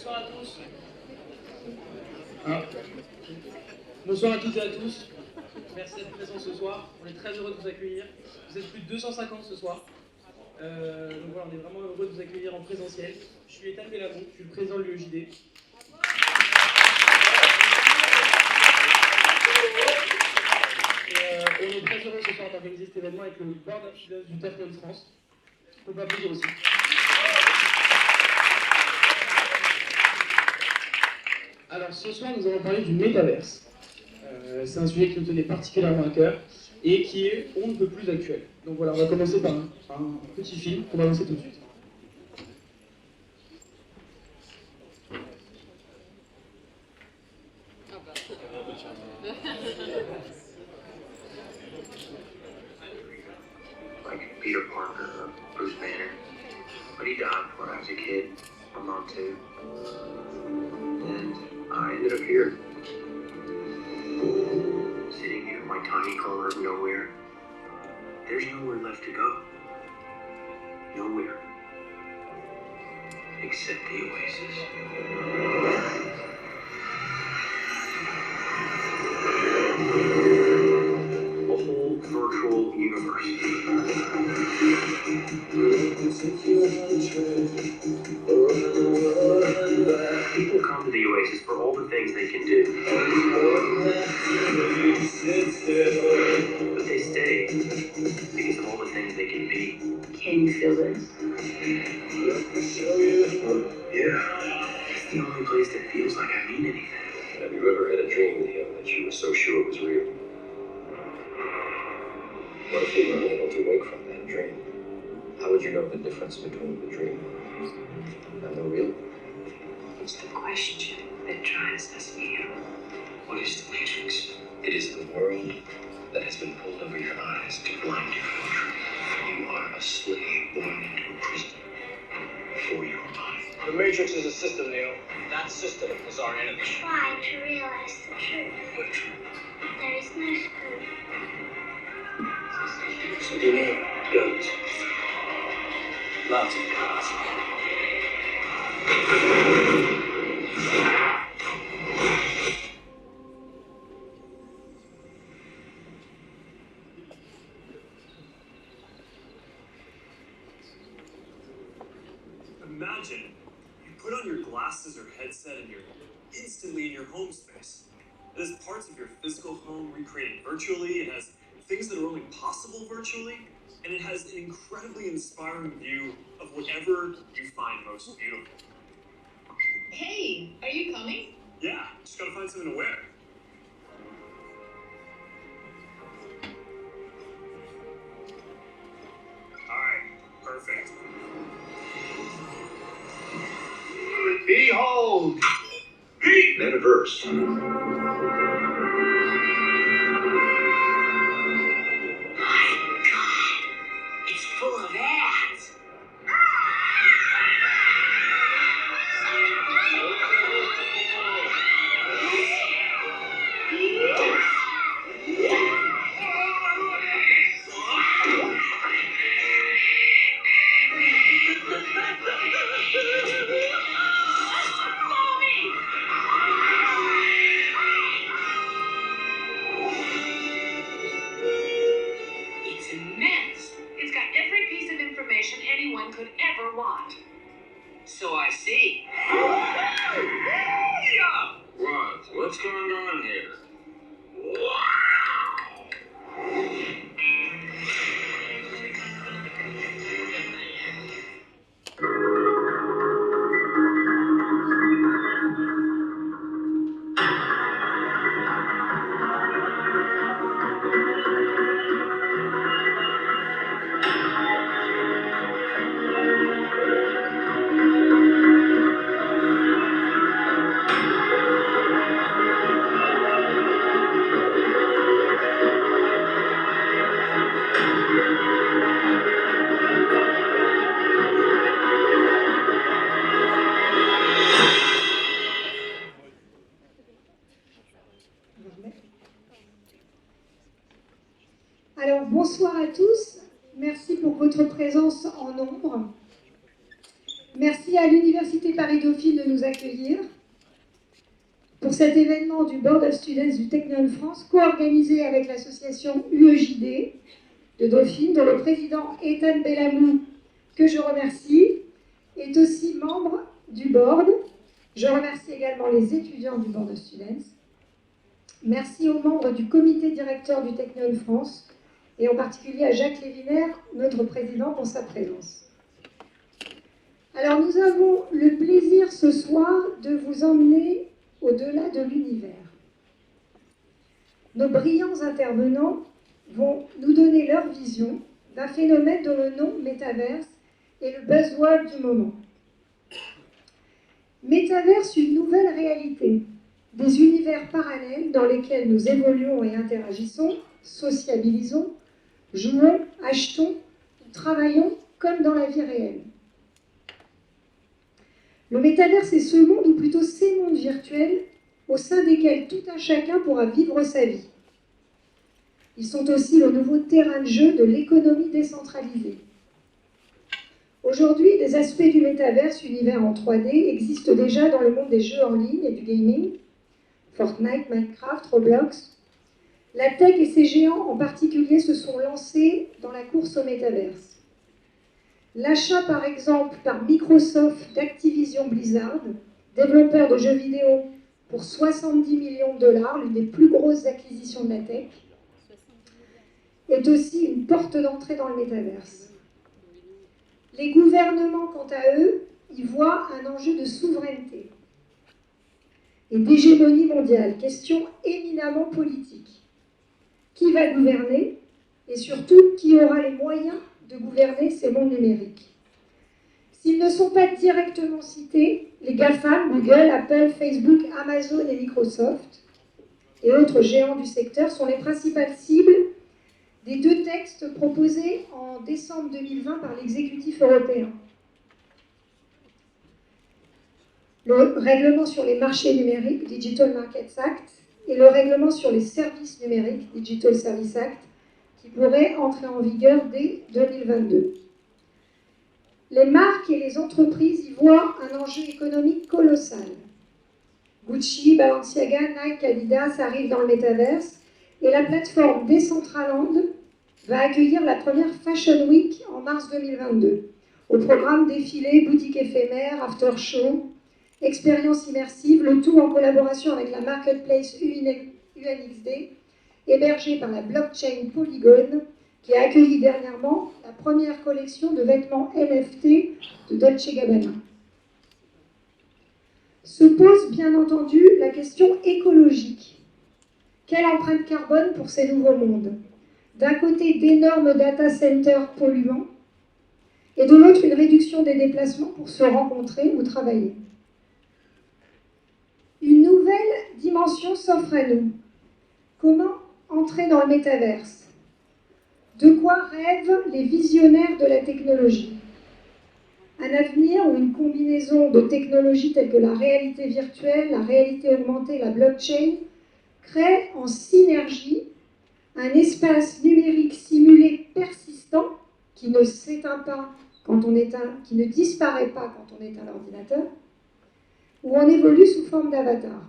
Bonsoir à tous. Ah. Bonsoir à toutes et à tous. Merci d'être présents ce soir. On est très heureux de vous accueillir. Vous êtes plus de 250 ce soir. Donc voilà, on est vraiment heureux de vous accueillir en présentiel. Je suis Ethan Bellamont, je suis le président de l'UEJD. Et on est très heureux ce soir d'organiser cet événement avec le Board of Students du TEF de France. On peut applaudir aussi. Alors ce soir, nous allons parler du métaverse. C'est un sujet qui nous tenait particulièrement à cœur et qui est on ne peut plus actuel. Donc voilà, on va commencer par un petit film qu'on va lancer tout de suite. Like Peter Parker or Bruce Banner. But he died before I was a kid. My mom too. And I ended up here. Sitting here in my tiny corner of nowhere. There's nowhere left to go. Nowhere. Except the Oasis. A whole virtual universe. People come to the Oasis for all the things they can do. But they stay because of all the things they can be. Can you feel this? Yeah. It's the only place that feels like I mean anything. Have you ever had a dream, Leo, that you were so sure it was real? What if you were unable to wake from that dream? How would you know the difference between the dream and the real? It's the question that drives us, Leo. What is the Matrix? It is the world that has been pulled over your eyes to blind you from the truth. You are a slave born into a prison for your mind. The Matrix is a system, Neo. That system is our enemy. Try to realize the truth. What truth? There is no truth. So do you mean guns? Lots of guns. Imagine you put on your glasses or headset and you're instantly in your home space. It has parts of your physical home recreated virtually, it has things that are only possible virtually, and it has an incredibly inspiring view of whatever you find most beautiful. Hey, are you coming? Yeah, just gotta find something to wear. Alright, perfect. Behold! Metaverse. My God, it's full of ads. It's immense. It's got every piece of information anyone could ever want. So I see. What's going on here? Alors bonsoir à tous, merci pour votre présence en nombre. Merci à l'Université Paris-Dauphine de nous accueillir pour cet événement du Board of Students du Technion France, co-organisé avec l'association UEJD de Dauphine, dont le président Ethan Bellamou, que je remercie, est aussi membre du board. Je remercie également les étudiants du Board of Students. Merci aux membres du comité directeur du Technion France, et en particulier à Jacques Lévinaire, notre président, pour sa présence. Alors nous avons le plaisir ce soir de vous emmener au-delà de l'univers. Nos brillants intervenants vont nous donner leur vision d'un phénomène dont le nom métaverse est le buzzword du moment. Métaverse, une nouvelle réalité, des univers parallèles dans lesquels nous évoluons et interagissons, sociabilisons, jouons, achetons, travaillons comme dans la vie réelle. Le métaverse est ce monde, ou plutôt ces mondes virtuels, au sein desquels tout un chacun pourra vivre sa vie. Ils sont aussi le nouveau terrain de jeu de l'économie décentralisée. Aujourd'hui, des aspects du métaverse, univers en 3D, existent déjà dans le monde des jeux en ligne et du gaming, Fortnite, Minecraft, Roblox. La tech et ses géants en particulier se sont lancés dans la course au métaverse. L'achat par exemple par Microsoft d'Activision Blizzard, développeur de jeux vidéo pour 70 millions de dollars, l'une des plus grosses acquisitions de la tech, est aussi une porte d'entrée dans le métaverse. Les gouvernements, quant à eux, y voient un enjeu de souveraineté et d'hégémonie mondiale, question éminemment politique. Qui va gouverner et surtout qui aura les moyens de gouverner ces mondes numériques? S'ils ne sont pas directement cités, les GAFAM, Google, Apple, Facebook, Amazon et Microsoft, et autres géants du secteur, sont les principales cibles des deux textes proposés en décembre 2020 par l'exécutif européen. Le règlement sur les marchés numériques, Digital Markets Act, et le règlement sur les services numériques, Digital Services Act, qui pourrait entrer en vigueur dès 2022. Les marques et les entreprises y voient un enjeu économique colossal. Gucci, Balenciaga, Nike, Adidas arrivent dans le métaverse et la plateforme Decentraland va accueillir la première Fashion Week en mars 2022. Au programme défilé, boutiques éphémères, after-show, expériences immersives, le tout en collaboration avec la marketplace UNXD, hébergée par la blockchain Polygon, qui a accueilli dernièrement la première collection de vêtements NFT de Dolce & Gabbana. Se pose bien entendu la question écologique. Quelle empreinte carbone pour ces nouveaux mondes? D'un côté, d'énormes data centers polluants, et de l'autre, une réduction des déplacements pour se rencontrer ou travailler. Une nouvelle dimension s'offre à nous. Comment entrer dans le métaverse? De quoi rêvent les visionnaires de la technologie? Un avenir où une combinaison de technologies telles que la réalité virtuelle, la réalité augmentée, la blockchain, crée en synergie un espace numérique simulé persistant qui ne s'éteint pas quand on est qui ne disparaît pas quand on est un ordinateur, où on évolue sous forme d'avatar.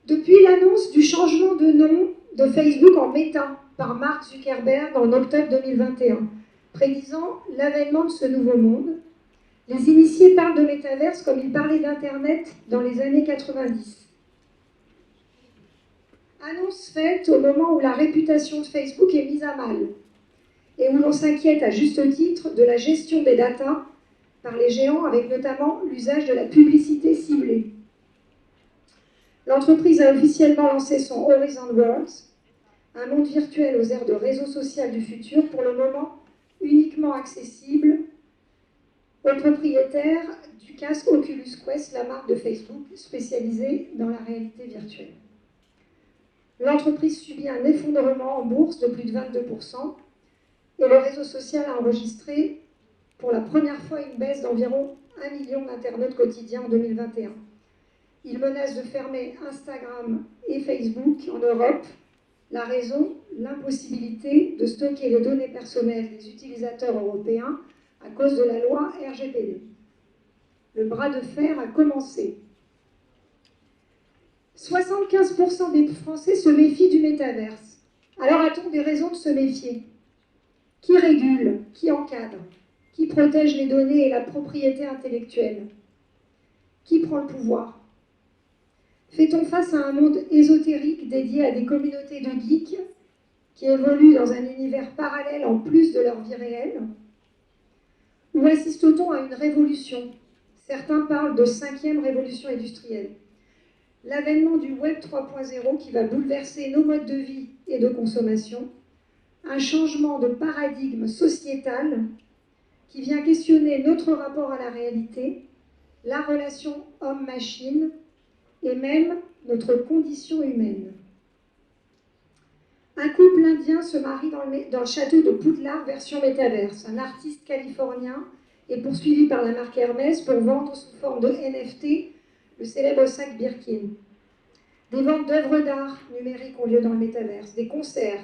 Depuis l'annonce du changement de nom de Facebook en Meta par Mark Zuckerberg en octobre 2021, prédisant l'avènement de ce nouveau monde, les initiés parlent de métaverse comme ils parlaient d'Internet dans les années 90. Annonce faite au moment où la réputation de Facebook est mise à mal et où l'on s'inquiète à juste titre de la gestion des datas par les géants, avec notamment l'usage de la publicité ciblée. L'entreprise a officiellement lancé son Horizon Worlds, un monde virtuel aux airs de réseau social du futur, pour le moment uniquement accessible aux propriétaires du casque Oculus Quest, la marque de Facebook spécialisée dans la réalité virtuelle. L'entreprise subit un effondrement en bourse de plus de 22% et le réseau social a enregistré pour la première fois une baisse d'environ 1 million d'internautes quotidiens en 2021. Il menace de fermer Instagram et Facebook en Europe. La raison, l'impossibilité de stocker les données personnelles des utilisateurs européens à cause de la loi RGPD. Le bras de fer a commencé. 75% des Français se méfient du métaverse. Alors a-t-on des raisons de se méfier? Qui régule? Qui encadre? Qui protège les données et la propriété intellectuelle? Qui prend le pouvoir? Fait-on face à un monde ésotérique dédié à des communautés de geeks qui évoluent dans un univers parallèle en plus de leur vie réelle? Ou assiste-t-on à une révolution? Certains parlent de 5e révolution industrielle. L'avènement du Web 3.0 qui va bouleverser nos modes de vie et de consommation, un changement de paradigme sociétal qui vient questionner notre rapport à la réalité, la relation homme-machine et même notre condition humaine. Un couple indien se marie dans le château de Poudlard version métaverse. Un artiste californien est poursuivi par la marque Hermès pour vendre sous forme de NFT le célèbre sac Birkin. Des ventes d'œuvres d'art numériques ont lieu dans le métaverse, des concerts,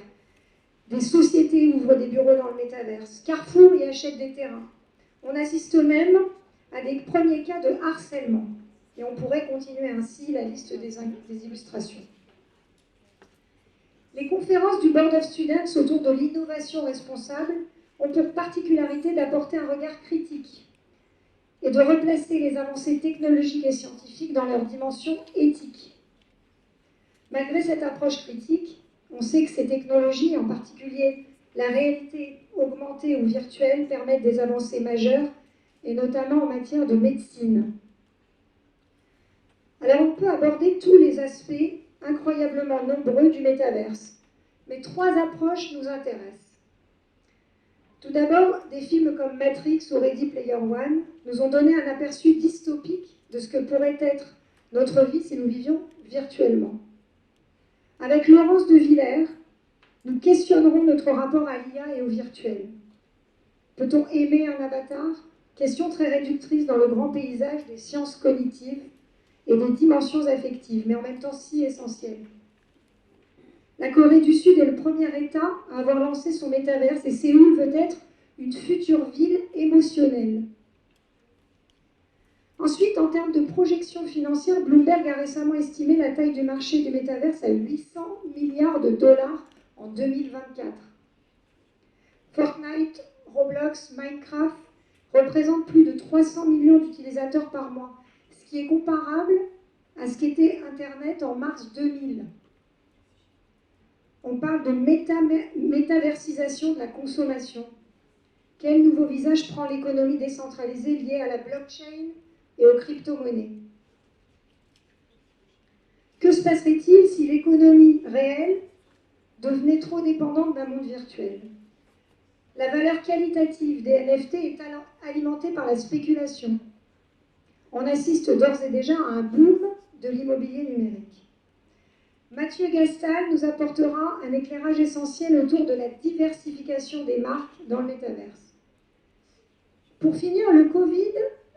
des sociétés ouvrent des bureaux dans le métaverse, Carrefour y achète des terrains. On assiste même à des premiers cas de harcèlement. Et on pourrait continuer ainsi la liste des illustrations. Les conférences du Board of Students autour de l'innovation responsable ont pour particularité d'apporter un regard critique et de replacer les avancées technologiques et scientifiques dans leur dimension éthique. Malgré cette approche critique, on sait que ces technologies, en particulier la réalité augmentée ou virtuelle, permettent des avancées majeures, et notamment en matière de médecine. Alors on peut aborder tous les aspects incroyablement nombreux du métaverse, mais 3 approches nous intéressent. Tout d'abord, des films comme Matrix ou Ready Player One nous ont donné un aperçu dystopique de ce que pourrait être notre vie si nous vivions virtuellement. Avec Laurence de Villers, nous questionnerons notre rapport à l'IA et au virtuel. Peut-on aimer un avatar? Question très réductrice dans le grand paysage des sciences cognitives et des dimensions affectives, mais en même temps si essentielles. La Corée du Sud est le premier État à avoir lancé son métaverse et Séoul veut être une future ville émotionnelle. Ensuite, en termes de projection financière, Bloomberg a récemment estimé la taille du marché du métaverse à 800 milliards de dollars en 2024. Fortnite, Roblox, Minecraft représentent plus de 300 millions d'utilisateurs par mois, ce qui est comparable à ce qu'était Internet en mars 2000. On parle de métaversisation de la consommation. Quel nouveau visage prend l'économie décentralisée liée à la blockchain et aux crypto-monnaies? Que se passerait-il si l'économie réelle devenait trop dépendante d'un monde virtuel? La valeur qualitative des NFT est alimentée par la spéculation. On assiste d'ores et déjà à un boom de l'immobilier numérique. Mathieu Gastal nous apportera un éclairage essentiel autour de la diversification des marques dans le métaverse. Pour finir, le Covid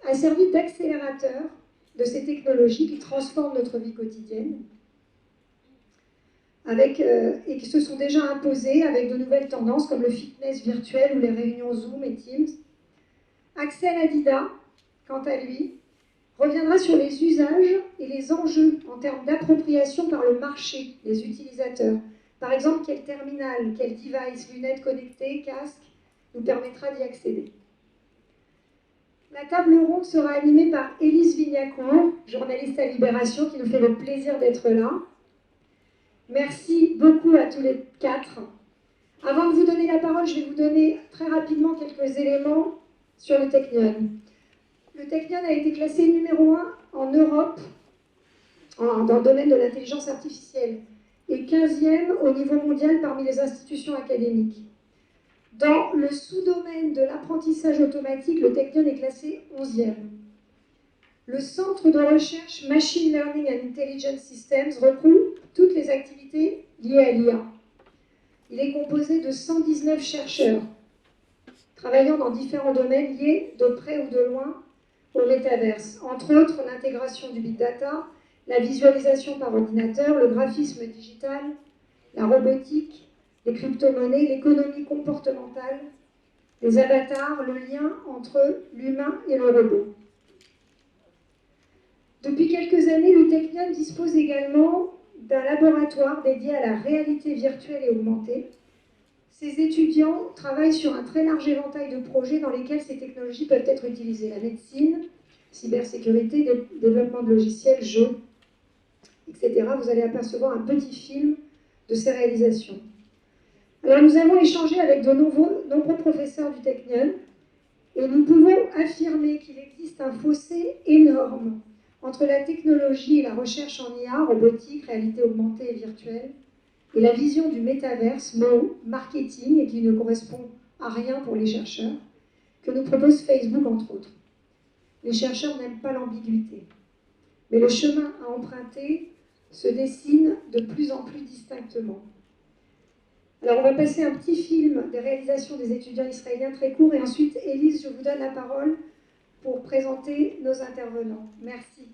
a servi d'accélérateur de ces technologies qui transforment notre vie quotidienne et qui se sont déjà imposées avec de nouvelles tendances comme le fitness virtuel ou les réunions Zoom et Teams. Axel Adida, quant à lui, reviendra sur les usages et les enjeux en termes d'appropriation par le marché des utilisateurs. Par exemple, quel terminal, quel device, lunettes connectées, casque, nous permettra d'y accéder. La table ronde sera animée par Élise Vignacourt, journaliste à Libération, qui nous fait le plaisir d'être là. Merci beaucoup à tous les 4. Avant de vous donner la parole, je vais vous donner très rapidement quelques éléments sur le Technion. Le Technion a été classé numéro 1 en Europe dans le domaine de l'intelligence artificielle et 15e au niveau mondial parmi les institutions académiques. Dans le sous-domaine de l'apprentissage automatique, le Technion est classé 11e. Le centre de recherche Machine Learning and Intelligence Systems regroupe toutes les activités liées à l'IA. Il est composé de 119 chercheurs travaillant dans différents domaines liés de près ou de loin au métaverse, entre autres l'intégration du big data, la visualisation par ordinateur, le graphisme digital, la robotique, les crypto-monnaies, l'économie comportementale, les avatars, le lien entre l'humain et le robot. Depuis quelques années, l'UTechnion dispose également d'un laboratoire dédié à la réalité virtuelle et augmentée. Ces étudiants travaillent sur un très large éventail de projets dans lesquels ces technologies peuvent être utilisées. La médecine, cybersécurité, développement de logiciels, jeux, etc. Vous allez apercevoir un petit film de ces réalisations. Alors nous avons échangé avec de nombreux professeurs du Technion et nous pouvons affirmer qu'il existe un fossé énorme entre la technologie et la recherche en IA, robotique, réalité augmentée et virtuelle, et la vision du métaverse, mot marketing, et qui ne correspond à rien pour les chercheurs, que nous propose Facebook entre autres. Les chercheurs n'aiment pas l'ambiguïté, mais le chemin à emprunter se dessine de plus en plus distinctement. Alors on va passer un petit film des réalisations des étudiants israéliens très court, et ensuite, Élise, je vous donne la parole pour présenter nos intervenants. Merci.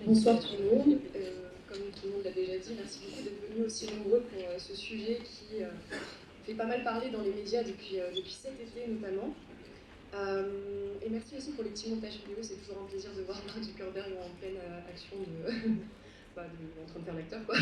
Bonsoir tout le monde. Comme tout le monde l'a déjà dit, merci beaucoup d'être venus aussi nombreux pour ce sujet qui fait pas mal parler dans les médias depuis cet été notamment. Et merci aussi pour les petits montages vidéo, c'est toujours un plaisir de voir Mark Zuckerberg en pleine action en train de faire l'acteur, quoi.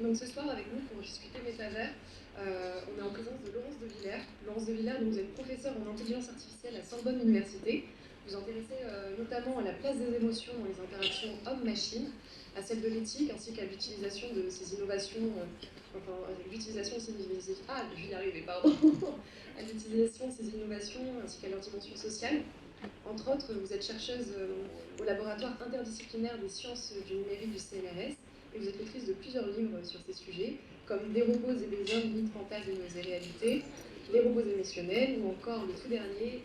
Donc ce soir avec nous pour discuter métavers, on est en présence de Laurence de Villers. Laurence de Villers, vous êtes professeure en intelligence artificielle à Sorbonne Université. Vous vous intéressez notamment à la place des émotions dans les interactions homme-machine, à celle de l'éthique, ainsi qu'à l'utilisation de ces innovations, l'utilisation de ces innovations, je vais y arriver, pardon, à l'utilisation de ces innovations, ainsi qu'à leur dimension sociale. Entre autres, vous êtes chercheuse au laboratoire interdisciplinaire des sciences du numérique du CNRS, et vous êtes autrice de plusieurs livres sur ces sujets, comme Des robots et des hommes, mythes, fantasmes et réalités, Les robots émotionnels, ou encore le tout dernier,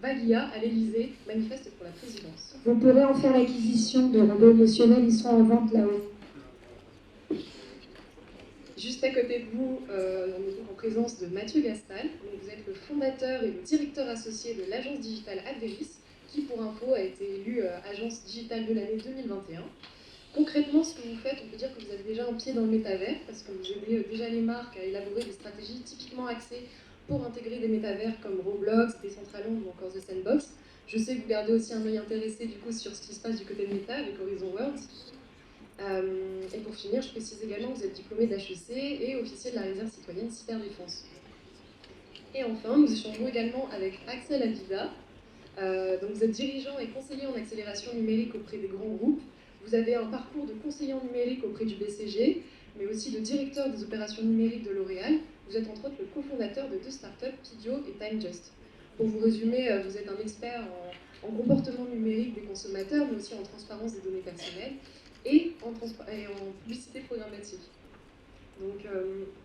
Vagia à l'Élysée, manifeste pour la présidence. Vous pourrez en faire l'acquisition de robots émotionnels, ils sont en vente là-haut. Juste à côté de vous, on est en présence de Mathieu Gastal. Donc vous êtes le fondateur et le directeur associé de l'agence digitale Adveris, qui pour info a été élue agence digitale de l'année 2021. Concrètement, ce que vous faites, on peut dire que vous avez déjà un pied dans le métavers, parce que vous aidez déjà les marques à élaborer des stratégies typiquement axées pour intégrer des métavers comme Roblox, Decentraland ou encore The Sandbox. Je sais que vous gardez aussi un œil intéressé du coup sur ce qui se passe du côté de Meta avec Horizon Worlds. Et pour finir, je précise également que vous êtes diplômé d'HEC et officier de la réserve citoyenne cyberdéfense. Et enfin, nous échangeons également avec Axel Avida. Donc vous êtes dirigeant et conseiller en accélération numérique auprès des grands groupes. Vous avez un parcours de conseiller en numérique auprès du BCG, mais aussi de directeur des opérations numériques de L'Oréal. Vous êtes entre autres le cofondateur de 2 startups, Pidio et TimeJust. Pour vous résumer, vous êtes un expert en comportement numérique des consommateurs, mais aussi en transparence des données personnelles et en publicité programmatique. Donc,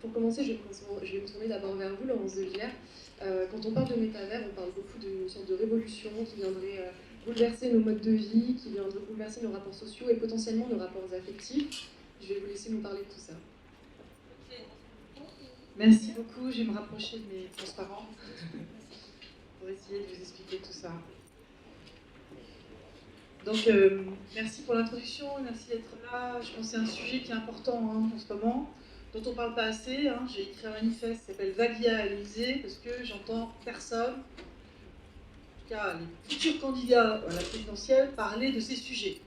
pour commencer, je vais me tourner d'abord vers vous, Laurence de Villers. Quand on parle de métavers, on parle beaucoup d'une sorte de révolution qui viendrait bouleverser nos modes de vie, qui viendrait bouleverser nos rapports sociaux et potentiellement nos rapports affectifs. Je vais vous laisser nous parler de tout ça. Merci beaucoup, je vais me rapprocher de mes transparents pour essayer de vous expliquer tout ça. Donc, merci pour l'introduction, merci d'être là. Je pense que c'est un sujet qui est important en ce moment, dont on ne parle pas assez. J'ai écrit un manifeste qui s'appelle Vaguia à l'Élysée, parce que j'entends personne, en tout cas les futurs candidats à la présidentielle, parler de ces sujets.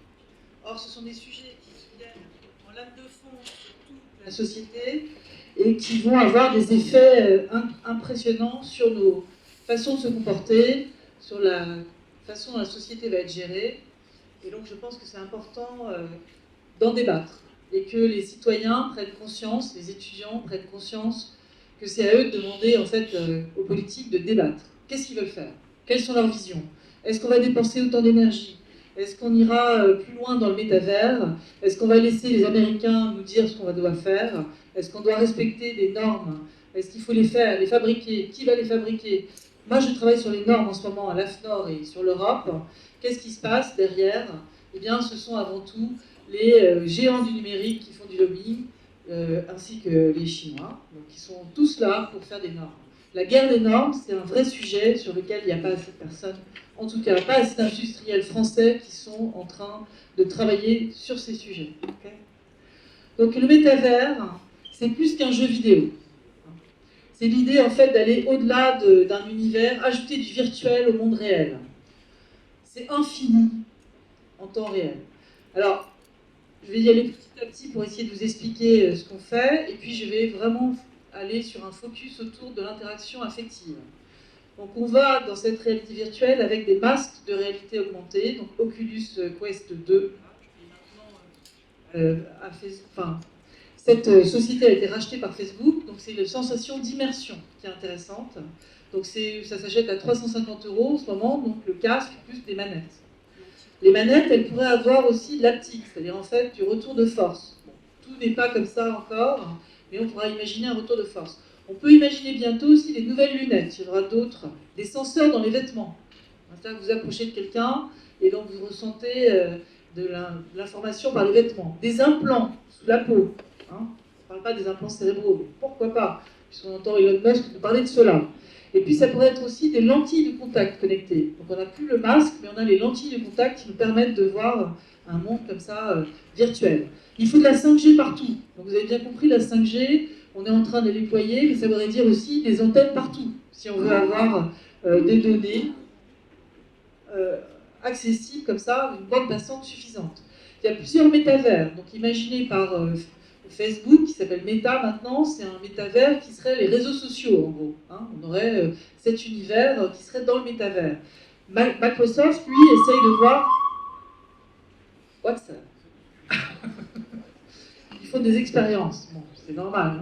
Or, ce sont des sujets qui viennent en lame de fond sur toute la société et qui vont avoir des effets impressionnants sur nos façons de se comporter, sur la façon dont la société va être gérée. Et donc je pense que c'est important d'en débattre et que les citoyens prennent conscience, les étudiants prennent conscience que c'est à eux de demander en fait aux politiques de débattre. Qu'est-ce qu'ils veulent faire? Quelles sont leurs visions? Est-ce qu'on va dépenser autant d'énergie? Est-ce qu'on ira plus loin dans le métavers? Est-ce qu'on va laisser les Américains nous dire ce qu'on va devoir faire? Est-ce qu'on doit respecter des normes? Est-ce qu'il faut les faire, les fabriquer? Qui va les fabriquer? Moi, je travaille sur les normes en ce moment à l'AFNOR et sur l'Europe. Qu'est-ce qui se passe derrière? Eh bien, ce sont avant tout les géants du numérique qui font du lobbying, ainsi que les Chinois. Donc, ils sont tous là pour faire des normes. La guerre des normes, c'est un vrai sujet sur lequel il n'y a pas assez de personnes, en tout cas pas assez d'industriels français qui sont en train de travailler sur ces sujets. Okay. Donc, le métavers, c'est plus qu'un jeu vidéo. C'est l'idée en fait d'aller au-delà d'un univers, ajouter du virtuel au monde réel. C'est infini en temps réel. Alors, je vais y aller petit à petit pour essayer de vous expliquer ce qu'on fait, et puis je vais vraiment aller sur un focus autour de l'interaction affective. Donc on va dans cette réalité virtuelle avec des masques de réalité augmentée, donc Oculus Quest 2. Cette société a été rachetée par Facebook, donc c'est une sensation d'immersion qui est intéressante. Donc ça s'achète à 350 € en ce moment, donc le casque plus des manettes. Les manettes, elles pourraient avoir aussi de l'haptique, c'est-à-dire en fait du retour de force. Bon, tout n'est pas comme ça encore, mais on pourra imaginer un retour de force. On peut imaginer bientôt aussi des nouvelles lunettes, il y aura d'autres, des senseurs dans les vêtements. C'est-à-dire que vous approchez de quelqu'un et donc vous ressentez de l'information par les vêtements. Des implants sous la peau. On ne parle pas des implants cérébraux, mais pourquoi pas, puisqu'on entend Elon Musk nous parler de cela. Et puis ça pourrait être aussi des lentilles de contact connectées. Donc on n'a plus le masque, mais on a les lentilles de contact qui nous permettent de voir un monde comme ça, virtuel. Il faut de la 5G partout. Donc vous avez bien compris, la 5G, on est en train de les déployer, mais ça voudrait dire aussi des antennes partout, si on veut avoir des données accessibles comme ça, une bande passante suffisante. Il y a plusieurs métavers, donc imaginez par Facebook, qui s'appelle Meta maintenant, c'est un métavers qui serait les réseaux sociaux en gros. On aurait cet univers qui serait dans le métavers. Microsoft, lui, essaye de voir WhatsApp. Il faut des expériences, bon, c'est normal.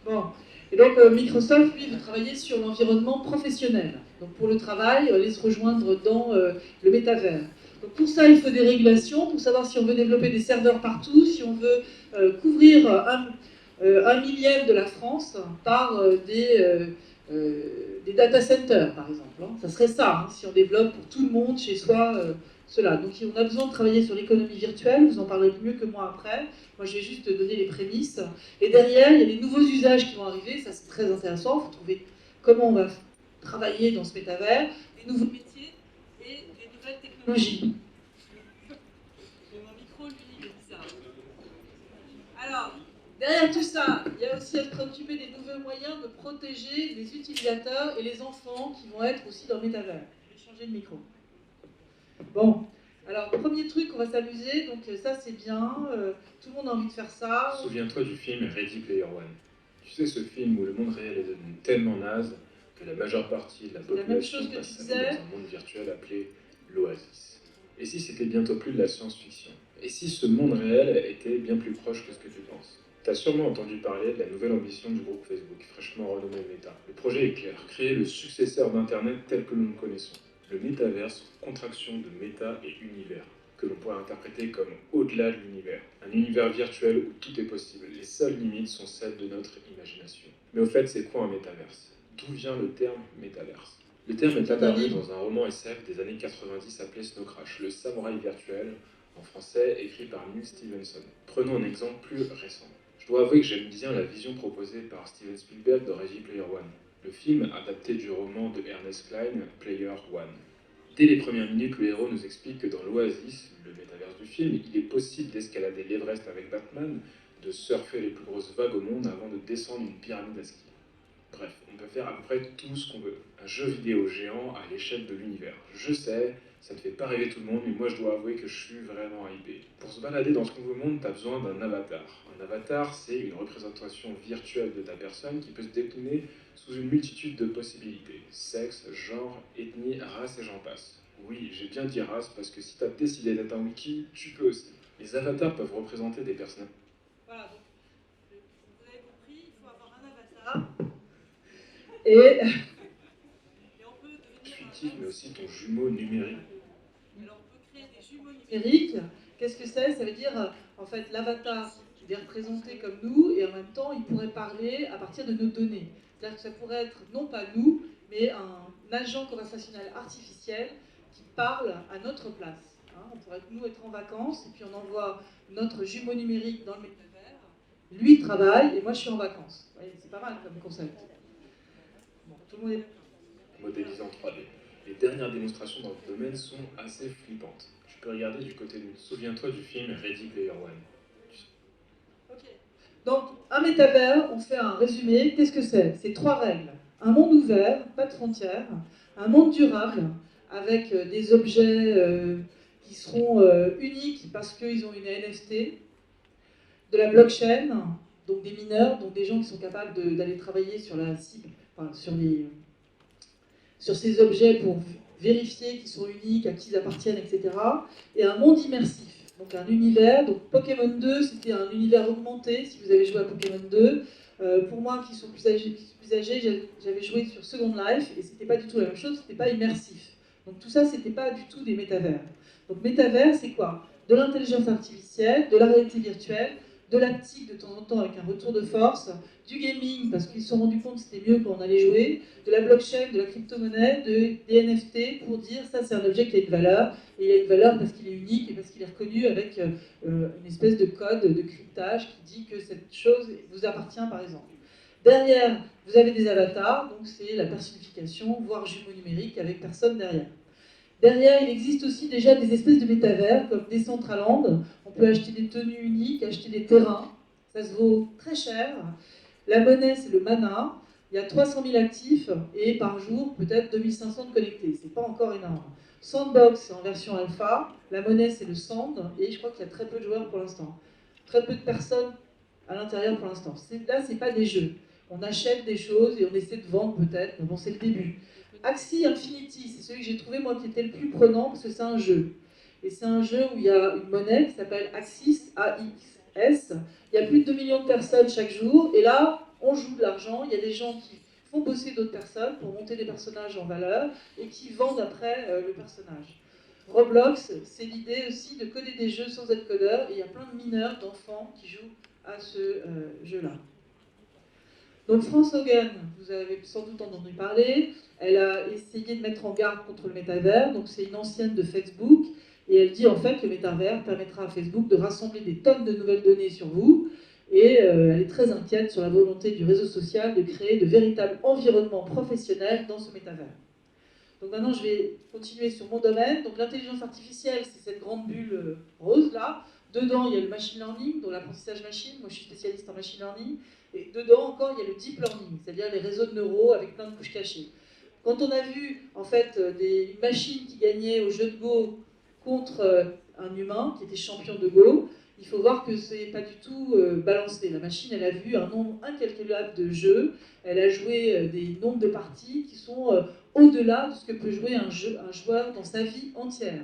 Bon, et donc Microsoft, lui, veut travailler sur l'environnement professionnel. Donc pour le travail, aller se rejoindre dans le métavers. Donc pour ça, il faut des régulations, pour savoir si on veut développer des serveurs partout, si on veut couvrir un millième de la France par des data centers, par exemple. Ça serait ça, si on développe pour tout le monde chez soi cela. Donc on a besoin de travailler sur l'économie virtuelle, vous en parlerez mieux que moi après. Moi, je vais juste donner les prémices. Et derrière, il y a des nouveaux usages qui vont arriver, ça c'est très intéressant, il faut trouver comment on va travailler dans ce métavers, des nouveaux métiers et des nouvelles technologies. Mon micro, lui, il est bizarre. Alors, derrière tout ça, il y a aussi à se préoccuper des nouveaux moyens de protéger les utilisateurs et les enfants qui vont être aussi dans le métavers. Je vais changer de micro. Bon, alors premier truc, on va s'amuser, donc ça c'est bien, tout le monde a envie de faire ça. Souviens-toi du film Ready Player One. Tu sais, ce film où le monde réel est devenu tellement naze que la majeure partie de la population passe sa vie dans un monde virtuel appelé l'Oasis. Et si c'était bientôt plus de la science-fiction? Et si ce monde réel était bien plus proche que ce que tu penses? T'as sûrement entendu parler de la nouvelle ambition du groupe Facebook, fraîchement renommé Meta. Le projet est clair, créer le successeur d'Internet tel que nous le connaissons. Le métaverse, contraction de méta et univers, que l'on pourrait interpréter comme au-delà de l'univers. Un univers virtuel où tout est possible. Les seules limites sont celles de notre imagination. Mais au fait, c'est quoi un métaverse? D'où vient le terme métaverse? Le terme est apparu dans un roman SF des années 90 appelé Snow Crash, le samouraï virtuel, en français, écrit par Neil Stephenson. Prenons un exemple plus récent. Je dois avouer que j'aime bien la vision proposée par Steven Spielberg dans Ready Player One, le film adapté du roman de Ernest Cline, Player One. Dès les premières minutes, le héros nous explique que dans l'Oasis, le métaverse du film, il est possible d'escalader l'Everest avec Batman, de surfer les plus grosses vagues au monde avant de descendre une pyramide à ski. Bref, on peut faire à peu près tout ce qu'on veut. Un jeu vidéo géant à l'échelle de l'univers. Je sais, ça ne fait pas rêver tout le monde, mais moi je dois avouer que je suis vraiment hypé. Pour se balader dans ce nouveau monde, tu as besoin d'un avatar. Un avatar, c'est une représentation virtuelle de ta personne qui peut se décliner sous une multitude de possibilités. Sexe, genre, ethnie, race et j'en passe. Oui, j'ai bien dit race parce que si tu as décidé d'être un wiki, tu peux aussi. Les avatars peuvent représenter des personnages. Voilà, donc vous avez compris, il faut avoir un avatar. Et on peut devenir fictif, mais aussi ton jumeau numérique. Alors on peut créer des jumeaux numériques. Qu'est-ce que c'est? Ça veut dire, en fait, l'avatar, il est représenté comme nous, et en même temps, il pourrait parler à partir de nos données. C'est-à-dire que ça pourrait être, non pas nous, mais un agent conversationnel artificiel qui parle à notre place. Hein, on pourrait, nous, être en vacances, et puis on envoie notre jumeau numérique dans le métavers. Lui travaille, et moi, je suis en vacances. Vous voyez, c'est pas mal comme concept. Bon, tout le monde est... Modélisé en 3D. Les dernières démonstrations dans le domaine sont assez flippantes. Tu peux regarder du côté de nous. Souviens-toi du film Ready Player One. Ok. Donc, un métavers, on fait un résumé. Qu'est-ce que c'est? C'est 3 règles. Un monde ouvert, pas de frontières. Un monde durable, avec des objets qui seront uniques parce qu'ils ont une NFT. De la blockchain, donc des mineurs, donc des gens qui sont capables d'aller travailler sur la cible, enfin, sur ces objets pour vérifier qu'ils sont uniques, à qui ils appartiennent, etc. Et un monde immersif, donc un univers. Donc Pokémon 2, c'était un univers augmenté, si vous avez joué à Pokémon 2. Pour moi, qui sont plus âgés, j'avais joué sur Second Life, et c'était pas du tout la même chose, c'était pas immersif. Donc tout ça, c'était pas du tout des métavers. Donc métavers, c'est quoi? De l'intelligence artificielle, de la réalité virtuelle, de l'aptique de temps en temps avec un retour de force, du gaming parce qu'ils se sont rendus compte que c'était mieux quand on allait jouer, de la blockchain, de la crypto-monnaie, des NFT pour dire ça c'est un objet qui a une valeur, et il a une valeur parce qu'il est unique et parce qu'il est reconnu avec une espèce de code de cryptage qui dit que cette chose vous appartient par exemple. Derrière, vous avez des avatars, donc c'est la personnification, voire jumeau numérique avec personne derrière. Derrière, il existe aussi déjà des espèces de métavers comme Decentraland. On peut acheter des tenues uniques, acheter des terrains. Ça se vaut très cher. La monnaie, c'est le mana. Il y a 300 000 actifs et par jour, peut-être 2500 de connectés. C'est pas encore énorme. Sandbox, c'est en version alpha. La monnaie, c'est le sand. Et je crois qu'il y a très peu de joueurs pour l'instant. Très peu de personnes à l'intérieur pour l'instant. Là, c'est pas des jeux. On achète des choses et on essaie de vendre peut-être, mais bon, c'est le début. Axie Infinity, c'est celui que j'ai trouvé moi qui était le plus prenant parce que c'est un jeu. Et c'est un jeu où il y a une monnaie qui s'appelle Axis, AXS. Il y a plus de 2 millions de personnes chaque jour. Et là, on joue de l'argent. Il y a des gens qui font bosser d'autres personnes pour monter des personnages en valeur et qui vendent après le personnage. Roblox, c'est l'idée aussi de coder des jeux sans être codeur. Et il y a plein de mineurs, d'enfants qui jouent à ce jeu-là. Donc France Hogan, vous avez sans doute entendu parler, elle a essayé de mettre en garde contre le métavers, donc c'est une ancienne de Facebook, et elle dit en fait que le métavers permettra à Facebook de rassembler des tonnes de nouvelles données sur vous, et elle est très inquiète sur la volonté du réseau social de créer de véritables environnements professionnels dans ce métavers. Donc maintenant je vais continuer sur mon domaine, donc l'intelligence artificielle c'est cette grande bulle rose là, Dedans, il y a le machine learning, donc l'apprentissage machine. Moi, je suis spécialiste en machine learning. Et dedans, encore, il y a le deep learning, c'est-à-dire les réseaux de neurones avec plein de couches cachées. Quand on a vu, en fait, des machines qui gagnaient au jeu de Go contre un humain qui était champion de Go, il faut voir que c'est pas du tout balancé. La machine, elle a vu un nombre incalculable de jeux, elle a joué des nombres de parties qui sont au-delà de ce que peut jouer un joueur dans sa vie entière.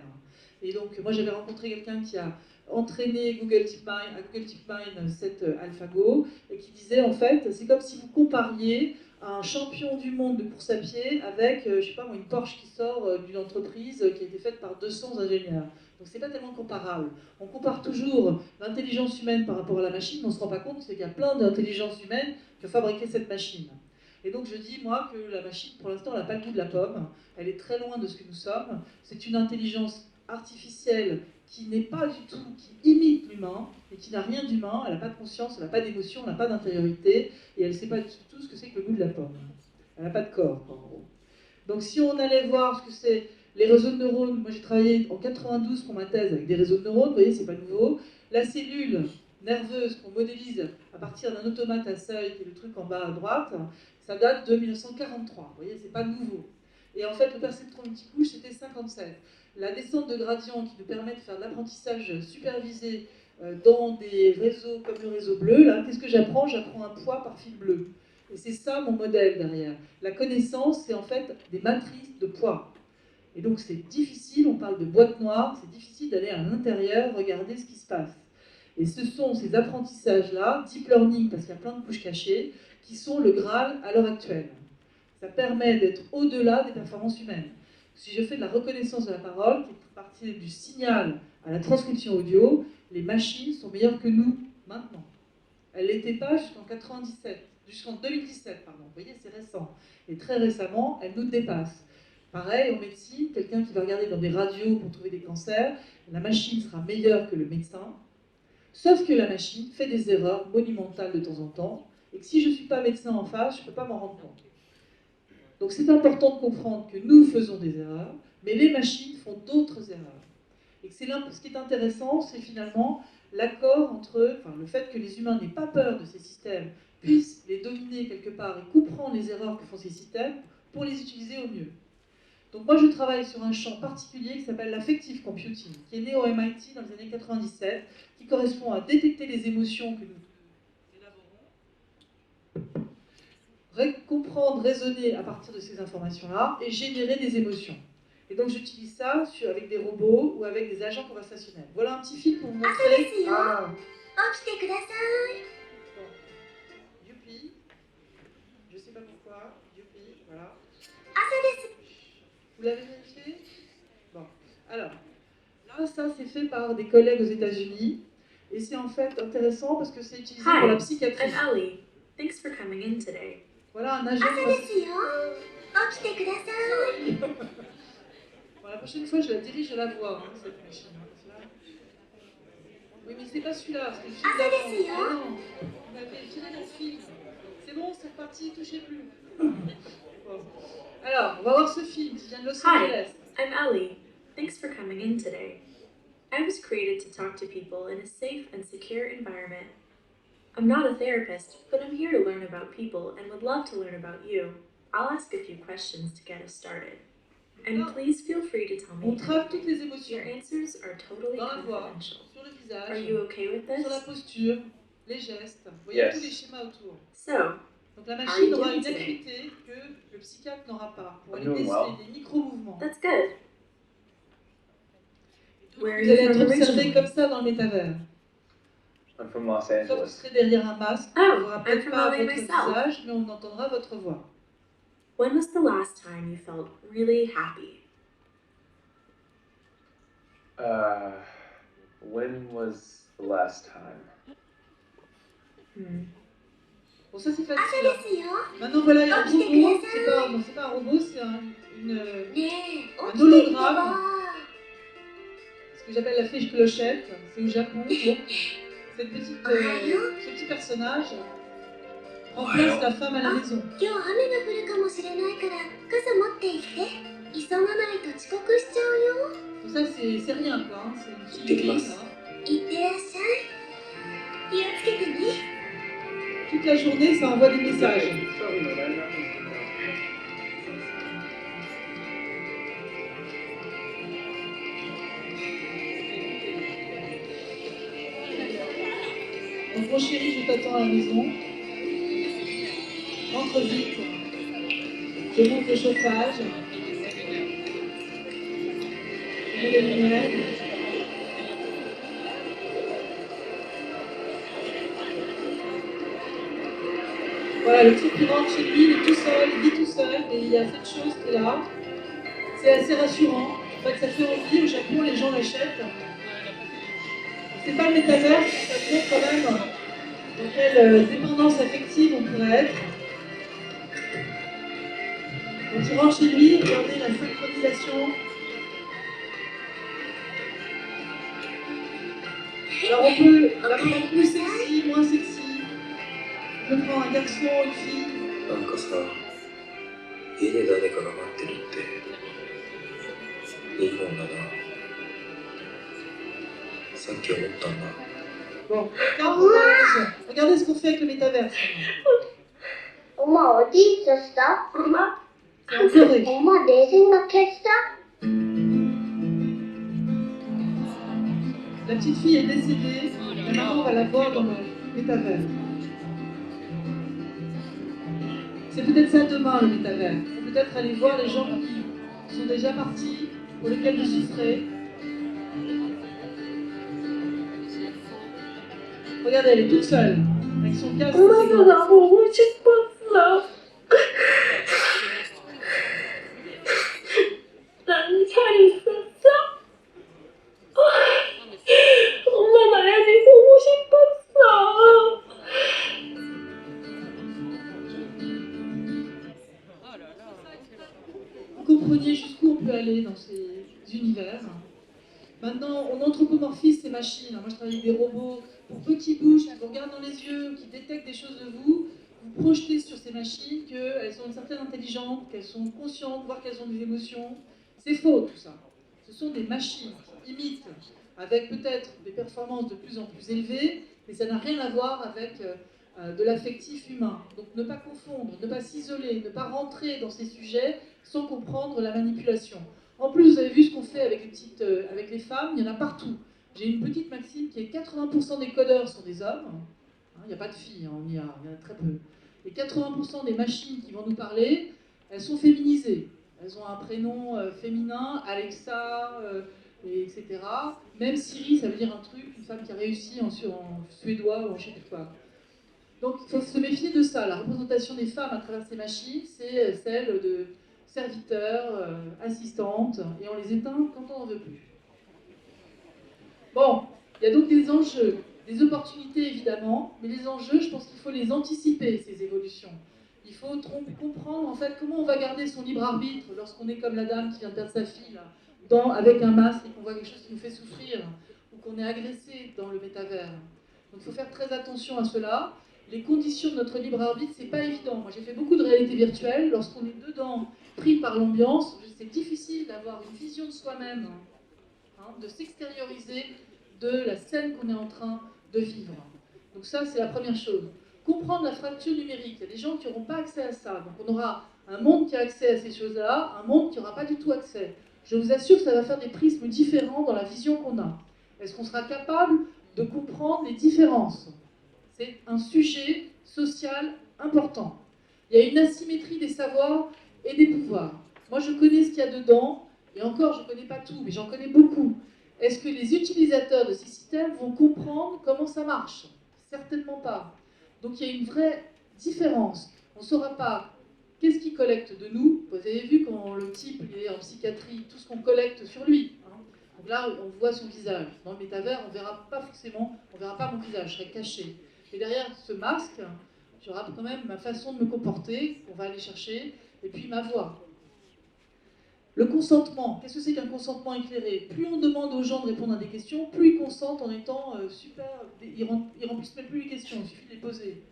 Et donc, moi, j'avais rencontré quelqu'un qui a entraîné Google DeepMind cette AlphaGo, et qui disait, en fait, c'est comme si vous compariez un champion du monde de course à pied avec, je sais pas moi, une Porsche qui sort d'une entreprise qui a été faite par 200 ingénieurs. Donc c'est pas tellement comparable. On compare toujours l'intelligence humaine par rapport à la machine, mais on ne se rend pas compte qu'il y a plein d'intelligences humaines qui ont fabriqué cette machine. Et donc je dis, moi, que la machine, pour l'instant, elle n'a pas le goût de la pomme, elle est très loin de ce que nous sommes. C'est une intelligence artificielle qui n'est pas du tout, qui imite l'humain, et qui n'a rien d'humain, elle n'a pas de conscience, elle n'a pas d'émotion, elle n'a pas d'intériorité, et elle ne sait pas du tout ce que c'est que le goût de la pomme. Elle n'a pas de corps, en gros. Donc si on allait voir ce que c'est les réseaux de neurones, moi j'ai travaillé en 92 pour ma thèse avec des réseaux de neurones, vous voyez, c'est pas nouveau. La cellule nerveuse qu'on modélise à partir d'un automate à seuil, qui est le truc en bas à droite, ça date de 1943, vous voyez, c'est pas nouveau. Et en fait, le perceptron multicouche, c'était 57. La descente de gradient qui nous permet de faire de l'apprentissage supervisé dans des réseaux comme le réseau bleu, là, qu'est-ce que j'apprends? J'apprends un poids par fil bleu. Et c'est ça mon modèle derrière. La connaissance, c'est en fait des matrices de poids. Et donc c'est difficile, on parle de boîte noire, c'est difficile d'aller à l'intérieur, regarder ce qui se passe. Et ce sont ces apprentissages-là, deep learning, parce qu'il y a plein de couches cachées, qui sont le Graal à l'heure actuelle. Ça permet d'être au-delà des performances humaines. Si je fais de la reconnaissance de la parole, qui est partie du signal à la transcription audio, les machines sont meilleures que nous maintenant. Elles ne l'étaient pas jusqu'en 2017, pardon. Vous voyez, c'est récent. Et très récemment, elles nous dépassent. Pareil, en médecine, quelqu'un qui va regarder dans des radios pour trouver des cancers, la machine sera meilleure que le médecin, sauf que la machine fait des erreurs monumentales de temps en temps, et que si je ne suis pas médecin en face, je ne peux pas m'en rendre compte. Donc c'est important de comprendre que nous faisons des erreurs, mais les machines font d'autres erreurs. Et que ce qui est intéressant, c'est finalement l'accord entre, le fait que les humains n'aient pas peur de ces systèmes, puissent les dominer quelque part et comprendre les erreurs que font ces systèmes pour les utiliser au mieux. Donc moi je travaille sur un champ particulier qui s'appelle l'affective computing, qui est né au MIT dans les années 97, qui correspond à détecter les émotions que nous élaborons, comprendre, raisonner à partir de ces informations-là et générer des émotions. Et donc j'utilise ça avec des robots ou avec des agents conversationnels. Voilà un petit film pour vous montrer. Youpi. Je sais pas pourquoi. Youpi, voilà. Vous l'avez vérifié? Bon. Alors, là, ça c'est fait par des collègues aux États-Unis. Et c'est en fait intéressant parce que c'est utilisé pour la psychiatrie. I'm Ellie. Thanks for coming in today. Voilà un agent conversationnel. Bon, la prochaine fois, je la dirige à la voix, hein, cette machine. Oui, mais c'est pas celui-là, c'est le film d'avant. Ah non, vous m'avez tiré le film. C'est bon, c'est reparti, touchez plus. Bon. Alors, on va voir ce film qui vient de Los Angeles. Hi, I'm Ellie. Thanks for coming in today. I was created to talk to people in a safe and secure environment. I'm not a therapist, but I'm here to learn about people and would love to learn about you. I'll ask a few questions to get us started. And please feel free to tell me. On traque toutes les émotions. Your answers are totally dans la voix, confidential. sur le visage, Are you okay with this? sur la posture, les gestes. Vous voyez tous les schémas autour. So, donc la machine aura une acuité que le psychiatre n'aura pas pour aller déceler des micro-mouvements. That's good. Vous allez être observé comme ça dans le métavers. I'm from Los Sauf que vous Angeles. serez derrière un masque, on ne verra peut-être pas votre visage, mais on entendra votre voix. When was the last time you felt really happy? When was the last time? Bon, ça c'est facile. Maintenant voilà, il y a un robot, c'est pas un robot, c'est un hologramme. Ce que j'appelle la fée clochette, c'est au Japon. Ce petit personnage remplace la femme à la maison. Donc ça c'est rien quoi, hein. C'est une figurine. いってらっしゃい。気をつけてね。 Toute la journée, ça envoie des messages. Donc, mon chéri, je t'attends à la maison. Rentre vite. Je monte le chauffage. Je mets les lumières. Voilà, le type qui rentre chez lui, il est tout seul, il vit tout seul, mais il y a cette chose qui est là. C'est assez rassurant. En fait, ça fait envie. Au Japon, les gens l'achètent. C'est pas le métavers, ça montre quand même dans quelle dépendance affective on pourrait être. Quand il rentre chez lui, regardez la synchronisation. Alors on peut la prendre plus sexy, moins sexy. On peut prendre un garçon, une fille. なんかさ、家で誰かが待ってるっていいもんだな。さっき思ったんだ。 Bon, regardez ce qu'on fait avec le métaverse. おまおじいとしたおま C'est en Corée. おま電線が消した La petite fille est décédée, la maman va la voir dans le métavers. C'est peut-être ça demain, le métavers. C'est peut-être aller voir les gens qui sont déjà partis, pour lesquels vous souffrez. Regardez, elle est toute seule, avec son casque. Vous compreniez jusqu'où on peut aller dans ces univers. Maintenant, on anthropomorphise ces machines. Moi, je travaille avec des robots pour petits bouches qui vous regardent dans les yeux, qui détectent des choses de vous. Vous projetez sur ces machines qu'elles ont une certaine intelligence, qu'elles sont conscientes, voire qu'elles ont des émotions. C'est faux, tout ça. Ce sont des machines qui imitent, avec peut-être des performances de plus en plus élevées, mais ça n'a rien à voir avec de l'affectif humain. Donc ne pas confondre, ne pas s'isoler, ne pas rentrer dans ces sujets sans comprendre la manipulation. En plus, vous avez vu ce qu'on fait avec les femmes, il y en a partout. J'ai une petite maxime qui est 80% des codeurs sont des hommes. Il n'y a pas de filles en IA, il y en a très peu. Et 80% des machines qui vont nous parler, elles sont féminisées. Elles ont un prénom féminin, Alexa, etc. Même Siri, ça veut dire un truc, une femme qui a réussi en suédois ou en je sais pas quoi. Donc il faut se méfier de ça. La représentation des femmes à travers ces machines, c'est celle de serviteurs, assistantes, et on les éteint quand on n'en veut plus. Bon, il y a donc des enjeux, des opportunités évidemment, mais les enjeux, je pense qu'il faut les anticiper, ces évolutions. Il faut comprendre en fait comment on va garder son libre arbitre lorsqu'on est comme la dame qui vient de perdre sa fille là, avec un masque et qu'on voit quelque chose qui nous fait souffrir ou qu'on est agressé dans le métavers. Donc il faut faire très attention à cela. Les conditions de notre libre arbitre, c'est pas évident. Moi j'ai fait beaucoup de réalité virtuelle. Lorsqu'on est dedans, pris par l'ambiance, c'est difficile d'avoir une vision de soi-même, de s'extérioriser de la scène qu'on est en train de vivre. Donc ça, c'est la première chose. Comprendre la fracture numérique. Il y a des gens qui n'auront pas accès à ça. Donc on aura un monde qui a accès à ces choses-là, un monde qui n'aura pas du tout accès. Je vous assure que ça va faire des prismes différents dans la vision qu'on a. Est-ce qu'on sera capable de comprendre les différences? C'est un sujet social important. Il y a une asymétrie des savoirs et des pouvoirs. Moi, je connais ce qu'il y a dedans, et encore, je ne connais pas tout, mais j'en connais beaucoup. Est-ce que les utilisateurs de ces systèmes vont comprendre comment ça marche? Certainement pas. Donc il y a une vraie différence. On ne saura pas qu'est-ce qu'il collecte de nous. Vous avez vu quand le type il est en psychiatrie, tout ce qu'on collecte sur lui. Donc là, on voit son visage. Dans le métavers, on ne verra pas forcément, on ne verra pas mon visage, je serai caché. Mais derrière ce masque, j'aurai quand même ma façon de me comporter, qu'on va aller chercher, et puis ma voix. Le consentement, qu'est-ce que c'est qu'un consentement éclairé? Plus on demande aux gens de répondre à des questions, plus ils consentent en étant super... Ils remplissent même plus les questions, il suffit de les poser.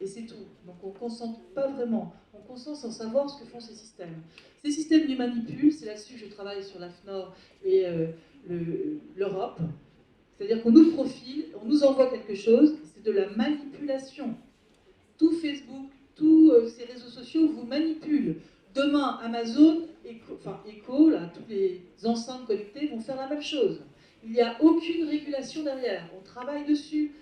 Et c'est tout. Donc on ne consente pas vraiment. On consent sans savoir ce que font ces systèmes. Ces systèmes les manipulent, c'est là-dessus que je travaille sur l'AFNOR et l'Europe. C'est-à-dire qu'on nous profile, on nous envoie quelque chose, c'est de la manipulation. Tout Facebook, tous ces réseaux sociaux vous manipulent. Demain, Amazon, Echo, là, tous les enceintes connectées vont faire la même chose. Il n'y a aucune régulation derrière. On travaille dessus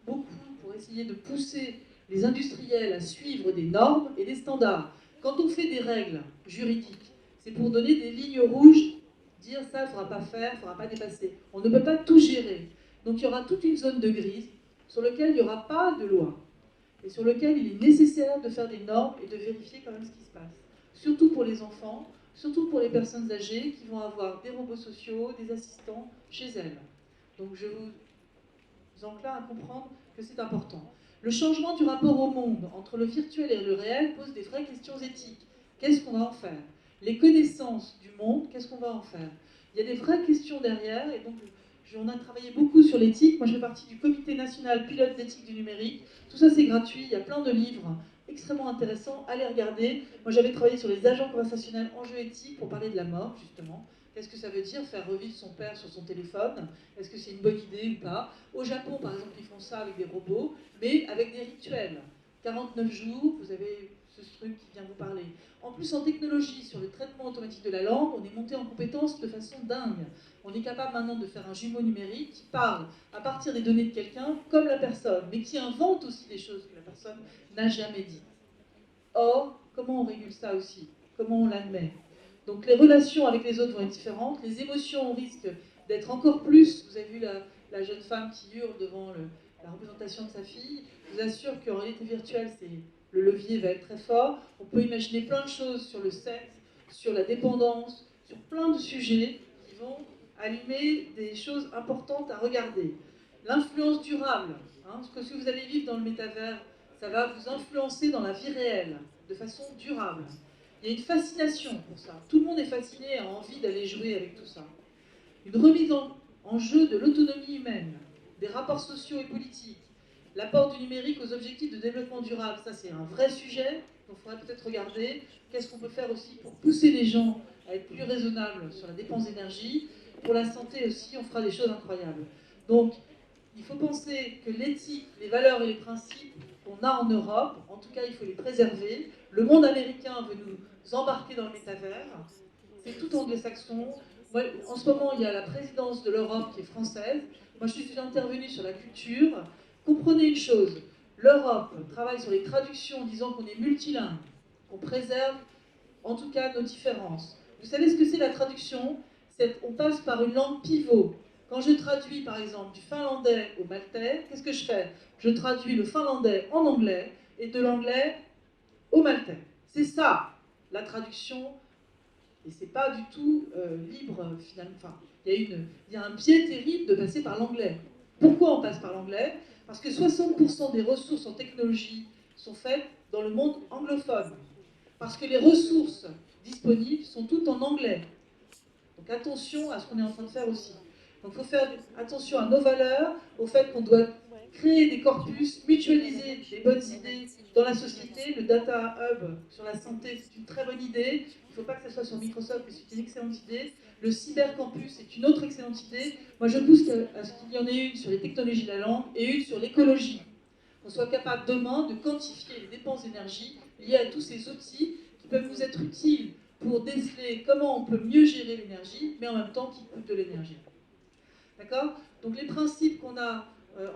beaucoup pour essayer de pousser les industriels à suivre des normes et des standards. Quand on fait des règles juridiques, c'est pour donner des lignes rouges, dire ça, il ne faudra pas faire, il ne faudra pas dépasser. On ne peut pas tout gérer. Donc il y aura toute une zone de grise sur laquelle il n'y aura pas de loi et sur lequel il est nécessaire de faire des normes et de vérifier quand même ce qui se passe. Surtout pour les enfants, surtout pour les personnes âgées qui vont avoir des robots sociaux, des assistants chez elles. Donc je vous enclin à comprendre que c'est important. Le changement du rapport au monde entre le virtuel et le réel pose des vraies questions éthiques. Qu'est-ce qu'on va en faire? Les connaissances du monde, qu'est-ce qu'on va en faire? Il y a des vraies questions derrière, et donc on a travaillé beaucoup sur l'éthique. Moi, je fais partie du Comité national pilote d'éthique du numérique. Tout ça, c'est gratuit. Il y a plein de livres extrêmement intéressants. Allez regarder. Moi, j'avais travaillé sur les agents conversationnels enjeux éthiques pour parler de la mort, justement. Qu'est-ce que ça veut dire, faire revivre son père sur son téléphone? Est-ce que c'est une bonne idée ou pas? Au Japon, par exemple, ils font ça avec des robots, mais avec des rituels. 49 jours, vous avez ce truc qui vient vous parler. En plus, en technologie, sur le traitement automatique de la langue, on est monté en compétence de façon dingue. On est capable maintenant de faire un jumeau numérique qui parle à partir des données de quelqu'un comme la personne, mais qui invente aussi des choses que la personne n'a jamais dites. Or, comment on régule ça aussi? Comment on l'admet? Donc les relations avec les autres vont être différentes, les émotions risquent d'être encore plus. Vous avez vu la jeune femme qui hurle devant la représentation de sa fille. Je vous assure qu'en réalité virtuelle, le levier va être très fort. On peut imaginer plein de choses sur le sexe, sur la dépendance, sur plein de sujets qui vont allumer des choses importantes à regarder. L'influence durable, ce que vous allez vivre dans le métavers, ça va vous influencer dans la vie réelle, de façon durable. Il y a une fascination pour ça. Tout le monde est fasciné et a envie d'aller jouer avec tout ça. Une remise en jeu de l'autonomie humaine, des rapports sociaux et politiques, l'apport du numérique aux objectifs de développement durable, ça c'est un vrai sujet. Donc il faudrait peut-être regarder qu'est-ce qu'on peut faire aussi pour pousser les gens à être plus raisonnables sur la dépense d'énergie. Pour la santé aussi, on fera des choses incroyables. Donc il faut penser que l'éthique, les valeurs et les principes qu'on a en Europe, en tout cas il faut les préserver. Le monde américain veut nous embarquer dans le métavers. C'est tout anglo-saxon. En ce moment, il y a la présidence de l'Europe qui est française. Moi, je suis intervenue sur la culture. Comprenez une chose, l'Europe travaille sur les traductions en disant qu'on est multilingue, qu'on préserve en tout cas nos différences. Vous savez ce que c'est la traduction? On passe par une langue pivot. Quand je traduis par exemple du finlandais au maltais, qu'est-ce que je fais? Je traduis le finlandais en anglais et de l'anglais au maltais. C'est ça la traduction. Et c'est pas du tout libre finalement. Enfin, il y a un biais terrible de passer par l'anglais. Pourquoi on passe par l'anglais? Parce que 60% des ressources en technologie sont faites dans le monde anglophone. Parce que les ressources disponibles sont toutes en anglais. Donc attention à ce qu'on est en train de faire aussi. Donc il faut faire attention à nos valeurs, au fait qu'on doit créer des corpus, mutualiser des bonnes idées dans la société. Le Data Hub sur la santé, c'est une très bonne idée. Il ne faut pas que ça soit sur Microsoft, mais c'est une excellente idée. Le cybercampus, c'est une autre excellente idée. Moi, je pousse à ce qu'il y en ait une sur les technologies de la langue et une sur l'écologie. Qu'on soit capable demain de quantifier les dépenses d'énergie liées à tous ces outils qui peuvent nous être utiles pour déceler comment on peut mieux gérer l'énergie, mais en même temps qui coûte de l'énergie. D'accord? Donc les principes qu'on a,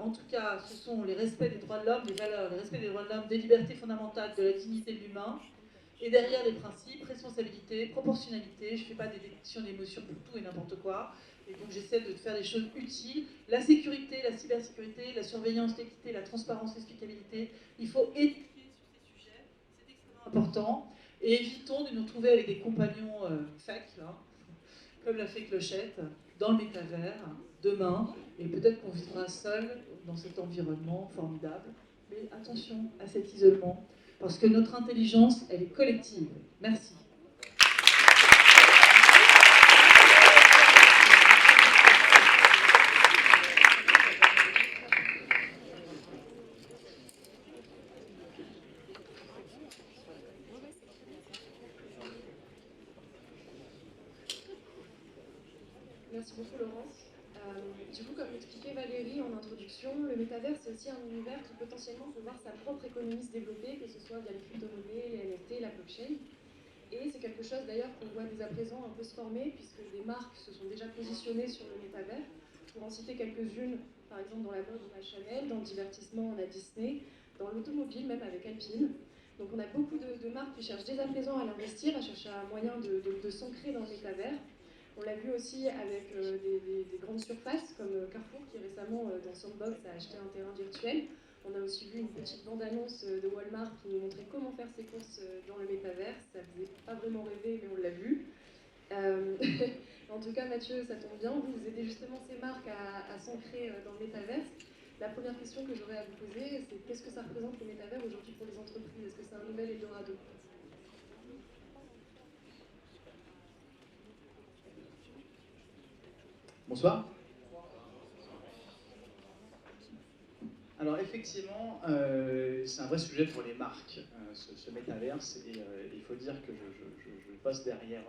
en tout cas, ce sont les respects des droits de l'homme, les valeurs, le respect des droits de l'homme, des libertés fondamentales, de la dignité de l'humain. Et derrière les principes, responsabilité, proportionnalité, je ne fais pas des détections d'émotions pour tout et n'importe quoi. Et donc j'essaie de faire des choses utiles. La sécurité, la cybersécurité, la surveillance, l'équité, la transparence, l'explicabilité. Il faut éduquer sur ces sujets, c'est extrêmement important. Et évitons de nous retrouver avec des compagnons fake, là, comme l'a fait Clochette, dans le métavers, demain. Et peut-être qu'on vivra seul dans cet environnement formidable. Mais attention à cet isolement. Parce que notre intelligence, elle est collective. Merci. Merci beaucoup Laurence. Du coup, comme l'expliquait Valérie en introduction, le métavers, c'est aussi un univers qui potentiellement peut voir sa propre économie se développer, que ce soit via les crypto-monnaies, les NFT, la blockchain. Et c'est quelque chose d'ailleurs qu'on voit dès à présent un peu se former, puisque des marques se sont déjà positionnées sur le métavers. Pour en citer quelques-unes, par exemple dans la mode, on a Chanel, dans le divertissement, on a Disney, dans l'automobile, même avec Alpine. Donc on a beaucoup de marques qui cherchent dès à présent à l'investir, à chercher un moyen de s'ancrer dans le métavers. On l'a vu aussi avec des grandes surfaces comme Carrefour qui récemment dans Sandbox a acheté un terrain virtuel. On a aussi vu une petite bande-annonce de Walmart qui nous montrait comment faire ses courses dans le métavers. Ça ne faisait pas vraiment rêver, mais on l'a vu. En tout cas, Mathieu, ça tombe bien. Vous aidez justement ces marques à s'ancrer dans le métavers. La première question que j'aurais à vous poser, c'est qu'est-ce que ça représente le métavers aujourd'hui pour les entreprises? Est-ce que c'est un nouvel Eldorado? Bonsoir. Alors effectivement, c'est un vrai sujet pour les marques, ce métaverse, et il faut dire que je passe derrière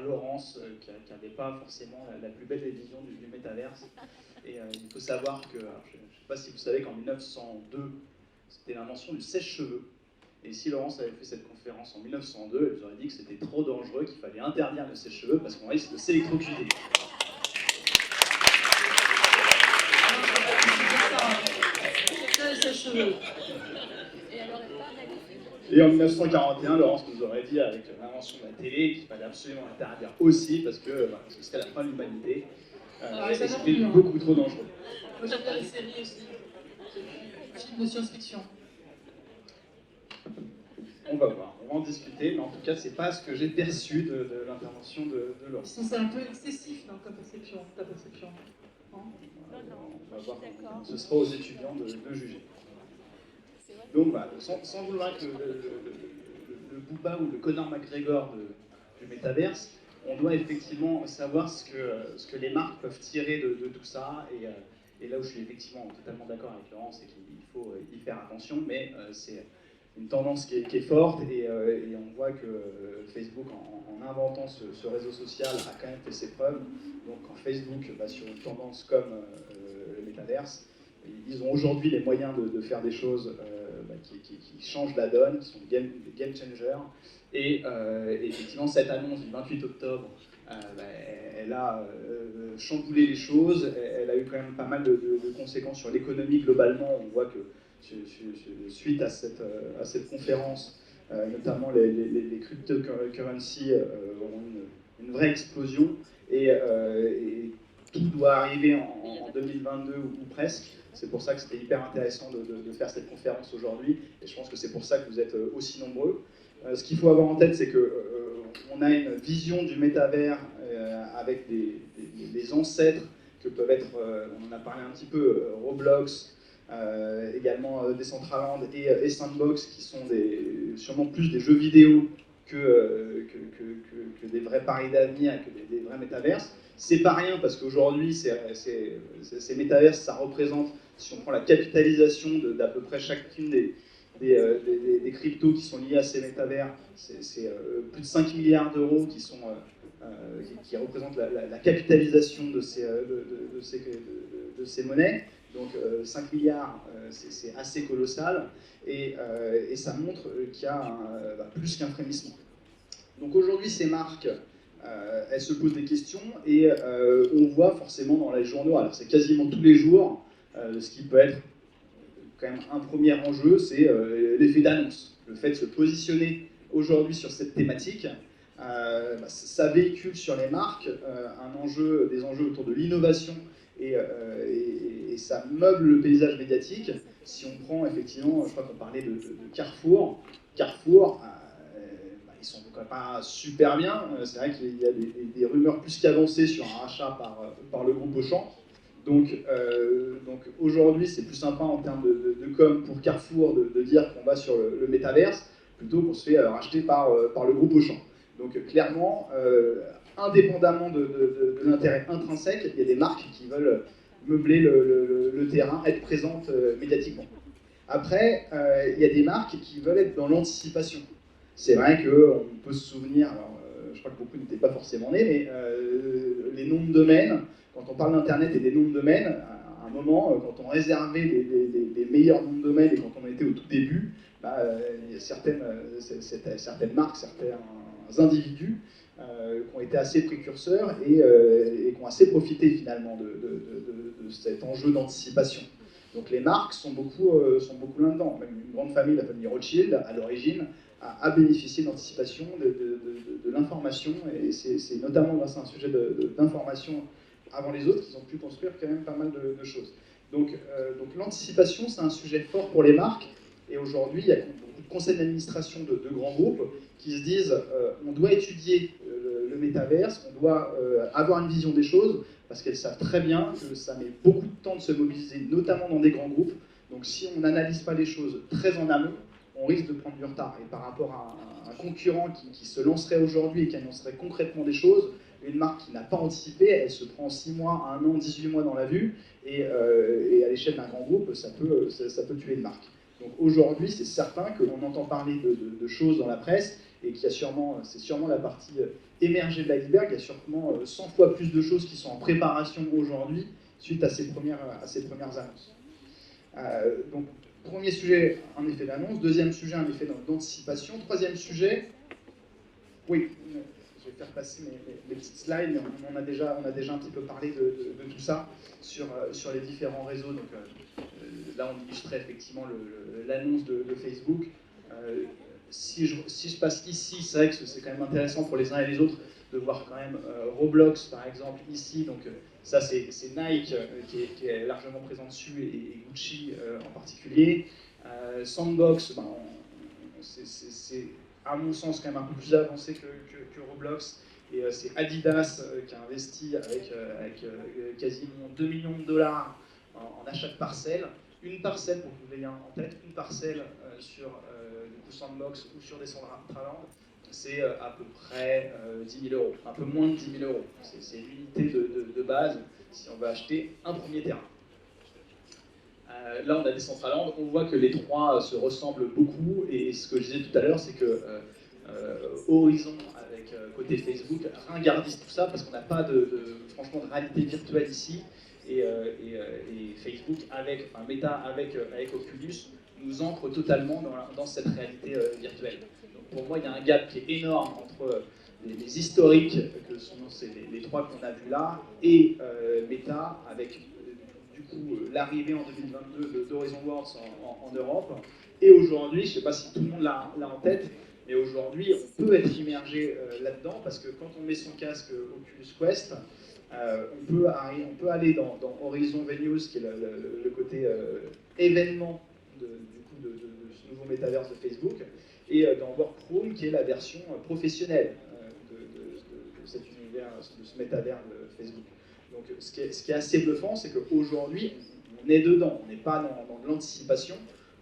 Laurence, qui n'avait pas forcément la plus belle des visions du métaverse. Et il faut savoir que, alors, je ne sais pas si vous savez qu'en 1902, c'était l'invention du sèche-cheveux. Et si Laurence avait fait cette conférence en 1902, elle nous aurait dit que c'était trop dangereux, qu'il fallait interdire le sèche-cheveux parce qu'on risque de s'électrocuter. Et en 1941, Laurence nous aurait dit, avec l'invention de la télé, qu'il fallait absolument interdire aussi, parce que ce serait la fin de l'humanité. Et c'était beaucoup trop dangereux. Moi j'aime bien les séries aussi. Film de science-fiction. On va voir, on va en discuter, mais en tout cas, c'est pas ce que j'ai perçu de l'intervention de Laurence. C'est un peu excessif, non, ta perception. Non, on va voir. Ce sera aux étudiants de juger. Donc, bah, sans vouloir être le Booba ou le Conor McGregor du métaverse, on doit effectivement savoir ce que les marques peuvent tirer de tout ça. Et là où je suis effectivement totalement d'accord avec Laurence, c'est qu'il faut y faire attention, mais c'est une tendance qui est forte et on voit que Facebook, en inventant ce réseau social, a quand même fait ses preuves. Donc quand Facebook va sur une tendance comme le métaverse, ils ont aujourd'hui les moyens de faire des choses qui changent la donne, qui sont des game changers. Et effectivement, cette annonce du 28 octobre, elle a chamboulé les choses, elle a eu quand même pas mal de conséquences sur l'économie globalement. On voit que suite à cette conférence, notamment les cryptocurrencies ont une vraie explosion et tout doit arriver en 2022 ou presque. C'est pour ça que c'était hyper intéressant de faire cette conférence aujourd'hui et je pense que c'est pour ça que vous êtes aussi nombreux. Ce qu'il faut avoir en tête, c'est qu'on a une vision du métavers avec des ancêtres que peuvent être, on en a parlé un petit peu, Roblox, également Decentraland et Sandbox, qui sont sûrement plus des jeux vidéo que des vrais paris d'avenir, que des vrais métaverses. C'est pas rien parce qu'aujourd'hui, ces métaverses, ça représente, si on prend la capitalisation d'à peu près chacune des cryptos qui sont liés à ces métavers, c'est plus de 5 milliards d'euros qui représentent la capitalisation de ces monnaies. Donc 5 milliards, c'est assez colossal et ça montre qu'il y a plus qu'un frémissement. Donc aujourd'hui, ces marques, elles se posent des questions et on voit forcément dans les journaux, alors c'est quasiment tous les jours, ce qui peut être quand même un premier enjeu, c'est l'effet d'annonce. Le fait de se positionner aujourd'hui sur cette thématique, ça véhicule sur les marques des enjeux autour de l'innovation et ça meuble le paysage médiatique. Si on prend effectivement, je crois qu'on parlait de Carrefour, ils sont quand même pas super bien. C'est vrai qu'il y a des rumeurs plus qu'avancées sur un rachat par le groupe Auchan. Donc aujourd'hui, c'est plus sympa en termes de com pour Carrefour de dire qu'on va sur le métaverse plutôt qu'on se fait racheter par le groupe Auchan. Donc clairement, indépendamment de l'intérêt intrinsèque, il y a des marques qui veulent meubler le terrain, être présentes médiatiquement. Après, il y a des marques qui veulent être dans l'anticipation. C'est vrai qu'on peut se souvenir, alors, je crois que beaucoup n'étaient pas forcément nés, mais les noms de domaine, quand on parle d'Internet et des noms de domaine, à un moment, quand on réservait les meilleurs noms de domaine et quand on était au tout début, il y a certaines marques, certains individus qui ont été assez précurseurs et qui ont assez profité finalement de cet enjeu d'anticipation. Donc les marques sont beaucoup là-dedans. Même une grande famille, la famille Rothschild, à l'origine, a bénéficié d'anticipation de l'information, et c'est notamment grâce à un sujet d'information avant les autres qu'ils ont pu construire quand même pas mal de choses. Donc l'anticipation, c'est un sujet fort pour les marques, et aujourd'hui, il y a beaucoup de conseils d'administration de grands groupes qui se disent on doit étudier le métaverse, on doit avoir une vision des choses, parce qu'elles savent très bien que ça met beaucoup de temps de se mobiliser, notamment dans des grands groupes. Donc si on n'analyse pas les choses très en amont, on risque de prendre du retard. Et par rapport à un concurrent qui se lancerait aujourd'hui et qui annoncerait concrètement des choses, une marque qui n'a pas anticipé, elle se prend 6 mois, 1 an, 18 mois dans la vue, et à l'échelle d'un grand groupe, ça peut tuer une marque. Donc aujourd'hui, c'est certain que l'on entend parler de choses dans la presse, et qu'il y a c'est sûrement la partie émergée de l'iceberg, il y a sûrement 100 fois plus de choses qui sont en préparation aujourd'hui suite à ces premières annonces. Donc, premier sujet, un effet d'annonce. Deuxième sujet, un effet d'anticipation. Troisième sujet, oui, je vais faire passer mes petites slides, mais on a déjà un petit peu parlé de tout ça sur les différents réseaux. Donc, là, on illustrait effectivement l'annonce de Facebook. Si je passe ici, c'est vrai que c'est quand même intéressant pour les uns et les autres de voir quand même Roblox, par exemple, ici. Donc, ça, c'est Nike qui est largement présent dessus, et Gucci en particulier. Sandbox, c'est à mon sens quand même un peu plus avancé que Roblox. Et c'est Adidas qui a investi avec quasiment 2 millions de dollars en achat de parcelles. Une parcelle, pour que vous l'ayez en tête, une parcelle sur du coup Sandbox ou sur Decentraland, c'est à peu près 10 000 €, un peu moins de 10 000 €. C'est l'unité de base si on veut acheter un premier terrain. Là, on a Decentraland, on voit que les trois se ressemblent beaucoup, et ce que je disais tout à l'heure, c'est que Horizon, avec côté Facebook, ringardise tout ça, parce qu'on n'a pas franchement de réalité virtuelle ici, et Facebook, Meta avec Oculus, nous ancre totalement dans cette réalité virtuelle. Donc pour moi, il y a un gap qui est énorme entre les historiques, que sont les trois qu'on a vus là, et Meta, avec du coup l'arrivée en 2022 d'Horizon Worlds en Europe. Et aujourd'hui, je ne sais pas si tout le monde l'a en tête, mais aujourd'hui, on peut être immergé là-dedans, parce que quand on met son casque Oculus Quest, on peut aller dans Horizon Venues, qui est le côté événement de ce nouveau métaverse de Facebook, et dans Workroom, qui est la version professionnelle de cet univers, de ce métavers de Facebook. Donc ce qui est assez bluffant, c'est qu'aujourd'hui, on est dedans, on n'est pas dans de l'anticipation.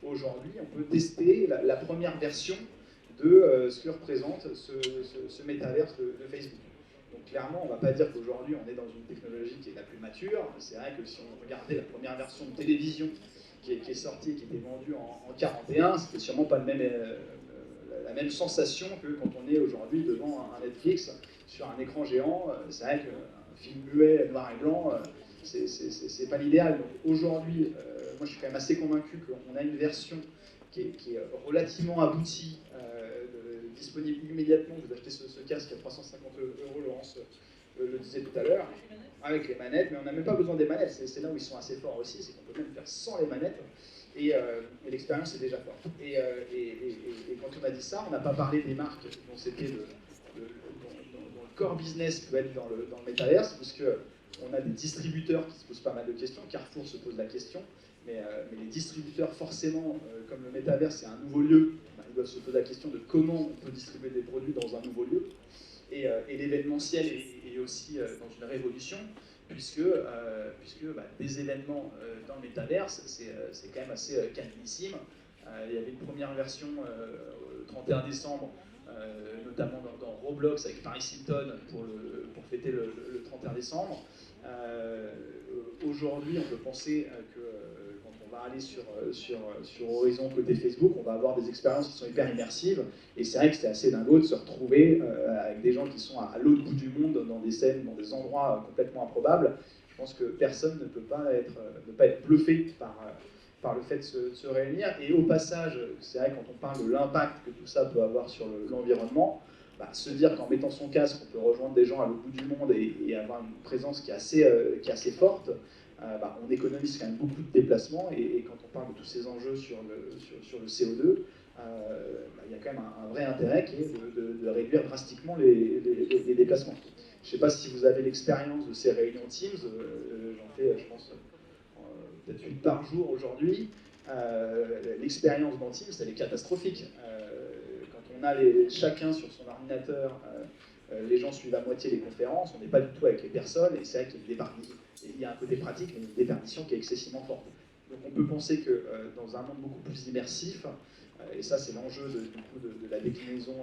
Aujourd'hui, on peut tester la première version de ce que représente ce métaverse de Facebook. Donc clairement, on ne va pas dire qu'aujourd'hui on est dans une technologie qui est la plus mature. C'est vrai que si on regardait la première version de télévision qui est sortie, qui était vendue en 41, c'était sûrement pas la même sensation que quand on est aujourd'hui devant un Netflix sur un écran géant. C'est vrai qu'un film muet, noir et blanc, c'est pas l'idéal. Donc aujourd'hui, moi je suis quand même assez convaincu qu'on a une version qui est relativement aboutie, disponible immédiatement. Vous achetez ce casque à 350 €, Laurence le disait tout à l'heure, avec les manettes, mais on n'a même pas besoin des manettes. C'est là où ils sont assez forts aussi, c'est qu'on peut même faire sans les manettes, et l'expérience est déjà forte. Et quand on a dit ça, on n'a pas parlé des marques dont c'était dont le core business peut être dans le métaverse, puisque on a des distributeurs qui se posent pas mal de questions. Carrefour se pose la question, mais les distributeurs, forcément, comme le métaverse c'est un nouveau lieu, ils doivent se poser la question de comment on peut distribuer des produits dans un nouveau lieu. Et l'événementiel est aussi dans une révolution, puisque des événements dans le métaverse, c'est quand même assez canonissime. Il y avait une première version le 31 décembre, notamment dans Roblox avec Paris Hilton pour fêter le 31 décembre. Aujourd'hui, on peut penser que quand on va aller sur Horizon côté Facebook, on va avoir des expériences qui sont hyper immersives, et c'est vrai que c'est assez dingo de se retrouver avec des gens qui sont à l'autre bout du monde, dans des scènes, dans des endroits complètement improbables. Je pense que personne ne peut pas être bluffé par le fait de se réunir. Et au passage, c'est vrai, quand on parle de l'impact que tout ça peut avoir sur l'environnement, se dire qu'en mettant son casque, on peut rejoindre des gens à l'autre bout du monde et avoir une présence qui est assez forte, on économise quand même beaucoup de déplacements. Et quand on parle de tous ces enjeux sur le CO2, il y a quand même un vrai intérêt qui est de réduire drastiquement les déplacements. Je ne sais pas si vous avez l'expérience de ces réunions Teams, j'en fais, je pense, peut-être 8 par jour aujourd'hui. L'expérience dans Teams, elle est catastrophique. Quand on a chacun sur son ordinateur, les gens suivent à moitié les conférences, on n'est pas du tout avec les personnes, et c'est vrai qu'il y a un côté pratique, mais une déperdition qui est excessivement forte. Donc on peut penser que dans un monde beaucoup plus immersif, et ça c'est l'enjeu de la déclinaison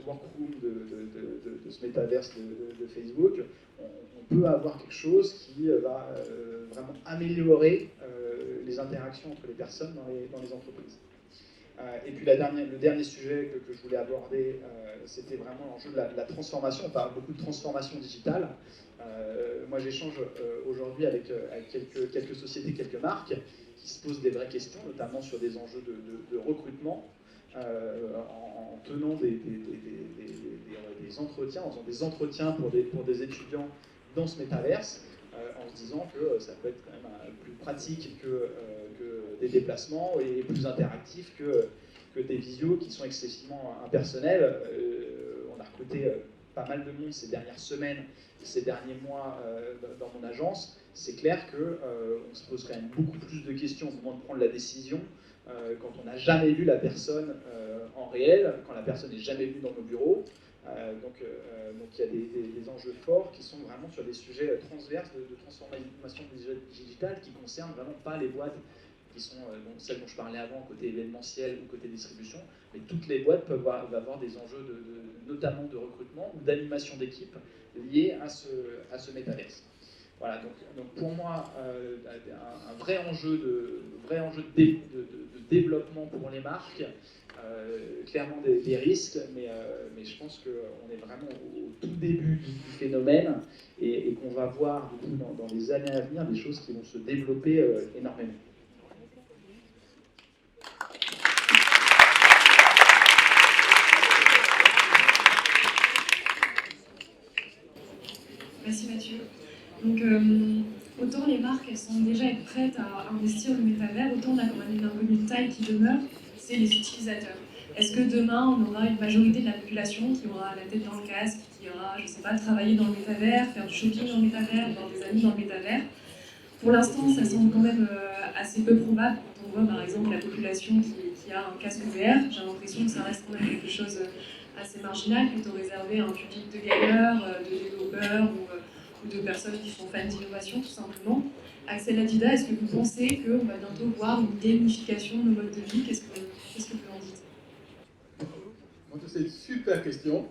workroom de ce métaverse de Facebook, on peut avoir quelque chose qui va vraiment améliorer les interactions entre les personnes dans les entreprises. Et puis le dernier sujet que je voulais aborder, c'était vraiment l'enjeu de la transformation. On parle beaucoup de transformation digitale. Moi j'échange aujourd'hui avec quelques sociétés, quelques marques qui se posent des vraies questions, notamment sur des enjeux de recrutement, en tenant des entretiens, en faisant des entretiens pour des étudiants dans ce métaverse, en se disant que ça peut être quand même plus pratique que des déplacements et plus interactif que des visios qui sont excessivement impersonnels. On a recruté pas mal de monde ces dernières semaines, ces derniers mois dans mon agence. C'est clair qu'on se pose quand même beaucoup plus de questions au moment de prendre la décision quand on n'a jamais vu la personne en réel, quand la personne n'est jamais venue dans nos bureaux. Donc il y a des enjeux forts qui sont vraiment sur des sujets transverses de transformation digitale qui ne concernent vraiment pas les boîtes qui sont celles dont je parlais avant, côté événementiel ou côté distribution, mais toutes les boîtes peuvent avoir des enjeux notamment de recrutement ou d'animation d'équipe liés à ce métaverse. Voilà, donc pour moi, un vrai enjeu de développement pour les marques, clairement des risques, mais je pense qu'on est vraiment au tout début du phénomène et qu'on va voir du coup, dans les années à venir des choses qui vont se développer énormément. Merci Mathieu. Donc, autant les marques elles sont déjà prêtes à investir le métavers, autant on a quand même une inconnue de taille qui demeure, c'est les utilisateurs. Est-ce que demain on aura une majorité de la population qui aura la tête dans le casque, qui ira, je sais pas, travailler dans le métavers, faire du shopping dans le métavers, voir des amis dans le métavers? Pour l'instant, ça semble quand même assez peu probable quand on voit par exemple la population qui a un casque VR. J'ai l'impression que ça reste quand même quelque chose assez marginal, plutôt réservé à un public de gamers, de développeurs ou de personnes qui sont fans d'innovation tout simplement. Axel Adida, est-ce que vous pensez qu'on va bientôt voir une gamification de nos modes de vie? Qu'est-ce que vous en dites? C'est une super question.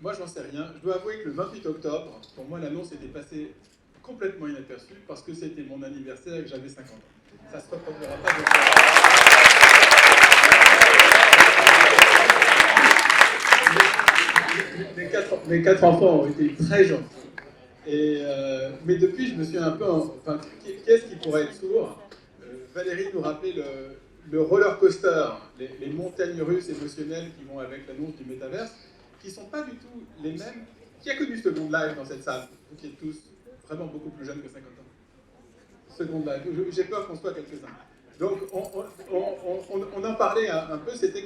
Moi, j'en sais rien. Je dois avouer que le 28 octobre, pour moi, l'annonce était passée complètement inaperçue parce que c'était mon anniversaire et que j'avais 50 ans. Ça se reproduira pas de mes quatre enfants ont été très gentils. Mais depuis, je me suis un peu... Enfin, qu'est-ce qui pourrait être sourd? Valérie nous rappelait le roller coaster, les montagnes russes émotionnelles qui vont avec l'annonce du métaverse, qui ne sont pas du tout les mêmes. Qui a connu Second Life dans cette salle? Vous qui êtes tous vraiment beaucoup plus jeunes que 50 ans. Second Life, j'ai peur qu'on soit quelques-uns. Donc on en parlait un peu, c'était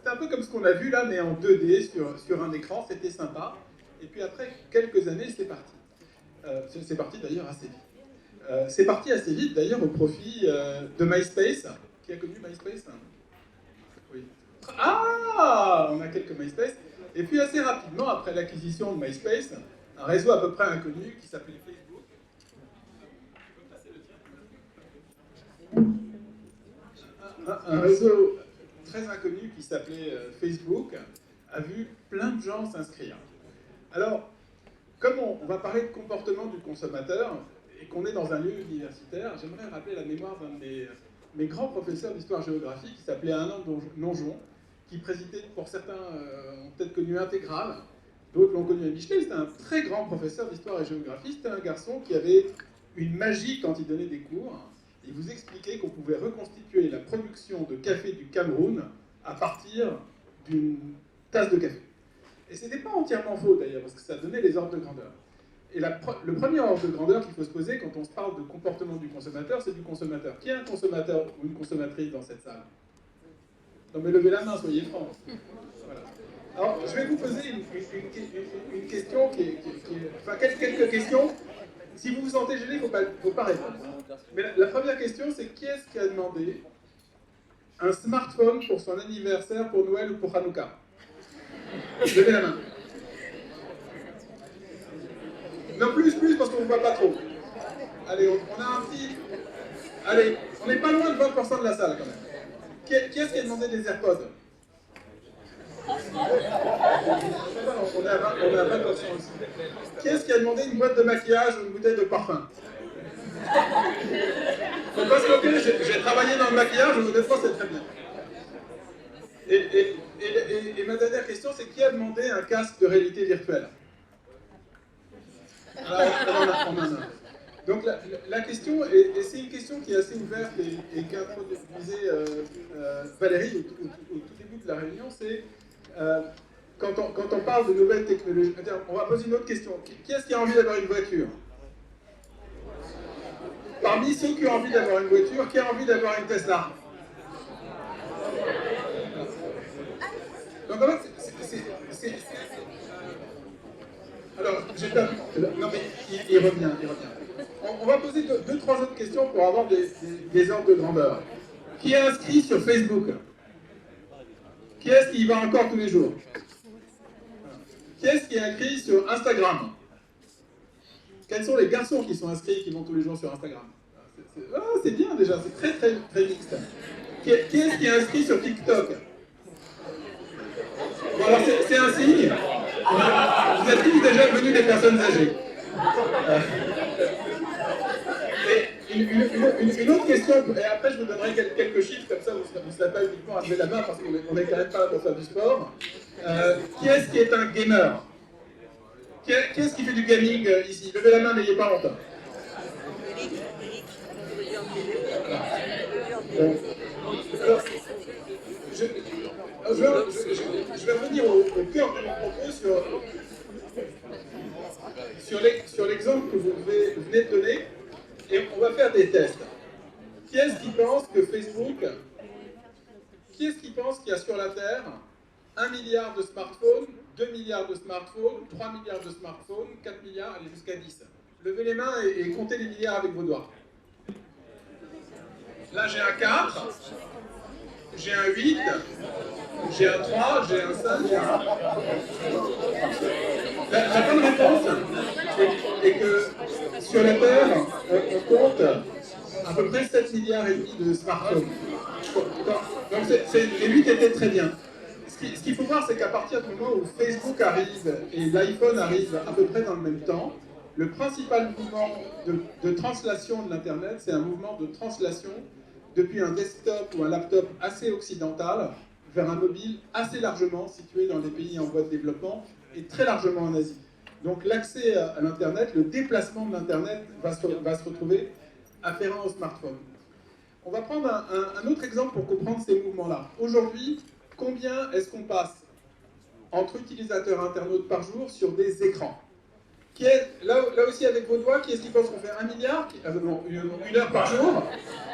un peu comme ce qu'on a vu là, mais en 2D sur un écran, c'était sympa. Et puis après quelques années, c'est parti. C'est parti d'ailleurs assez vite. C'est parti assez vite d'ailleurs au profit de MySpace. Qui a connu MySpace? Oui. Ah, on a quelques MySpace. Et puis assez rapidement, après l'acquisition de MySpace, un réseau à peu près inconnu qui s'appelait Facebook. Un réseau très inconnu qui s'appelait Facebook a vu plein de gens s'inscrire. Alors, comme on va parler de comportement du consommateur et qu'on est dans un lieu universitaire, j'aimerais rappeler la mémoire d'un de mes grands professeurs d'histoire-géographie qui s'appelait Alain Nonjon, qui présidait, pour certains ont peut-être connu Intégral, d'autres l'ont connu à Michelet, c'était un très grand professeur d'histoire et géographie, c'était un garçon qui avait une magie quand il donnait des cours. Il vous expliquait qu'on pouvait reconstituer la production de café du Cameroun à partir d'une tasse de café. Et ce n'était pas entièrement faux d'ailleurs, parce que ça donnait les ordres de grandeur. Et le premier ordre de grandeur qu'il faut se poser quand on se parle de comportement du consommateur, c'est du consommateur. Qui est un consommateur ou une consommatrice dans cette salle? Non mais levez la main, soyez francs. Voilà. Alors, je vais vous poser une question enfin, quelques questions. Si vous vous sentez gêné, il ne faut pas répondre. Mais la première question, c'est qui est-ce qui a demandé un smartphone pour son anniversaire, pour Noël ou pour Hanouka? Levez la main. Non, plus, parce qu'on ne voit pas trop. Allez, on a un petit... Allez, on n'est pas loin de 20% de la salle, quand même. Qui est-ce qui a demandé des AirPods? On est à 20% aussi. Qui est-ce qui a demandé une boîte de maquillage ou une bouteille de parfum? Faut pas se moquer, j'ai travaillé dans le maquillage, honnêtement c'est très bien. Et ma dernière question, c'est qui a demandé un casque de réalité virtuelle? Alors, on en a. Donc la question, et c'est une question qui est assez ouverte et qu'introduisait Valérie au tout début de la réunion, c'est quand on parle de nouvelles technologies, on va poser une autre question. Qui est-ce qui a envie d'avoir une voiture? Parmi ceux qui ont envie d'avoir une voiture, qui a envie d'avoir une Tesla? Donc en fait, alors, j'ai pas... Non mais, il revient. On va poser deux, trois autres questions pour avoir des ordres de grandeur. Qui est inscrit sur Facebook? Qui est-ce qui y va encore tous les jours? Qui est-ce qui est inscrit sur Instagram? Quels sont les garçons qui sont inscrits et qui vont tous les jours sur Instagram? C'est bien déjà, c'est très très très mixte. Qui est-ce qui est inscrit sur TikTok? Bon, alors c'est un signe. Vous êtes tous déjà devenus des personnes âgées. Et une autre question, et après je vous donnerai quelques chiffres, comme ça vous ne serez pas uniquement à lever la main parce qu'on n'est quand même pas là pour faire du sport. Qui est-ce qui est un gamer? Qui est-ce qui fait du gaming ici? Levez la main, n'ayez pas honte. Alors, je vais revenir au cœur de mon propos sur l'exemple que vous venez de donner, et on va faire des tests. Qui est-ce qui pense que Facebook, qui est-ce qui pense qu'il y a sur la Terre 1 milliard de smartphones, 2 milliards de smartphones, 3 milliards de smartphones, 4 milliards, allez jusqu'à 10. Levez les mains et comptez les milliards avec vos doigts. Là j'ai un 4, j'ai un 8, j'ai un 3, j'ai un 5, j'ai un 1. La bonne réponse est que sur la Terre, on compte à peu près 7 milliards et demi de smartphones. Donc les 8 étaient très bien. Ce qu'il faut voir, c'est qu'à partir du moment où Facebook arrive et l'iPhone arrive à peu près dans le même temps, le principal mouvement de translation de l'Internet, c'est un mouvement de translation depuis un desktop ou un laptop assez occidental vers un mobile assez largement situé dans les pays en voie de développement et très largement en Asie. Donc l'accès à l'Internet, le déplacement de l'Internet va se retrouver afférent au smartphone. On va prendre un autre exemple pour comprendre ces mouvements-là. Aujourd'hui, combien est-ce qu'on passe entre utilisateurs internautes par jour sur des écrans? Là aussi avec vos doigts, qui est-ce qui pense qu'on fait 1 milliard? Non, 1 heure par jour.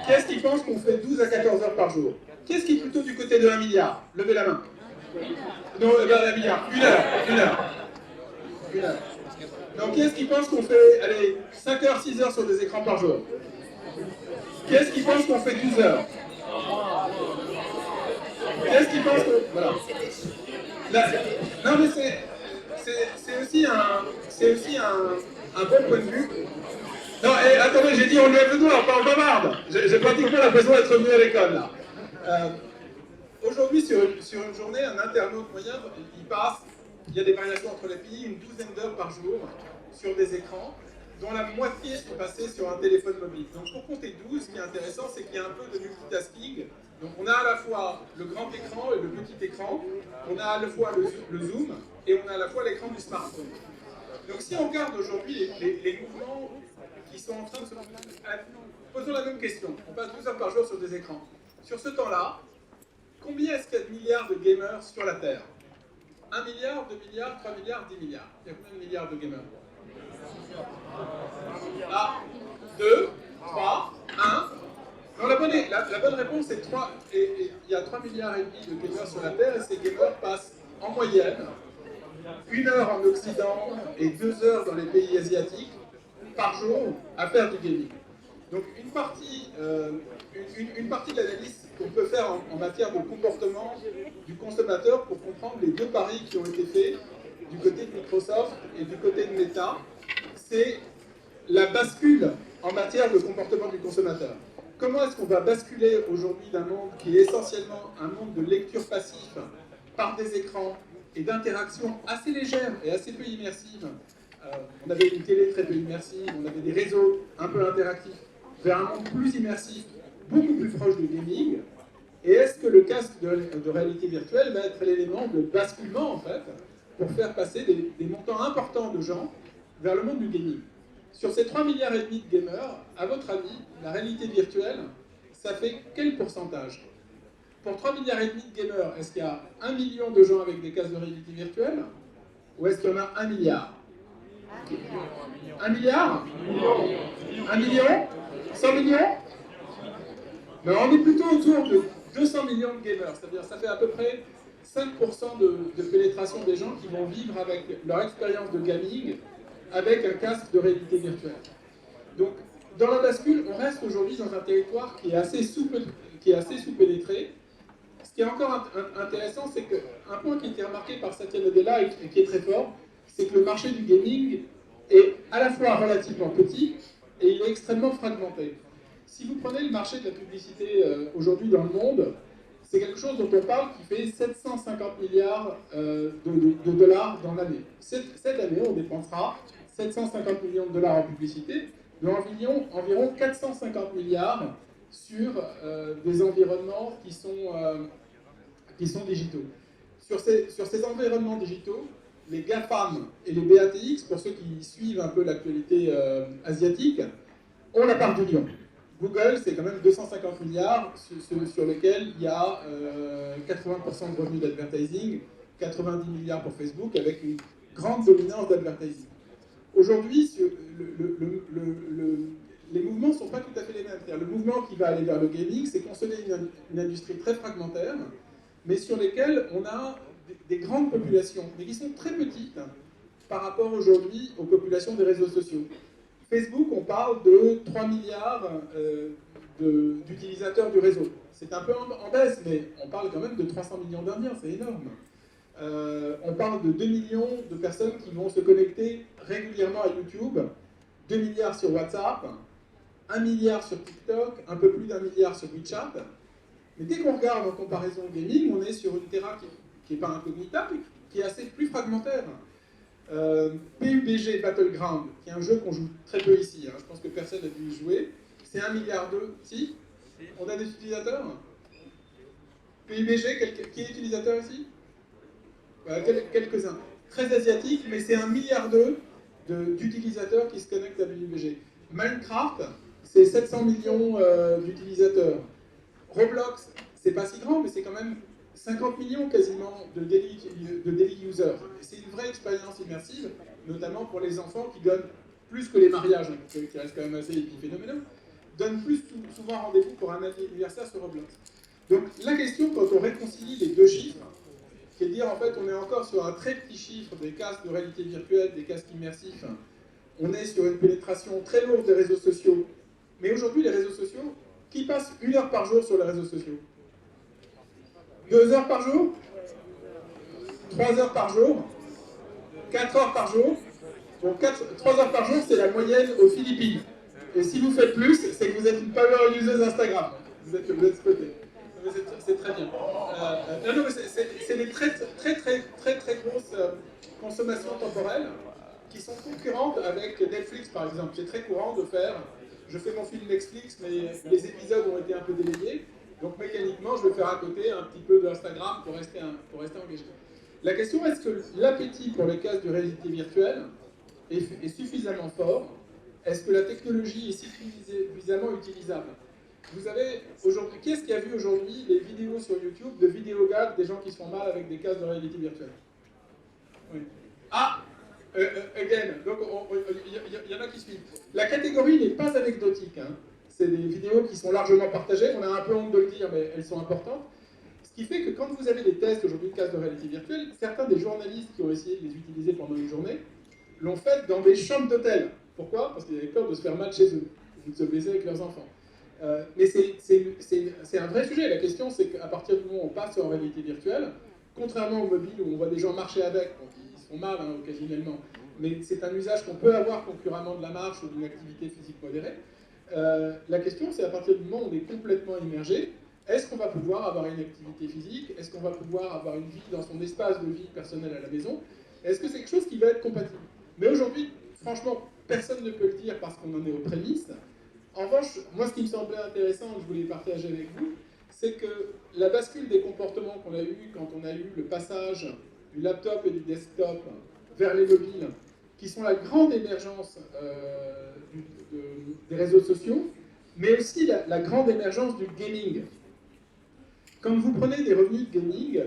Qui est-ce qui pense qu'on fait 12 à 14 heures par jour? Qui est-ce qui est plutôt du côté de 1 milliard? Levez la main. Non, 1 milliard. 1 heure. Donc qui est-ce qui pense qu'on fait, allez, 5 heures, 6 heures sur des écrans par jour? Qui est-ce qui pense qu'on fait 12 heures? Qui est-ce qui pense que... Voilà. Non mais c'est aussi un bon point de vue. Non, et attendez, j'ai dit on lève le doigt, pas en bavarde. J'ai pratiquement l'impression d'être revenu à l'école là. Aujourd'hui, sur une journée, un internaute moyen, il y a des variations entre les pays, une douzaine d'heures par jour sur des écrans. dont la moitié sont passés sur un téléphone mobile. Donc pour compter 12, ce qui est intéressant, c'est qu'il y a un peu de multitasking. Donc on a à la fois le grand écran et le petit écran, on a à la fois le zoom, et on a à la fois l'écran du smartphone. Donc si on regarde aujourd'hui les mouvements qui sont en train de se... Posons la même question, on passe 12 heures par jour sur des écrans. Sur ce temps-là, combien est-ce qu'il y a de milliards de gamers sur la Terre? 1 milliard, 2 milliards, 3 milliards, 10 milliards. Il y a combien de milliards de gamers? 2, 3, 1. Non, la bonne réponse est 3. Et il y a 3 milliards et demi de gamers sur la Terre, et ces gamers passent en moyenne 1 heure en Occident et 2 heures dans les pays asiatiques par jour à faire du gaming. Donc une partie de l'analyse qu'on peut faire en matière de comportement du consommateur pour comprendre les deux paris qui ont été faits du côté de Microsoft et du côté de Meta, c'est la bascule en matière de comportement du consommateur. Comment est-ce qu'on va basculer aujourd'hui d'un monde qui est essentiellement un monde de lecture passive par des écrans et d'interactions assez légères et assez peu immersives. On avait une télé très peu immersive, on avait des réseaux un peu interactifs, vers un monde plus immersif, beaucoup plus proche du gaming. Et est-ce que le casque de réalité virtuelle va être l'élément de basculement, en fait, pour faire passer des montants importants de gens vers le monde du gaming? Sur ces 3 milliards et demi de gamers, à votre avis, la réalité virtuelle, ça fait quel pourcentage? Pour 3 milliards et demi de gamers, est-ce qu'il y a 1 million de gens avec des casques de réalité virtuelle? Ou est-ce qu'il y en a 1 milliard? 1 milliard? 1 million? 100 millions? Mais on est plutôt autour de 200 millions de gamers, c'est-à-dire ça fait à peu près 5% de pénétration des gens qui vont vivre avec leur expérience de gaming avec un casque de réalité virtuelle. Donc, dans la bascule, on reste aujourd'hui dans un territoire qui est assez sous-pénétré. Ce qui est encore intéressant, c'est qu'un point qui a été remarqué par Satya Nadella et qui est très fort, c'est que le marché du gaming est à la fois relativement petit et il est extrêmement fragmenté. Si vous prenez le marché de la publicité aujourd'hui dans le monde, c'est quelque chose dont on parle qui fait 750 milliards de dollars dans l'année. Cette année, on dépensera 750 millions de dollars en publicité, dont environ 450 milliards sur des environnements qui sont digitaux. Sur ces environnements digitaux, les GAFAM et les BATX, pour ceux qui suivent un peu l'actualité asiatique, ont la part du lion. Google, c'est quand même 250 milliards sur lesquels il y a 80% de revenus d'advertising, 90 milliards pour Facebook, avec une grande dominance d'advertising. Aujourd'hui, les mouvements ne sont pas tout à fait les mêmes. C'est-à-dire, le mouvement qui va aller vers le gaming, c'est consommer une industrie très fragmentaire, mais sur lesquelles on a des grandes populations, mais qui sont très petites par rapport aujourd'hui aux populations des réseaux sociaux. Facebook, on parle de 3 milliards d'utilisateurs du réseau. C'est un peu en baisse, mais on parle quand même de 300 millions d'Indiens, c'est énorme. On parle de 2 millions de personnes qui vont se connecter régulièrement à YouTube, 2 milliards sur WhatsApp, 1 milliard sur TikTok, un peu plus d'1 milliard sur WeChat. Mais dès qu'on regarde en comparaison au gaming, on est sur une terra qui n'est pas incognita, mais qui est assez plus fragmentaire. PUBG Battleground, qui est un jeu qu'on joue très peu ici, je pense que personne n'a dû y jouer, c'est 1 milliard d'euros. Si? On a des utilisateurs? PUBG, qui est utilisateur ici? Quelques-uns. Très asiatique, mais c'est 1 milliard d'utilisateurs qui se connectent à PUBG. Minecraft, c'est 700 millions d'utilisateurs. Roblox, c'est pas si grand, mais c'est quand même 50 millions quasiment de daily users. C'est une vraie expérience immersive, notamment pour les enfants qui donnent plus que les mariages, qui restent quand même assez épiphénoménaux, donnent plus souvent rendez-vous pour un anniversaire sur Roblox. Donc la question, quand on réconcilie les deux chiffres, c'est de dire en fait on est encore sur un très petit chiffre des casques de réalité virtuelle, des casques immersifs, on est sur une pénétration très lourde des réseaux sociaux, mais aujourd'hui les réseaux sociaux, qui passent 1 heure par jour sur les réseaux sociaux? 2 heures par jour? 3 heures par jour? 4 heures par jour? Bon, 3 heures par jour, c'est la moyenne aux Philippines. Et si vous faites plus, c'est que vous êtes une power user Instagram. Vous êtes spoté. C'est très bien. Non, mais c'est des très grosses consommations temporelles. qui sont concurrentes avec Netflix, par exemple. C'est très courant de faire, je fais mon film Netflix, mais les épisodes ont été un peu délayés, donc mécaniquement, je vais faire à côté un petit peu d'Instagram pour rester engagé. La question, est-ce que l'appétit pour les casques de réalité virtuelle est suffisamment fort? Est-ce que la technologie est suffisamment utilisable? Vous avez aujourd'hui, qui est-ce qui a vu aujourd'hui les vidéos sur YouTube de vidéo gags des gens qui se font mal avec des casques de réalité virtuelle? Oui. Ah, again, donc il y en a qui suivent. La catégorie n'est pas anecdotique, hein. C'est des vidéos qui sont largement partagées, on a un peu honte de le dire, mais elles sont importantes. Ce qui fait que quand vous avez des tests aujourd'hui de casques de réalité virtuelle, certains des journalistes qui ont essayé de les utiliser pendant une journée l'ont fait dans des chambres d'hôtel. Pourquoi? Parce qu'ils avaient peur de se faire mal chez eux, ou de se blesser avec leurs enfants. Mais c'est un vrai sujet. La question, c'est qu'à partir du moment où on passe en réalité virtuelle, contrairement au mobile où on voit des gens marcher avec, donc ils se font mal hein, occasionnellement, mais c'est un usage qu'on peut avoir concurremment de la marche ou d'une activité physique modérée. La question, c'est à partir du moment où on est complètement immergé, est-ce qu'on va pouvoir avoir une activité physique? Est-ce qu'on va pouvoir avoir une vie dans son espace de vie personnelle à la maison? Est-ce que c'est quelque chose qui va être compatible? Mais aujourd'hui, franchement, personne ne peut le dire parce qu'on en est aux prémices. En revanche, moi, ce qui me semblait intéressant, que je voulais partager avec vous, c'est que la bascule des comportements qu'on a eu quand on a eu le passage du laptop et du desktop vers les mobiles, qui sont la grande émergence des réseaux sociaux, mais aussi la grande émergence du gaming. Quand vous prenez des revenus de gaming,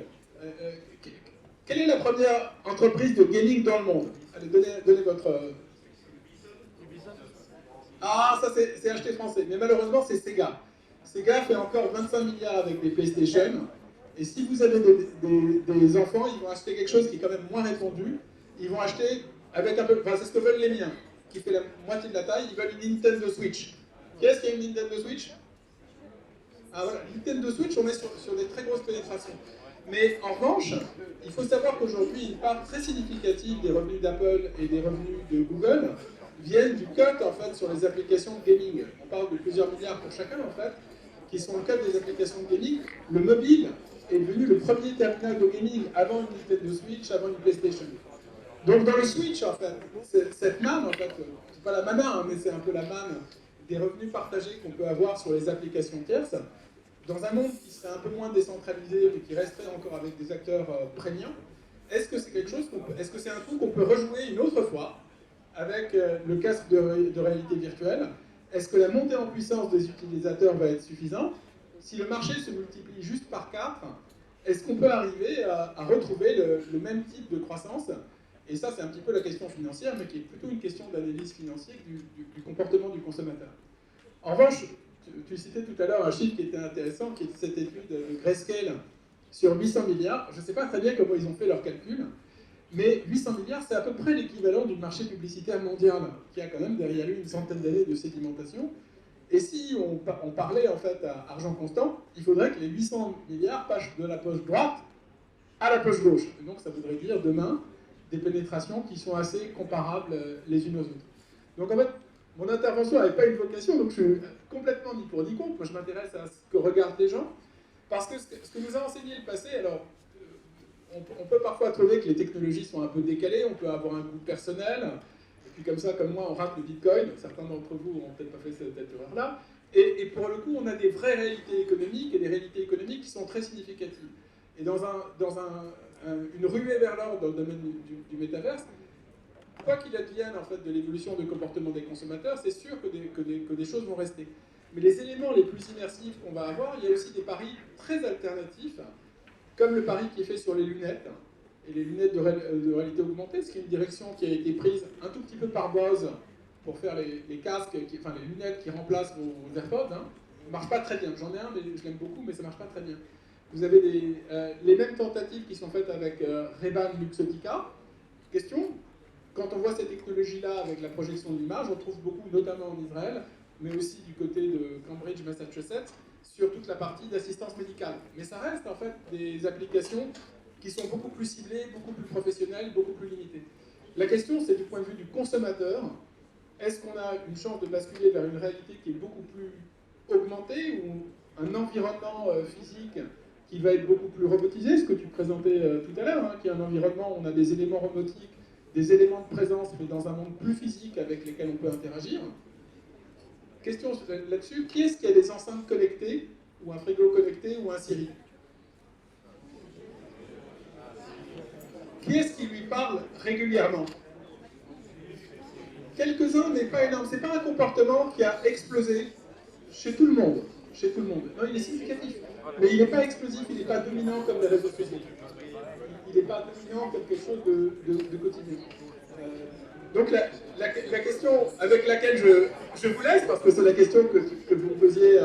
quelle est la première entreprise de gaming dans le monde? Allez, donnez votre... Ah, ça c'est acheté français, mais malheureusement c'est Sega. Sega fait encore 25 milliards avec des PlayStation, et si vous avez des enfants, ils vont acheter quelque chose qui est quand même moins répandu, ils vont acheter avec un peu... Enfin, c'est ce que veulent les miens, qui fait la moitié de la taille, ils veulent une Nintendo Switch. Qui est-ce qui a une Nintendo Switch? Ah voilà, Nintendo Switch, on est sur des très grosses pénétrations. Mais en revanche, il faut savoir qu'aujourd'hui, une part très significative des revenus d'Apple et des revenus de Google viennent du cut en fait sur les applications de gaming. On parle de plusieurs milliards pour chacun en fait, qui sont le cut des applications de gaming. Le mobile est devenu le premier terminal de gaming avant une Nintendo Switch, avant une PlayStation. Donc dans le Switch en fait, cette manne en fait, c'est pas la mana, hein, mais c'est un peu la manne des revenus partagés qu'on peut avoir sur les applications tierces, dans un monde qui serait un peu moins décentralisé mais qui resterait encore avec des acteurs prégnants, est-ce que c'est quelque chose est-ce que c'est un coup qu'on peut rejouer une autre fois avec le casque de réalité virtuelle? Est-ce que la montée en puissance des utilisateurs va être suffisante? Si le marché se multiplie juste par 4, est-ce qu'on peut arriver à retrouver le même type de croissance? Et ça, c'est un petit peu la question financière, mais qui est plutôt une question d'analyse financière du comportement du consommateur. En revanche, tu citais tout à l'heure un chiffre qui était intéressant, qui est cette étude de Grayscale sur 800 milliards. Je ne sais pas très bien comment ils ont fait leur calcul, mais 800 milliards, c'est à peu près l'équivalent du marché publicitaire mondial, qui a quand même derrière lui une centaine d'années de sédimentation. Et si on parlait en fait à argent constant, il faudrait que les 800 milliards passent de la poche droite à la poche gauche. Et donc ça voudrait dire demain des pénétrations qui sont assez comparables les unes aux autres. Donc en fait, mon intervention n'avait pas une vocation, donc je suis complètement ni pour ni contre. Moi, je m'intéresse à ce que regardent les gens, parce que ce que nous a enseigné le passé, alors, on peut parfois trouver que les technologies sont un peu décalées, on peut avoir un goût personnel, et puis comme ça, comme moi, on rate le Bitcoin. Certains d'entre vous n'ont peut-être pas fait cette erreur-là. Et pour le coup, on a des vraies réalités économiques, et des réalités économiques qui sont très significatives. Et dans une ruée vers l'or dans le domaine du métaverse, quoi qu'il advienne en fait, de l'évolution du comportement des consommateurs, c'est sûr que des choses vont rester. Mais les éléments les plus immersifs qu'on va avoir, il y a aussi des paris très alternatifs, comme le pari qui est fait sur les lunettes, et les lunettes de réalité augmentée, ce qui est une direction qui a été prise un tout petit peu par Bose pour faire les casques, enfin les lunettes qui remplacent vos AirPods. Hein. Ça ne marche pas très bien. J'en ai un, mais je l'aime beaucoup, mais ça ne marche pas très bien. Vous avez les mêmes tentatives qui sont faites avec Ray-Ban Luxottica. Question, quand on voit cette technologie-là avec la projection de l'image, on trouve beaucoup, notamment en Israël, mais aussi du côté de Cambridge, Massachusetts, sur toute la partie d'assistance médicale. Mais ça reste en fait des applications qui sont beaucoup plus ciblées, beaucoup plus professionnelles, beaucoup plus limitées. La question, c'est du point de vue du consommateur, est-ce qu'on a une chance de basculer vers une réalité qui est beaucoup plus augmentée, ou un environnement physique qui va être beaucoup plus robotisé, ce que tu présentais tout à l'heure, hein, qui est un environnement où on a des éléments robotiques des éléments de présence, mais dans un monde plus physique avec lesquels on peut interagir. Question là-dessus, qui est-ce qui a des enceintes connectées, ou un frigo connecté, ou un Siri? Qui est-ce qui lui parle régulièrement? Quelques-uns, mais pas énorme. C'est pas un comportement qui a explosé chez tout le monde. Chez tout le monde. Non, il est significatif. Mais il n'est pas explosif, il n'est pas dominant comme les réseaux sociaux. Il n'est pas dominant comme quelque chose de quotidien. Donc la question avec laquelle je vous laisse, parce que c'est la question que vous posiez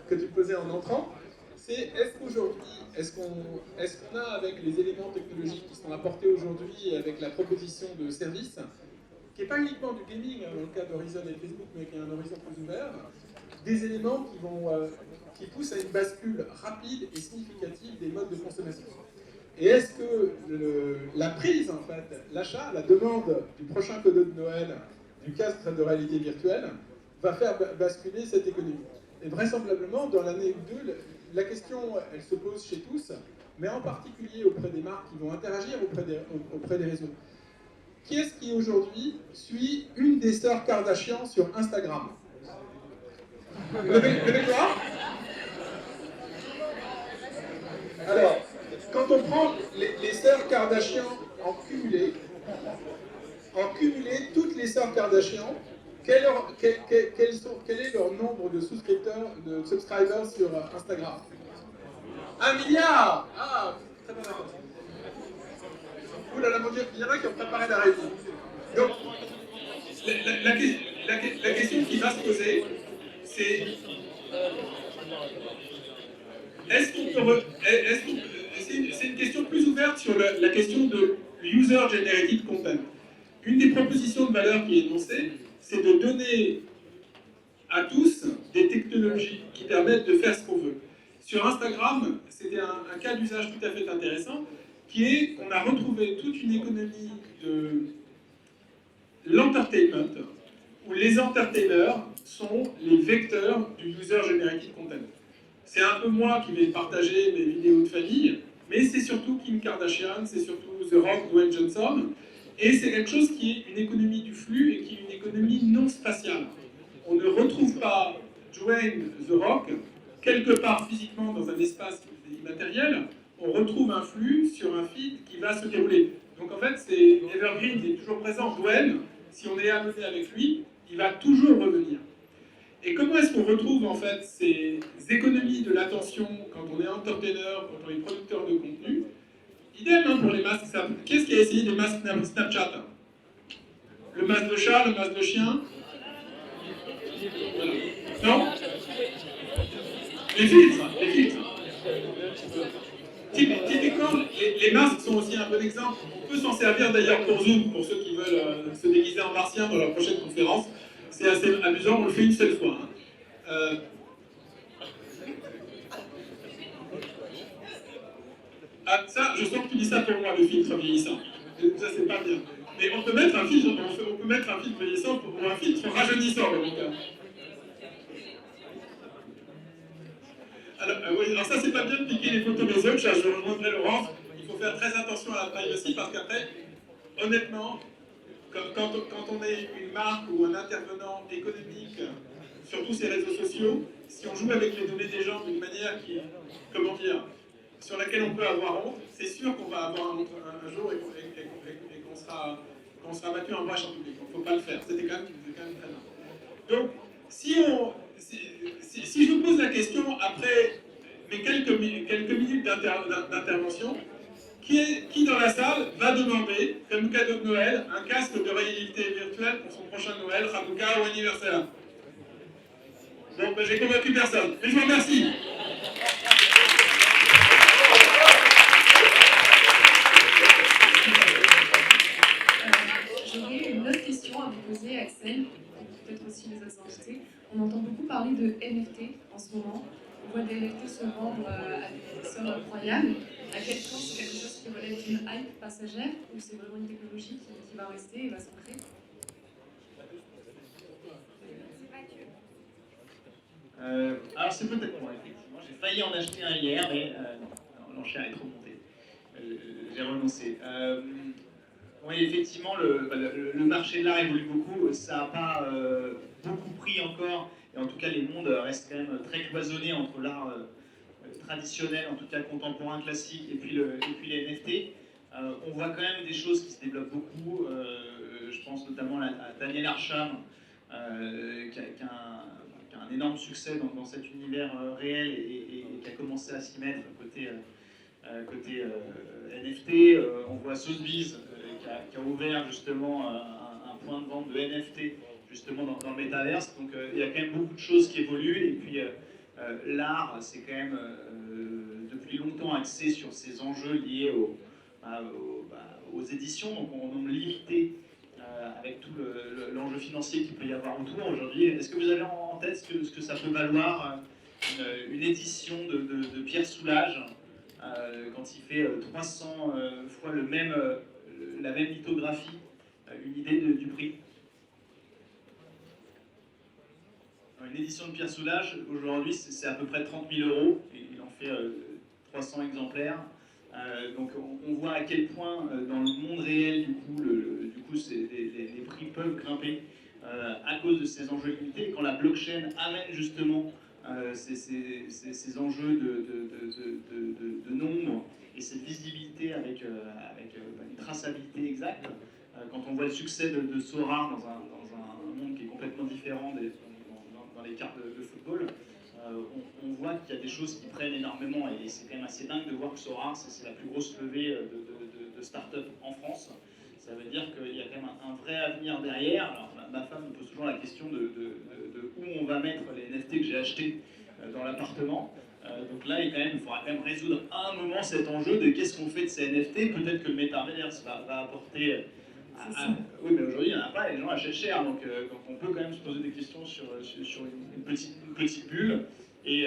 que tu posais en entrant, c'est est-ce qu'aujourd'hui, est-ce qu'on a avec les éléments technologiques qui sont apportés aujourd'hui, avec la proposition de services, qui n'est pas uniquement du gaming, dans le cas d'Horizon et Facebook, mais qui est un horizon plus ouvert, des éléments qui poussent à une bascule rapide et significative des modes de consommation. Et est-ce que la prise, en fait, l'achat, la demande du prochain cadeau de Noël, du casque de réalité virtuelle, va faire basculer cette économie? Et vraisemblablement, dans l'année ou deux, la question, elle se pose chez tous, mais en particulier auprès des marques qui vont interagir auprès des réseaux. Qui est-ce qui aujourd'hui suit une des sœurs Kardashian sur Instagram? Levez quoi? Alors, quand on prend les sœurs Kardashian en cumulé, toutes les sœurs Kardashian, quel est leur nombre de subscribers sur Instagram? 1 milliard! Ah, très bonne réponse. Ouh là là, mon Dieu, il y en a qui ont préparé la réponse. Donc, la question qui va se poser, c'est c'est une question plus ouverte sur la question de user-generated content. Une des propositions de valeur qui est énoncée, c'est de donner à tous des technologies qui permettent de faire ce qu'on veut. Sur Instagram, c'était un cas d'usage tout à fait intéressant, qui est qu'on a retrouvé toute une économie de l'entertainment, où les entertainers sont les vecteurs du user-generated content. C'est un peu moi qui vais partager mes vidéos de famille, mais c'est surtout Kim Kardashian, c'est surtout The Rock, Dwayne Johnson, et c'est quelque chose qui est une économie du flux et qui est une économie non spatiale. On ne retrouve pas Dwayne The Rock quelque part physiquement dans un espace immatériel, on retrouve un flux sur un feed qui va se dérouler. Donc en fait, c'est Evergreen qui est toujours présent. Dwayne, si on est amené avec lui, il va toujours revenir. Et comment est-ce qu'on retrouve en fait ces économies de l'attention quand on est entertainer, quand on est producteur de contenu? Idem hein, pour les masques. Qu'est-ce qui a essayé des masques Snapchat? Le masque de chat, le masque de chien? Voilà. Non? Les filtres. Typiquement, les masques sont aussi un bon exemple. On peut s'en servir d'ailleurs pour Zoom, pour ceux qui veulent se déguiser en martien dans leur prochaine conférence. C'est assez amusant, on le fait une seule fois. Hein. Ah, ça, je sens que tu dis ça pour moi, le filtre vieillissant. Ça, c'est pas bien. Mais on peut mettre un filtre, vieillissant ou un filtre rajeunissant, dans mon cas. Alors ça, c'est pas bien de piquer les photos des autres, je rejoindrai Laurence. Il faut faire très attention à la privacy parce qu'après, honnêtement, quand on est une marque ou un intervenant économique sur tous ces réseaux sociaux, si on joue avec les données des gens d'une manière qui, comment dire, sur laquelle on peut avoir honte, c'est sûr qu'on va avoir un jour et qu'on sera battu en brèche en public. Il ne faut pas le faire, c'était quand même très bien. Donc, si je vous pose la question après mes quelques minutes d'intervention, qui dans la salle va demander, comme cadeau de Noël, un casque de réalité virtuelle pour son prochain Noël, Hanouka ou anniversaire? Bon, ben, j'ai convaincu personne. Mais je vous remercie. J'aurais une autre question à vous poser, Axel, et peut-être aussi les autres invités. On entend beaucoup parler de NFT en ce moment. On voit des NFT se vendre à des sommes incroyables. À quel point c'est quelque chose qui relève d'une hype passagère ou c'est vraiment une technologie qui va rester et va s'ancrer? Alors c'est peut-être moi, effectivement. J'ai failli en acheter un hier, mais l'enchère est trop montée. J'ai renoncé. Oui, effectivement, le marché de l'art évolue beaucoup. Ça n'a pas beaucoup pris encore. Et en tout cas, les mondes restent quand même très cloisonnés entre l'art traditionnel, en tout cas contemporain, classique, et puis les NFT. On voit quand même des choses qui se développent beaucoup. Je pense notamment à Daniel Arsham, qui a un énorme succès dans cet univers réel et qui a commencé à s'y mettre côté NFT. On voit Sotheby's qui a ouvert justement un point de vente de NFT justement dans le métaverse. Donc il y a quand même beaucoup de choses qui évoluent. Et puis l'art, c'est quand même depuis longtemps axé sur ces enjeux liés aux éditions. Donc on nombre limité avec tout l'enjeu financier qu'il peut y avoir autour aujourd'hui. Est-ce que vous avez en tête ce que ça peut valoir une édition de Pierre Soulages quand il fait 300 fois la même lithographie, une idée du prix? Une édition de Pierre Soulages, aujourd'hui, c'est à peu près 30 000 €, et il en fait 300 exemplaires. Donc on voit à quel point dans le monde réel, du coup, les prix peuvent grimper à cause de ces enjeux limités. Et quand la blockchain amène justement ces enjeux de nombre et cette visibilité avec une traçabilité exacte, quand on voit le succès de Sora dans un monde qui est complètement différent dans les cartes de football, on voit qu'il y a des choses qui prennent énormément, et c'est quand même assez dingue de voir que Sora, c'est la plus grosse levée de start-up en France. Ça veut dire qu'il y a quand même un vrai avenir derrière. Alors, ma femme me pose toujours la question de où on va mettre les NFT que j'ai achetés dans l'appartement. Donc là, il faudra quand même résoudre à un moment cet enjeu de qu'est-ce qu'on fait de ces NFT. Peut-être que le métaverse va apporter... Oui, mais aujourd'hui, il n'y en a pas, et les gens achètent cher. Donc on peut quand même se poser des questions sur une petite bulle. Et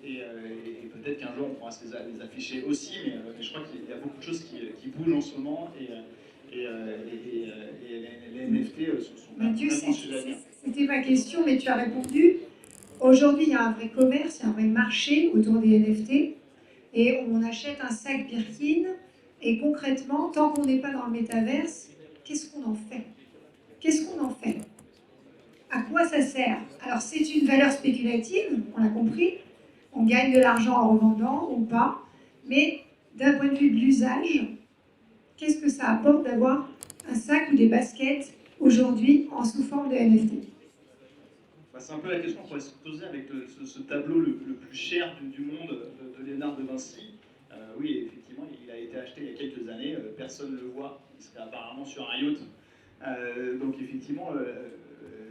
peut-être qu'un jour, on pourra se les afficher aussi. Mais je crois qu'il y a beaucoup de choses qui bougent en ce moment. Et les NFT sont Mathieu, vraiment sur la vie. c'était ma question, mais tu as répondu. Aujourd'hui, il y a un vrai commerce, il y a un vrai marché autour des NFT. Et on achète un sac Birkin. Et concrètement, tant qu'on n'est pas dans le métaverse, qu'est-ce qu'on en fait? Qu'est-ce qu'on en fait? À quoi ça sert? Alors, c'est une valeur spéculative, on l'a compris. On gagne de l'argent en revendant ou pas. Mais d'un point de vue de l'usage, qu'est-ce que ça apporte d'avoir un sac ou des baskets aujourd'hui sous forme de NFT? C'est un peu la question qu'on pourrait se poser avec ce tableau le plus cher du monde de Léonard de Vinci. Oui, effectivement, il a été acheté il y a quelques années, personne ne le voit, il serait apparemment sur un yacht. Donc effectivement,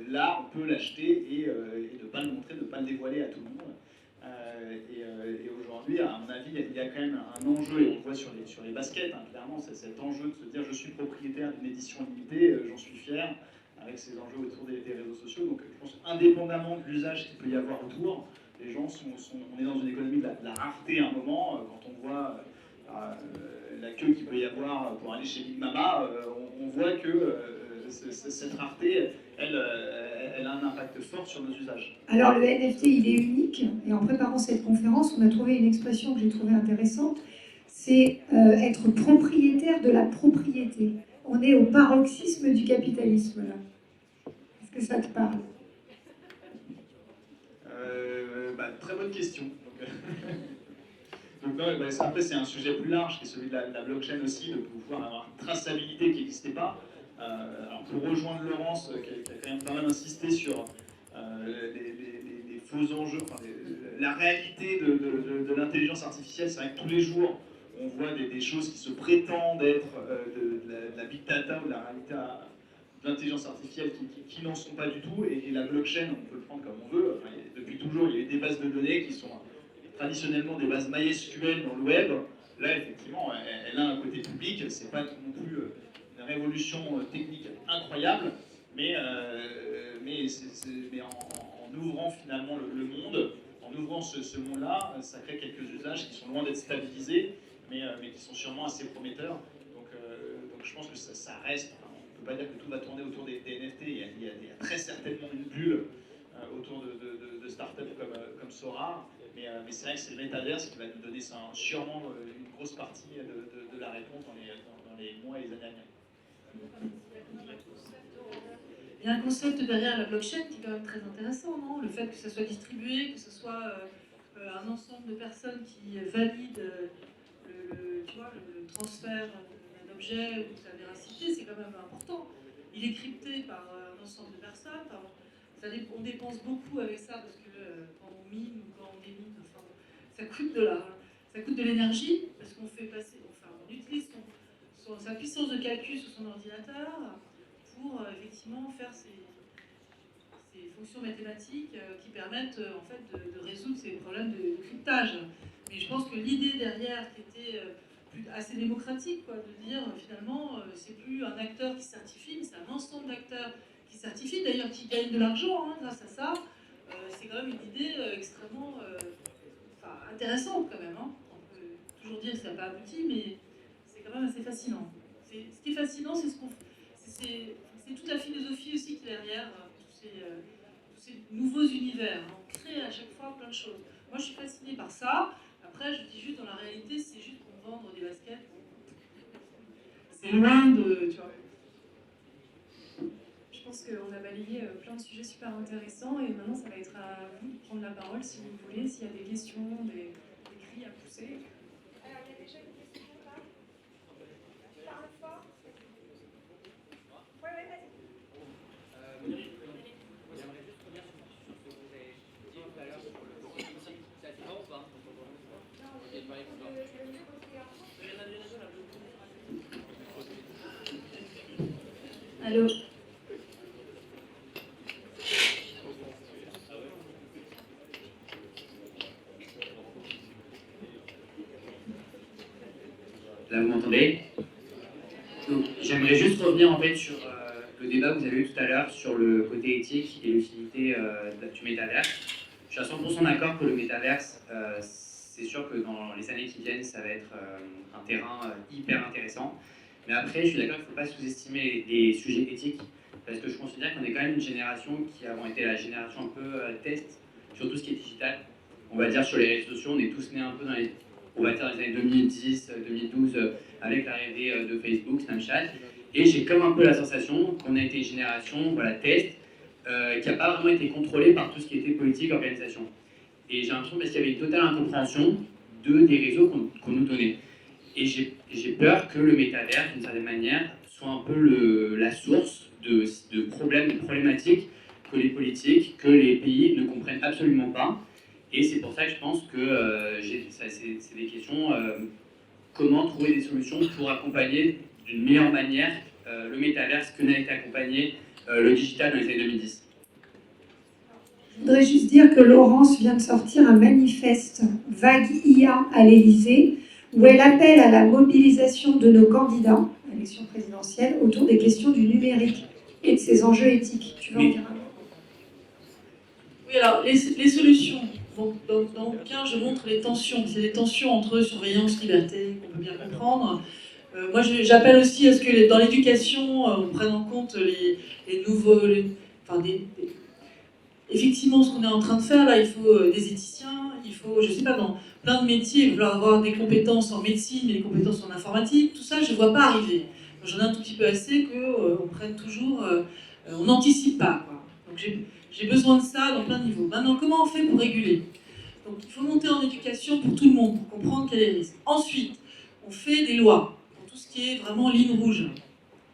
là, on peut l'acheter et ne pas le montrer, ne pas le dévoiler à tout le monde. Et aujourd'hui, à mon avis, il y a quand même un enjeu, et on le voit sur les baskets, hein, clairement, c'est cet enjeu de se dire je suis propriétaire d'une édition limitée, j'en suis fier, avec ces enjeux autour des réseaux sociaux. Donc je pense indépendamment de l'usage qu'il peut y avoir autour, les gens on est dans une économie de la rareté à un moment. Quand on voit la queue qu'il peut y avoir pour aller chez Big Mama, on voit que cette rareté, elle a un impact fort sur nos usages. Alors le NFT, il est unique, et en préparant cette conférence, on a trouvé une expression que j'ai trouvée intéressante, c'est être propriétaire de la propriété. On est au paroxysme du capitalisme, là. Est-ce que ça te parle? Très bonne question. Donc, après, c'est un sujet plus large, qui est celui de la blockchain aussi, de pouvoir avoir une traçabilité qui n'existait pas. Alors, pour rejoindre Laurence, qui a quand même pas mal insisté sur les faux enjeux, enfin, la réalité de l'intelligence artificielle, c'est vrai que tous les jours, on voit des choses qui se prétendent être de la big data ou de la réalité de l'intelligence artificielle qui n'en sont pas du tout. Et la blockchain, on peut le prendre comme on veut. Enfin, depuis toujours, il y a eu des bases de données qui sont traditionnellement des bases MySQL dans le web. Là, effectivement, elle a un côté public. C'est pas non plus une révolution technique incroyable, mais en ouvrant finalement le monde, en ouvrant ce monde-là, ça crée quelques usages qui sont loin d'être stabilisés, mais qui sont sûrement assez prometteurs. Donc je pense que ça reste. Enfin, on ne peut pas dire que tout va tourner autour des NFT. Il y a très certainement une bulle autour de startups comme Sora, mais c'est vrai que c'est le métaverse qui va nous donner sûrement une grosse partie de la réponse dans les mois et les années à venir. Il y a un concept derrière la blockchain qui est quand même très intéressant, non? Le fait que ça soit distribué, que ce soit un ensemble de personnes qui valident le transfert d'un objet ou sa véracité, c'est quand même important. Il est crypté par un ensemble de personnes. On dépense beaucoup avec ça parce que quand on mine ou quand on démine, enfin, ça coûte de l'énergie parce qu'on fait passer, enfin, on utilise sa puissance de calcul sur son ordinateur pour effectivement faire ces fonctions mathématiques qui permettent en fait de résoudre ces problèmes de cryptage. Mais je pense que l'idée derrière qui était assez démocratique, quoi, de dire finalement c'est plus un acteur qui certifie, mais c'est un ensemble d'acteurs qui certifient, d'ailleurs qui gagnent de l'argent grâce à ça. C'est quand même une idée extrêmement intéressante quand même. On peut toujours dire que ça n'a pas abouti, mais c'est quand même assez fascinant. Ce qui est fascinant, c'est toute la philosophie aussi qui est derrière tous ces nouveaux univers. On crée à chaque fois plein de choses. Moi, je suis fascinée par ça. Après, je dis juste, dans la réalité, c'est juste pour vendre des baskets. C'est loin de... Tu vois. Je pense qu'on a balayé plein de sujets super intéressants et maintenant, ça va être à vous de prendre la parole si vous voulez, s'il y a des questions, des cris à pousser. Alors, il y a déjà une question là. Tu parles fort. Oui, vas-y. J'aimerais juste revenir sur ce que vous avez dit tout à l'heure sur le politique. Ça se voit ou pas? Allô? Là, vous m'entendez? J'aimerais juste revenir en fait sur le débat que vous avez eu tout à l'heure sur le côté éthique et l'utilité du métaverse. Je suis à 100% d'accord que le métaverse, c'est sûr que dans les années qui viennent, ça va être un terrain hyper intéressant. Mais après, je suis d'accord qu'il ne faut pas sous-estimer les sujets éthiques, parce que je considère qu'on est quand même une génération qui avons été la génération un peu test sur tout ce qui est digital. On va dire sur les réseaux sociaux, on est tous nés un peu dans les, on va dire dans les années 2010, 2012, avec l'arrivée de Facebook, Snapchat. Et j'ai comme un peu la sensation qu'on a été une génération test, qui n'a pas vraiment été contrôlée par tout ce qui était politique, organisation. Et j'ai l'impression parce qu'il y avait une totale incompréhension des réseaux qu'on nous donnait. Et j'ai peur que le métavers, d'une certaine manière, soit un peu la source de problèmes, de problématiques que les politiques, que les pays ne comprennent absolument pas. Et c'est pour ça que je pense que c'est des questions, comment trouver des solutions pour accompagner d'une meilleure manière le métaverse que n'a été accompagné le digital dans les années 2010. Je voudrais juste dire que Laurence vient de sortir un manifeste Vague IA à l'Élysée où elle appelle à la mobilisation de nos candidats à l'élection présidentielle autour des questions du numérique et de ses enjeux éthiques. Tu veux en dire un mot? Oui, alors les solutions. Donc, dans le bouquin, je montre les tensions. C'est les tensions entre surveillance, liberté, qu'on peut bien comprendre. Moi, j'appelle aussi à ce que dans l'éducation, on prenne en compte les nouveaux... Effectivement, ce qu'on est en train de faire, là, il faut des éthiciens, il faut, je sais pas, dans plein de métiers, il va falloir avoir des compétences en médecine et des compétences en informatique. Tout ça, je ne vois pas arriver. J'en ai un tout petit peu assez qu'on prenne toujours... on n'anticipe pas, quoi. Donc, j'ai besoin de ça dans plein de niveaux. Maintenant, comment on fait pour réguler? Donc, il faut monter en éducation pour tout le monde, pour comprendre quels sont les risques. Ensuite, on fait des lois pour tout ce qui est vraiment ligne rouge.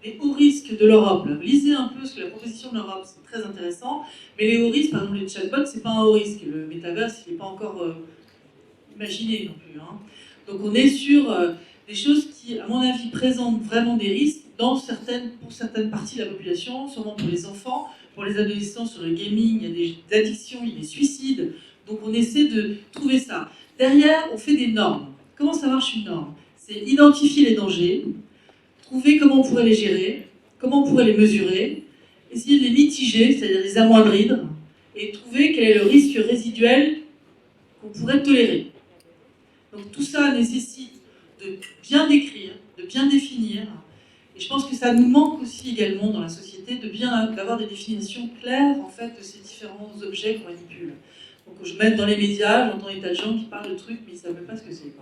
Les hauts risques de l'Europe. Lisez un peu ce que la proposition de l'Europe, c'est très intéressant. Mais les hauts risques, par exemple les chatbots, c'est pas un haut risque. Le métaverse, il n'est pas encore imaginé non plus. Donc on est sur des choses qui, à mon avis, présentent vraiment des risques pour certaines parties de la population, sûrement pour les enfants, pour les adolescents sur le gaming, il y a des addictions, il y a des suicides. Donc on essaie de trouver ça. Derrière, on fait des normes. Comment ça marche une norme? C'est identifier les dangers, trouver comment on pourrait les gérer, comment on pourrait les mesurer, essayer de les mitiger, c'est-à-dire les amoindrir, et trouver quel est le risque résiduel qu'on pourrait tolérer. Donc tout ça nécessite de bien décrire, de bien définir, et je pense que ça nous manque aussi également dans la société d'avoir des définitions claires en fait de ces différents objets qu'on manipule. Donc je mets dans les médias, j'entends des tas de gens qui parlent de trucs, mais ils ne savent même pas ce que c'est.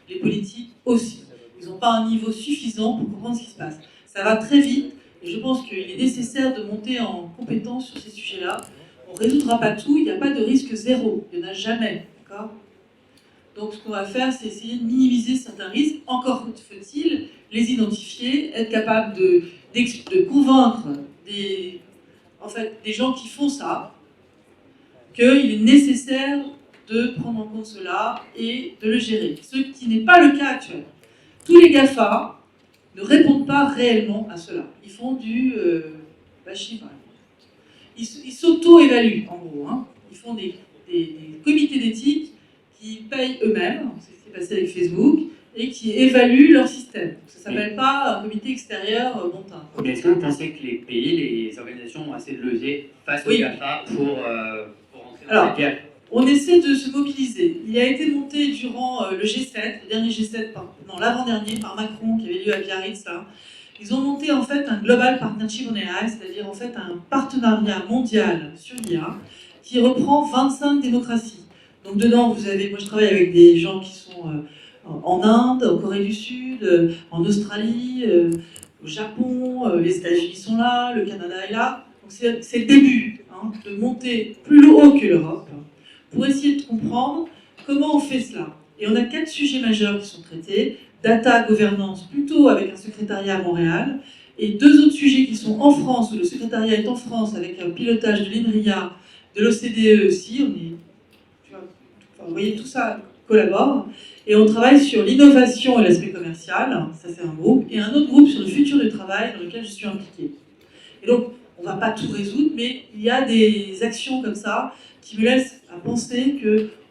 Les politiques aussi. Ils n'ont pas un niveau suffisant pour comprendre ce qui se passe. Ça va très vite, Et je pense qu'il est nécessaire de monter en compétence sur ces sujets-là. On ne résoudra pas tout, il n'y a pas de risque zéro, il n'y en a jamais, d'accord? Donc ce qu'on va faire, c'est essayer de minimiser certains risques, encore faut-il les identifier, être capable de convaincre des gens qui font ça, qu'il est nécessaire de prendre en compte cela et de le gérer. Ce qui n'est pas le cas actuel. Tous les GAFA ne répondent pas réellement à cela. Ils font du bashing. Ils s'auto-évaluent, en gros. Hein. Ils font des comités d'éthique qui payent eux-mêmes, c'est ce qui s'est passé avec Facebook, et qui évaluent leur système. Ça ne s'appelle pas un comité extérieur montant. Mais est-ce que vous pensez que les pays, les organisations ont assez de levier face aux GAFA pour entrer dans cette guerre? On essaie de se mobiliser. Il a été monté durant le G7, le dernier G7, l'avant-dernier, par Macron, qui avait lieu à Biarritz. Là. Ils ont monté en fait un Global Partnership on AI, c'est-à-dire en fait un partenariat mondial sur l'IA, qui reprend 25 démocraties. Donc dedans, vous avez, moi je travaille avec des gens qui sont en Inde, en Corée du Sud, en Australie, au Japon, les États-Unis sont là, le Canada est là. Donc c'est le début de monter plus haut que l'Europe pour essayer de comprendre comment on fait cela. Et on a 4 sujets majeurs qui sont traités. Data, gouvernance, plutôt avec un secrétariat à Montréal, et 2 autres sujets qui sont en France, où le secrétariat est en France, avec un pilotage de l'INRIA, de l'OCDE aussi. Vous voyez, tout ça collabore. Et on travaille sur l'innovation et l'aspect commercial, ça c'est un groupe, et un autre groupe sur le futur du travail, dans lequel je suis impliquée. Et donc, on ne va pas tout résoudre, mais il y a des actions comme ça qui me laissent à penser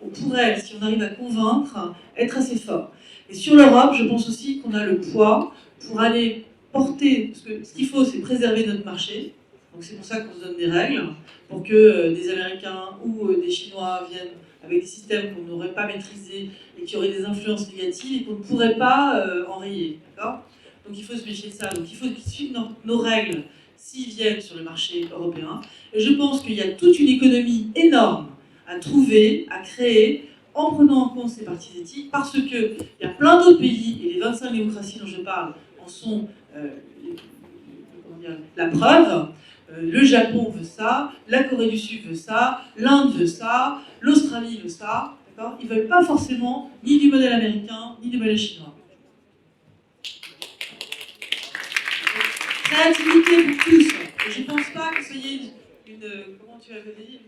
qu'on pourrait, si on arrive à convaincre, être assez fort. Et sur l'Europe, je pense aussi qu'on a le poids pour aller porter, parce que ce qu'il faut, c'est préserver notre marché. Donc c'est pour ça qu'on se donne des règles, pour que des Américains ou des Chinois viennent avec des systèmes qu'on n'aurait pas maîtrisés et qui auraient des influences négatives et qu'on ne pourrait pas enrayer. D'accord ? Donc il faut se méfier de ça. Donc il faut suivre nos règles s'ils viennent sur le marché européen. Et je pense qu'il y a toute une économie énorme à trouver, à créer, en prenant en compte ces parties éthiques, parce qu'il y a plein d'autres pays, et les 25 démocraties dont je parle en sont la preuve. Le Japon veut ça, la Corée du Sud veut ça, l'Inde veut ça, l'Australie veut ça. Ils ne veulent pas forcément ni du modèle américain, ni du modèle chinois. Créativité pour tous. Et je ne pense pas que ce soit une comment tu avais dit,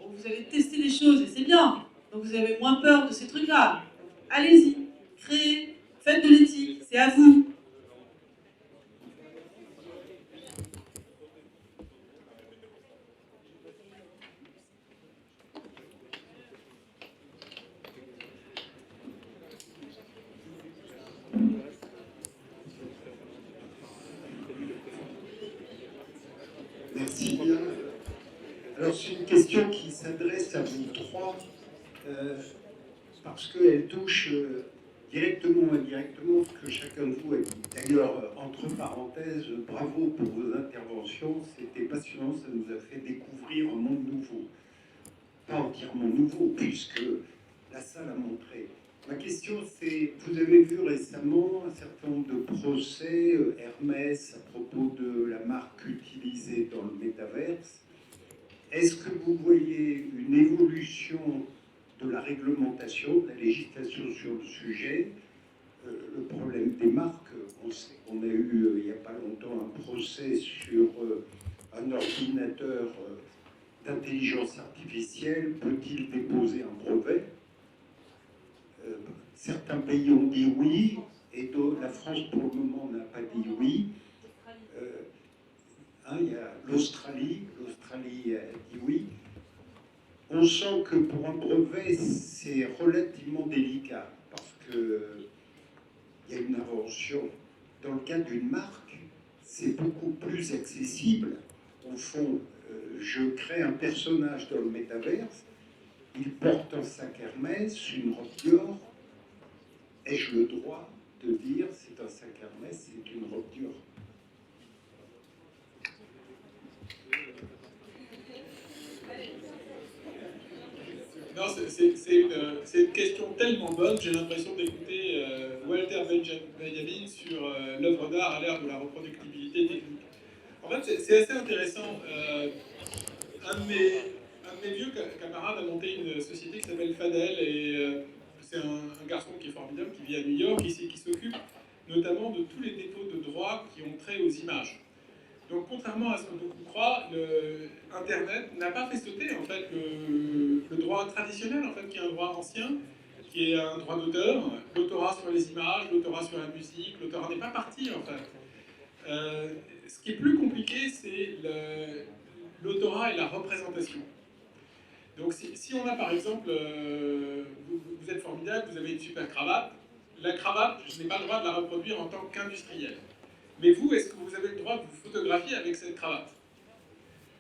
vous avez testé des choses et c'est bien. Donc vous avez moins peur de ces trucs-là. Allez-y, créez, faites de l'éthique, c'est à vous. Merci bien. Alors c'est une question qui s'adresse à vous trois, parce qu'elle touche directement ou indirectement ce que chacun de vous a dit. D'ailleurs, entre parenthèses, bravo pour vos interventions, c'était passionnant, ça nous a fait découvrir un monde nouveau. Pas entièrement nouveau, puisque la salle a montré. Ma question, c'est, vous avez vu récemment un certain nombre de procès Hermès à propos de la marque utilisée dans le métaverse. Est-ce que vous voyez une évolution de la réglementation, de la législation sur le sujet? Le problème des marques, on sait qu'on a eu il n'y a pas longtemps un procès sur un ordinateur d'intelligence artificielle. Peut-il déposer un brevet? Certains pays ont dit oui, et la France pour le moment n'a pas dit oui. Il y a l'Australie a dit oui. On sent que pour un brevet, c'est relativement délicat, parce qu'il y a une invention. Dans le cas d'une marque, c'est beaucoup plus accessible. Au fond, je crée un personnage dans le métaverse, il porte un sac Hermès, une robe Dior. Ai-je le droit de dire c'est un sac Hermès, c'est une robe Dior? Non, c'est une question tellement bonne, j'ai l'impression d'écouter Walter Benjamin sur l'œuvre d'art à l'ère de la reproductibilité technique. fait, c'est assez intéressant. Un de mes vieux camarades a monté une société qui s'appelle Fadel, et c'est un garçon qui est formidable, qui vit à New York, qui s'occupe notamment de tous les dépôts de droits qui ont trait aux images. Donc, contrairement à ce que beaucoup croient, Internet n'a pas fait sauter en fait le droit traditionnel, en fait, qui est un droit ancien, qui est un droit d'auteur, l'autorat sur les images, l'autorat sur la musique. L'autorat n'est pas parti, en fait. Ce qui est plus compliqué, c'est l'autorat et la représentation. Donc, si on a par exemple, vous êtes formidable, vous avez une super cravate, la cravate, je n'ai pas le droit de la reproduire en tant qu'industriel. Mais vous, est-ce que vous avez le droit de vous photographier avec cette cravate?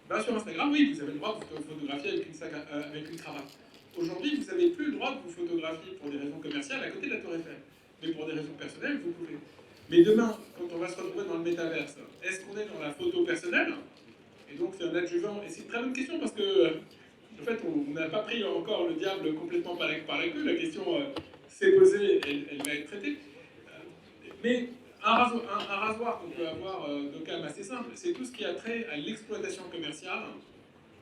Ben, sur Instagram, oui, vous avez le droit de vous photographier avec une cravate. Aujourd'hui, vous n'avez plus le droit de vous photographier pour des raisons commerciales à côté de la Tour Eiffel. Mais pour des raisons personnelles, vous pouvez. Mais demain, quand on va se retrouver dans le métaverse, est-ce qu'on est dans la photo personnelle? Et donc c'est un adjuvant. Et c'est une très bonne question parce que, en fait, on n'a pas pris encore le diable complètement par la queue. La question s'est posée, elle va être traitée. Mais un rasoir qu'on peut avoir de calme assez simple, c'est tout ce qui a trait à l'exploitation commerciale,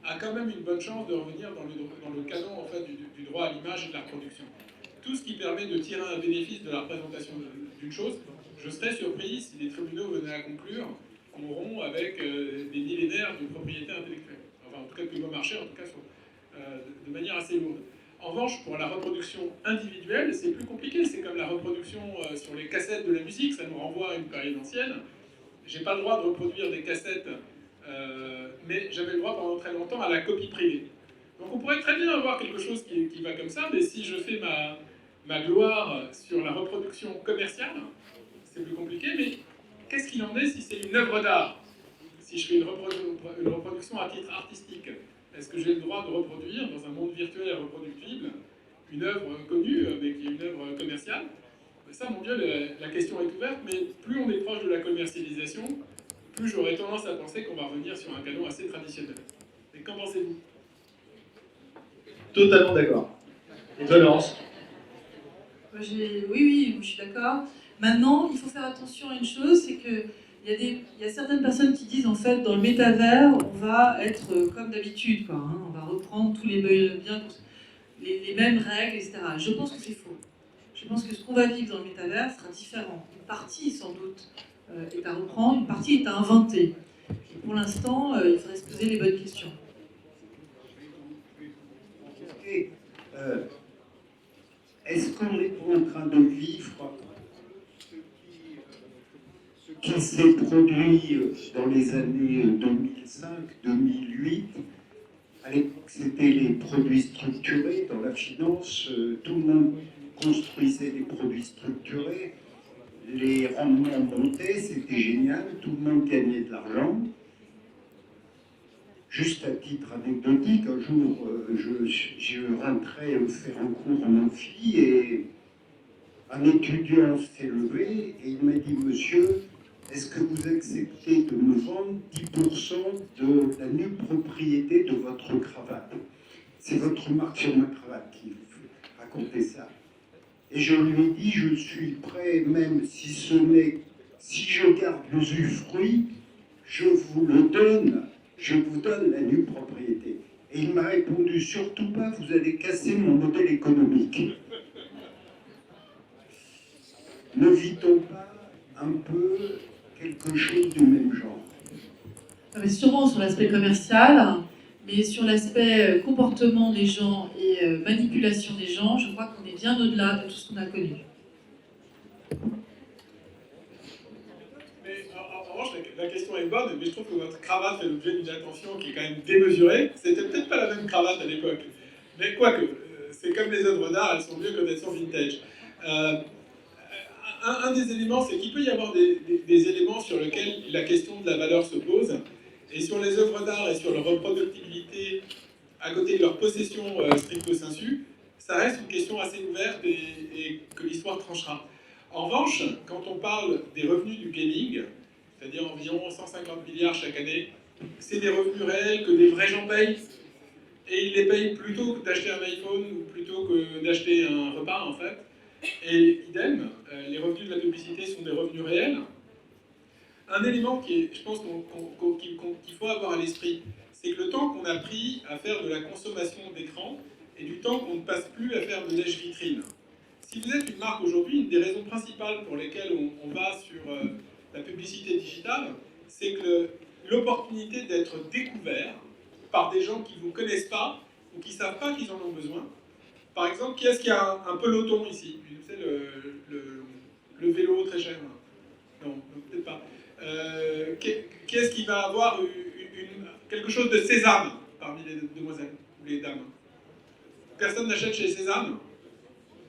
a quand même une bonne chance de revenir dans le canon en fait, du droit à l'image et de la reproduction. Tout ce qui permet de tirer un bénéfice de la représentation d'une chose, je serais surpris si les tribunaux venaient à conclure qu'on rompt avec des millénaires de propriété intellectuelle. Enfin, en tout cas, plus beau marché, en tout cas, de manière assez lourde. En revanche, pour la reproduction individuelle, c'est plus compliqué. C'est comme la reproduction sur les cassettes de la musique, ça nous renvoie à une période ancienne. J'ai pas le droit de reproduire des cassettes, mais j'avais le droit pendant très longtemps à la copie privée. Donc on pourrait très bien avoir quelque chose qui va comme ça, mais si je fais ma gloire sur la reproduction commerciale, c'est plus compliqué, mais qu'est-ce qu'il en est si c'est une œuvre d'art? Si je fais une reproduction à titre artistique, est-ce que j'ai le droit de reproduire, dans un monde virtuel reproductible, une œuvre connue, mais qui est une œuvre commerciale? Ça, mon Dieu, la question est ouverte, mais plus on est proche de la commercialisation, plus j'aurais tendance à penser qu'on va revenir sur un canon assez traditionnel. Et qu'en pensez-vous? Totalement d'accord. Et toi, Laurence? Oui, je suis d'accord. Maintenant, il faut faire attention à une chose, c'est que il y a certaines personnes qui disent en fait dans le métavers, on va être comme d'habitude, quoi. Hein, on va reprendre tous les mêmes règles, etc. Je pense que c'est faux. Je pense que ce qu'on va vivre dans le métavers sera différent. Une partie, sans doute, est à reprendre, une partie est à inventer. Et pour l'instant, il faudrait se poser les bonnes questions. Est-ce qu'on n'est pas en train de vivre ce qui s'est produit dans les années 2005-2008? À l'époque, c'était les produits structurés dans la finance. Tout le monde construisait des produits structurés. Les rendements montaient, c'était génial. Tout le monde gagnait de l'argent. Juste à titre anecdotique, un jour, je rentrais faire un cours en amphi et un étudiant s'est levé et il m'a dit « Monsieur, est-ce que vous acceptez de me vendre 10% de la nue propriété de votre cravate ?» C'est votre marque sur ma cravate qui racontait ça. Et je lui ai dit « Je suis prêt, même si je garde l'usufruit, je vous le donne. Je vous donne la nue propriété. » Et il m'a répondu, surtout pas, vous allez casser mon modèle économique. Ne vit-on pas un peu quelque chose du même genre? Mais sûrement sur l'aspect commercial, mais sur l'aspect comportement des gens et manipulation des gens, je crois qu'on est bien au-delà de tout ce qu'on a connu. La question est bonne, mais je trouve que votre cravate fait l'objet d'une attention qui est quand même démesurée. C'était peut-être pas la même cravate à l'époque, mais quoique, c'est comme les œuvres d'art, elles sont mieux quand elles sont vintage. Un des éléments, c'est qu'il peut y avoir des éléments sur lesquels la question de la valeur se pose, et sur les œuvres d'art et sur leur reproductibilité, à côté de leur possession stricto sensu, ça reste une question assez ouverte et que l'histoire tranchera. En revanche, quand on parle des revenus du gaming, c'est-à-dire environ 150 milliards chaque année, c'est des revenus réels que des vrais gens payent, et ils les payent plutôt que d'acheter un iPhone ou plutôt que d'acheter un repas, en fait. Et idem, les revenus de la publicité sont des revenus réels. un élément je pense qu'il faut avoir à l'esprit, c'est que le temps qu'on a pris à faire de la consommation d'écran et du temps qu'on ne passe plus à faire de lèche-vitrine. Si vous êtes une marque aujourd'hui, une des raisons principales pour lesquelles on va sur la publicité digitale, c'est que l'opportunité d'être découvert par des gens qui ne vous connaissent pas ou qui ne savent pas qu'ils en ont besoin. Par exemple, qui est-ce qui a un peloton ici? Vous savez, le vélo très cher. Non, peut-être pas. Qui est-ce qui va avoir quelque chose de Sésame parmi les demoiselles ou les dames? Personne n'achète chez Sésame?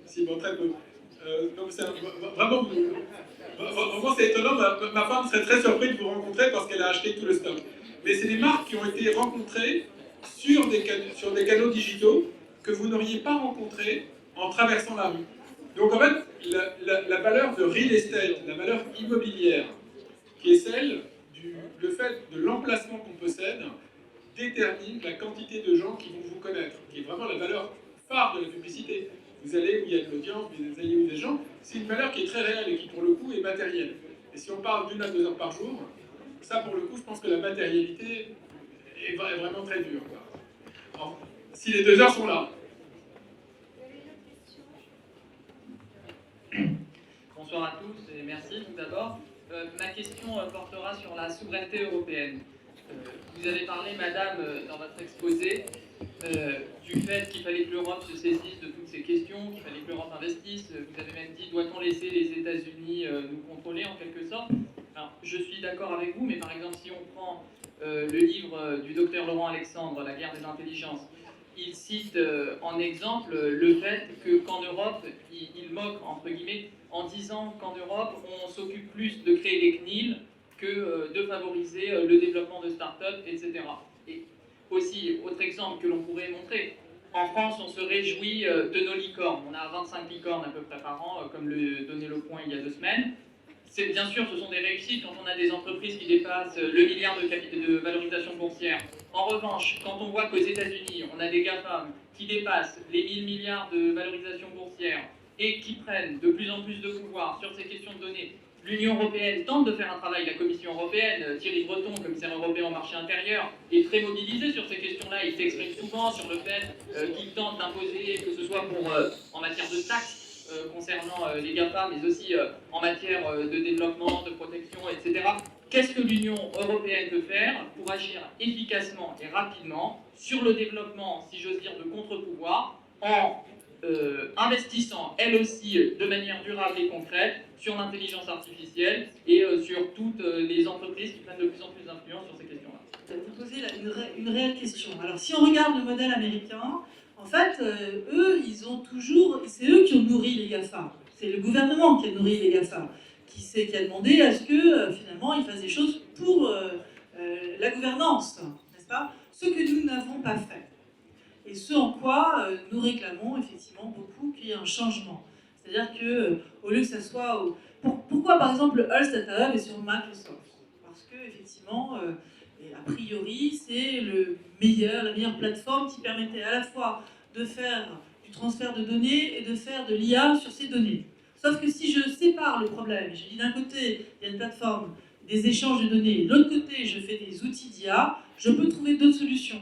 Si, bon, très peu. Donc vraiment, c'est étonnant. Ma femme serait très surprise de vous rencontrer parce qu'elle a acheté tout le stock. Mais c'est des marques qui ont été rencontrées sur des canaux digitaux que vous n'auriez pas rencontrés en traversant la rue. Donc en fait, la valeur de real estate, la valeur immobilière, qui est celle le fait de l'emplacement qu'on possède, détermine la quantité de gens qui vont vous connaître, qui est vraiment la valeur phare de la publicité. Vous allez où il y a de l'audience, vous allez où il y a des gens, c'est une valeur qui est très réelle et qui pour le coup est matérielle. Et si on parle d'1 à 2 heures par jour, ça pour le coup je pense que la matérialité est vraiment très dure. Alors, si les 2 heures sont là. Bonsoir à tous et merci tout d'abord. Ma question portera sur la souveraineté européenne. Vous avez parlé, madame, dans votre exposé, du fait qu'il fallait que l'Europe se saisisse de toutes ces questions, qu'il fallait que l'Europe investisse. Vous avez même dit, doit-on laisser les États-Unis nous contrôler en quelque sorte? Alors, je suis d'accord avec vous, mais par exemple, si on prend le livre du docteur Laurent Alexandre, La guerre des intelligences, il cite en exemple le fait qu'en Europe, il moque, entre guillemets, en disant qu'en Europe, on s'occupe plus de créer des CNIL que de favoriser le développement de start-up, etc. Et aussi, autre exemple que l'on pourrait montrer, en France, on se réjouit de nos licornes. On a 25 licornes à peu près par an, comme le donnait Le Point il y a 2 semaines. Bien sûr, ce sont des réussites quand on a des entreprises qui dépassent le milliard de valorisation boursière. En revanche, quand on voit qu'aux États-Unis, on a des GAFAM qui dépassent les 1000 milliards de valorisation boursière et qui prennent de plus en plus de pouvoir sur ces questions de données, l'Union européenne tente de faire un travail, la Commission européenne, Thierry Breton, commissaire européen au marché intérieur, est très mobilisé sur ces questions-là. Il s'exprime souvent sur le fait qu'il tente d'imposer, que ce soit en matière de taxes, concernant les GAFA, mais aussi en matière de développement, de protection, etc. Qu'est-ce que l'Union européenne peut faire pour agir efficacement et rapidement sur le développement, si j'ose dire, de contre-pouvoirs, en investissant, elle aussi, de manière durable et concrète, sur l'intelligence artificielle et sur toutes les entreprises qui prennent de plus en plus d'influence sur ces questions-là? Vous posez une réelle question. Alors, si on regarde le modèle américain, en fait, eux, c'est eux qui ont nourri les GAFA. C'est le gouvernement qui a nourri les GAFA, qui a demandé à ce que, finalement, ils fassent des choses pour la gouvernance, n'est-ce pas? Ce que nous n'avons pas fait. Et ce en quoi nous réclamons, effectivement, beaucoup qu'il y ait un changement. C'est-à-dire qu'au lieu que ça soit... Pourquoi, par exemple, le Health Data Hub est sur Microsoft? Parce que, effectivement, a priori, c'est la meilleure plateforme qui permettait à la fois de faire du transfert de données et de faire de l'IA sur ces données. Sauf que si je sépare le problème, je dis d'un côté, il y a une plateforme, des échanges de données, de l'autre côté, je fais des outils d'IA, je peux trouver d'autres solutions.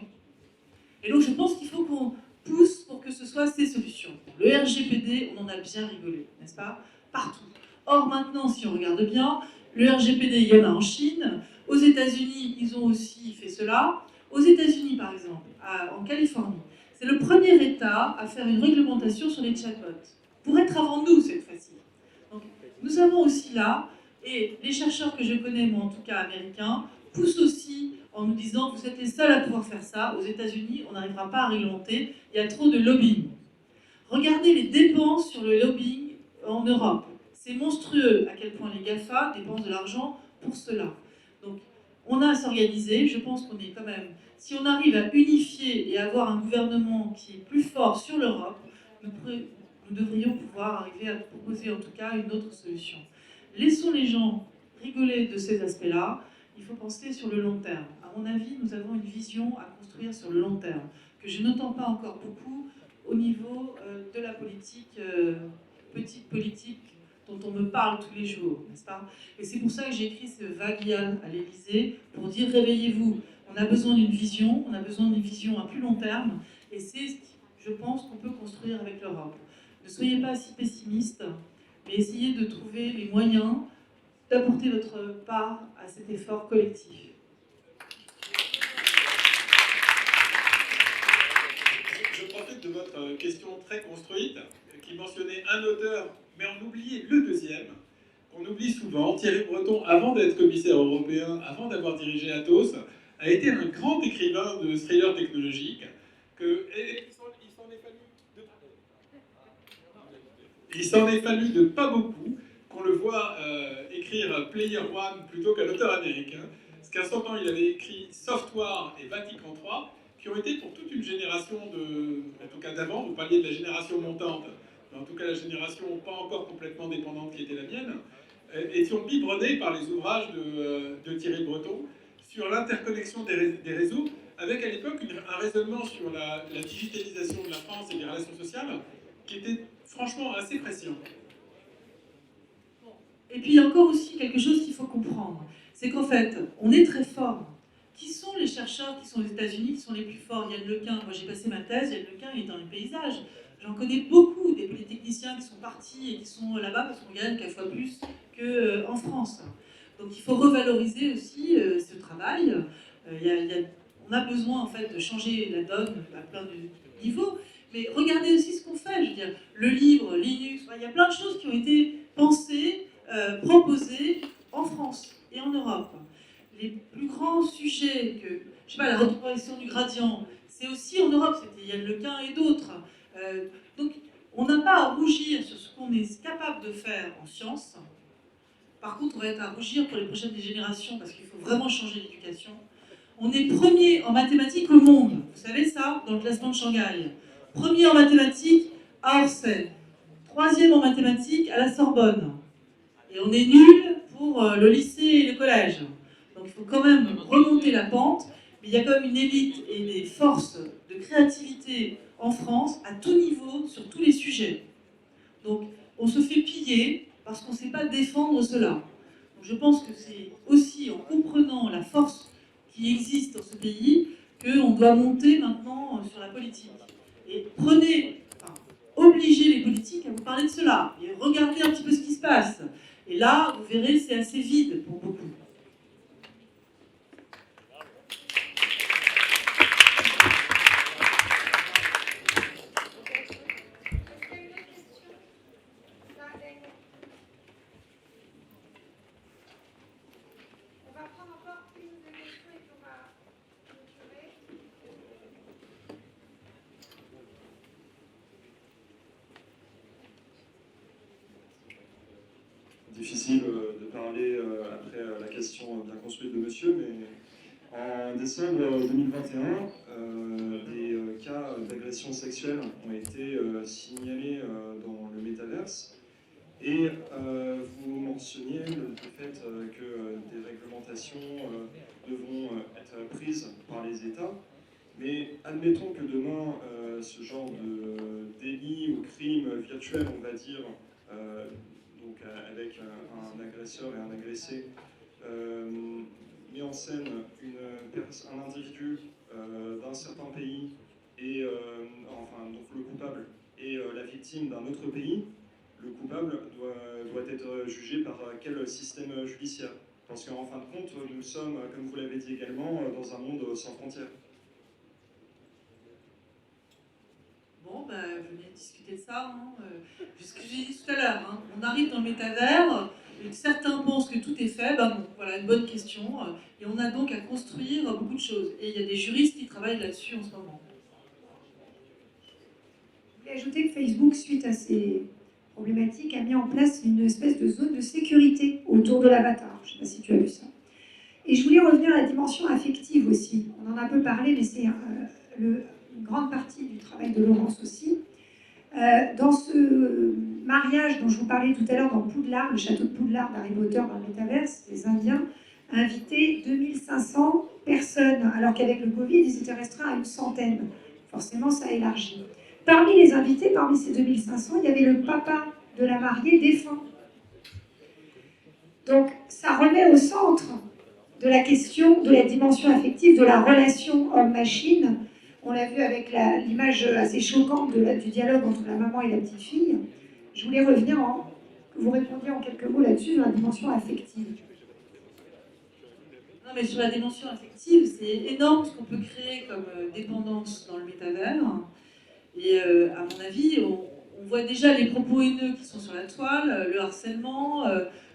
Et donc je pense qu'il faut qu'on pousse pour que ce soit ces solutions. Le RGPD, on en a bien rigolé, n'est-ce pas? Partout. Or maintenant, si on regarde bien, le RGPD, il y en a en Chine. Aux États-Unis, ils ont aussi fait cela. Aux États-Unis, par exemple, en Californie, c'est le premier État à faire une réglementation sur les chatbots, pour être avant nous cette fois-ci. Donc, nous avons aussi là, et les chercheurs que je connais, moi en tout cas américains, poussent aussi en nous disant vous êtes les seuls à pouvoir faire ça. Aux États-Unis, on n'arrivera pas à réglementer, il y a trop de lobbying. Regardez les dépenses sur le lobbying en Europe. C'est monstrueux à quel point les GAFA dépensent de l'argent pour cela. Donc, on a à s'organiser. Je pense qu'on est quand même... Si on arrive à unifier et à avoir un gouvernement qui est plus fort sur l'Europe, nous devrions pouvoir arriver à proposer en tout cas une autre solution. Laissons les gens rigoler de ces aspects-là. Il faut penser sur le long terme. À mon avis, nous avons une vision à construire sur le long terme, que je n'entends pas encore beaucoup au niveau de la politique, petite politique dont on me parle tous les jours, n'est-ce pas? Et c'est pour ça que j'ai écrit ce Vaglia à l'Élysée, pour dire réveillez-vous. On a besoin d'une vision, on a besoin d'une vision à plus long terme, et c'est ce que je pense qu'on peut construire avec l'Europe. Ne soyez pas si pessimiste, mais essayez de trouver les moyens d'apporter votre part à cet effort collectif. Je profite de votre question très construite, qui mentionnait un auteur, mais on oubliait le deuxième, qu'on oublie souvent. Thierry Breton, avant d'être commissaire européen, avant d'avoir dirigé Atos, a été un grand écrivain de thrillers technologiques. Il s'en est fallu de pas beaucoup qu'on le voit écrire Player One plutôt qu'un auteur américain. Parce qu'à son temps, il avait écrit Software et Vatican III, qui ont été pour toute une génération en tout cas d'avant, vous parliez de la génération montante, mais en tout cas la génération pas encore complètement dépendante qui était la mienne, étions biberonnés par les ouvrages de Thierry Breton sur l'interconnexion des réseaux, avec à l'époque un raisonnement sur la digitalisation de la France et des relations sociales qui était franchement assez précis. Et puis il y a encore aussi quelque chose qu'il faut comprendre, c'est qu'en fait, on est très fort. Qui sont les chercheurs qui sont aux États-Unis, qui sont les plus forts? Yann Lequin, moi j'ai passé ma thèse, Yann Lequin il est dans les paysages. J'en connais beaucoup des polytechniciens qui sont partis et qui sont là-bas parce qu'on gagne 4 fois plus qu'en France. Donc il faut revaloriser aussi ce travail. On a besoin en fait de changer la donne à plein de niveaux. Mais regardez aussi ce qu'on fait, je veux dire, le livre, Linux, il y a plein de choses qui ont été pensées, proposées en France et en Europe. Les plus grands sujets que, je sais pas, la rétroaction du gradient, c'est aussi en Europe, c'était Yann Lequin et d'autres. Donc on n'a pas à rougir sur ce qu'on est capable de faire en sciences. Par contre, on va être à rougir pour les prochaines générations parce qu'il faut vraiment changer l'éducation. On est premier en mathématiques au monde, vous savez ça, dans le classement de Shanghai. Premier en mathématiques à Orsay, 3e en mathématiques à la Sorbonne. Et on est nul pour le lycée et le collège. Donc il faut quand même remonter la pente, mais il y a quand même une élite et des forces de créativité en France à tout niveau, sur tous les sujets. Donc on se fait piller parce qu'on ne sait pas défendre cela. Donc je pense que c'est aussi en comprenant la force qui existe dans ce pays qu'on doit monter maintenant sur la politique. Et obligez les politiques à vous parler de cela, et regardez un petit peu ce qui se passe. Et là, vous verrez, c'est assez vide pour beaucoup. Difficile de parler après la question bien construite de monsieur, mais en décembre 2021, des cas d'agression sexuelle ont été signalés dans le métaverse. Et vous mentionniez le fait que des réglementations devront être prises par les États. Mais admettons que demain, ce genre de délit ou crime virtuel, on va dire, donc avec un agresseur et un agressé, met en scène un individu d'un certain pays, et donc le coupable et la victime d'un autre pays. Le coupable doit être jugé par quel système judiciaire? Parce qu'en fin de compte, nous sommes, comme vous l'avez dit également, dans un monde sans frontières. Bon, ben, venez discuter de ça. Ce que j'ai dit tout à l'heure, on arrive dans le métavers, et certains pensent que tout est fait. Ben non, voilà une bonne question. Et on a donc à construire beaucoup de choses. Et il y a des juristes qui travaillent là-dessus en ce moment. Je voulais ajouter que Facebook, suite à ces problématiques, a mis en place une espèce de zone de sécurité autour de l'avatar. Je ne sais pas si tu as vu ça. Et je voulais revenir à la dimension affective aussi. On en a un peu parlé, mais c'est une grande partie du travail de Laurence aussi. Dans ce mariage dont je vous parlais tout à l'heure dans Poudlard, le château de Poudlard d'Harry Potter dans le métaverse, les Indiens invitaient 2500 personnes, alors qu'avec le Covid, ils étaient restreints à une centaine. Forcément, ça a élargi. Parmi les invités, parmi ces 2500, il y avait le papa de la mariée défunt. Donc ça remet au centre de la question de la dimension affective, de la relation homme-machine. On l'a vu avec l'image assez choquante du dialogue entre la maman et la petite fille. Je voulais revenir que vous répondiez en quelques mots là-dessus, sur la dimension affective. Non, mais sur la dimension affective, c'est énorme ce qu'on peut créer comme dépendance dans le métavers. Et à mon avis, on voit déjà les propos haineux qui sont sur la toile, le harcèlement,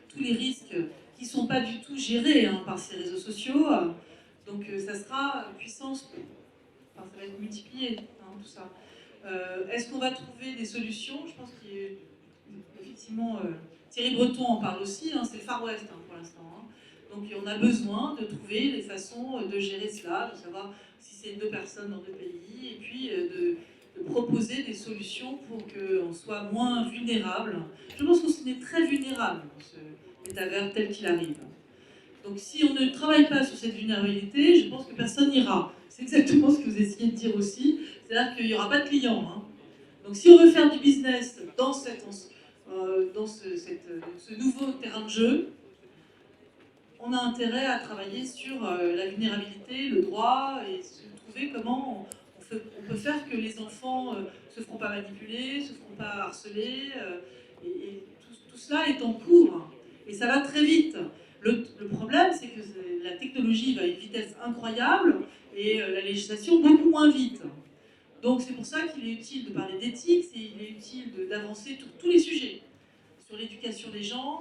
tous les risques qui ne sont pas du tout gérés par ces réseaux sociaux. Donc ça sera puissance, enfin, ça va être multiplié, tout ça. Est-ce qu'on va trouver des solutions? Je pense qu'effectivement, Thierry Breton en parle aussi, c'est le Far West pour l'instant. Donc on a besoin de trouver des façons de gérer cela, de savoir si c'est 2 personnes dans 2 pays, et puis de proposer des solutions pour qu'on soit moins vulnérable. Je pense qu'on est très vulnérable dans ce métavers tel qu'il arrive. Donc si on ne travaille pas sur cette vulnérabilité, je pense que personne n'ira. C'est exactement ce que vous essayez de dire aussi, c'est-à-dire qu'il n'y aura pas de clients. Donc si on veut faire du business dans ce nouveau terrain de jeu, on a intérêt à travailler sur la vulnérabilité, le droit, et se trouver comment on peut faire que les enfants ne se feront pas manipuler, ne se feront pas harceler, et tout cela est en cours, et ça va très vite. Le problème, c'est que la technologie va à une vitesse incroyable, et la législation beaucoup moins vite. Donc c'est pour ça qu'il est utile de parler d'éthique, il est utile d'avancer sur tous les sujets, sur l'éducation des gens,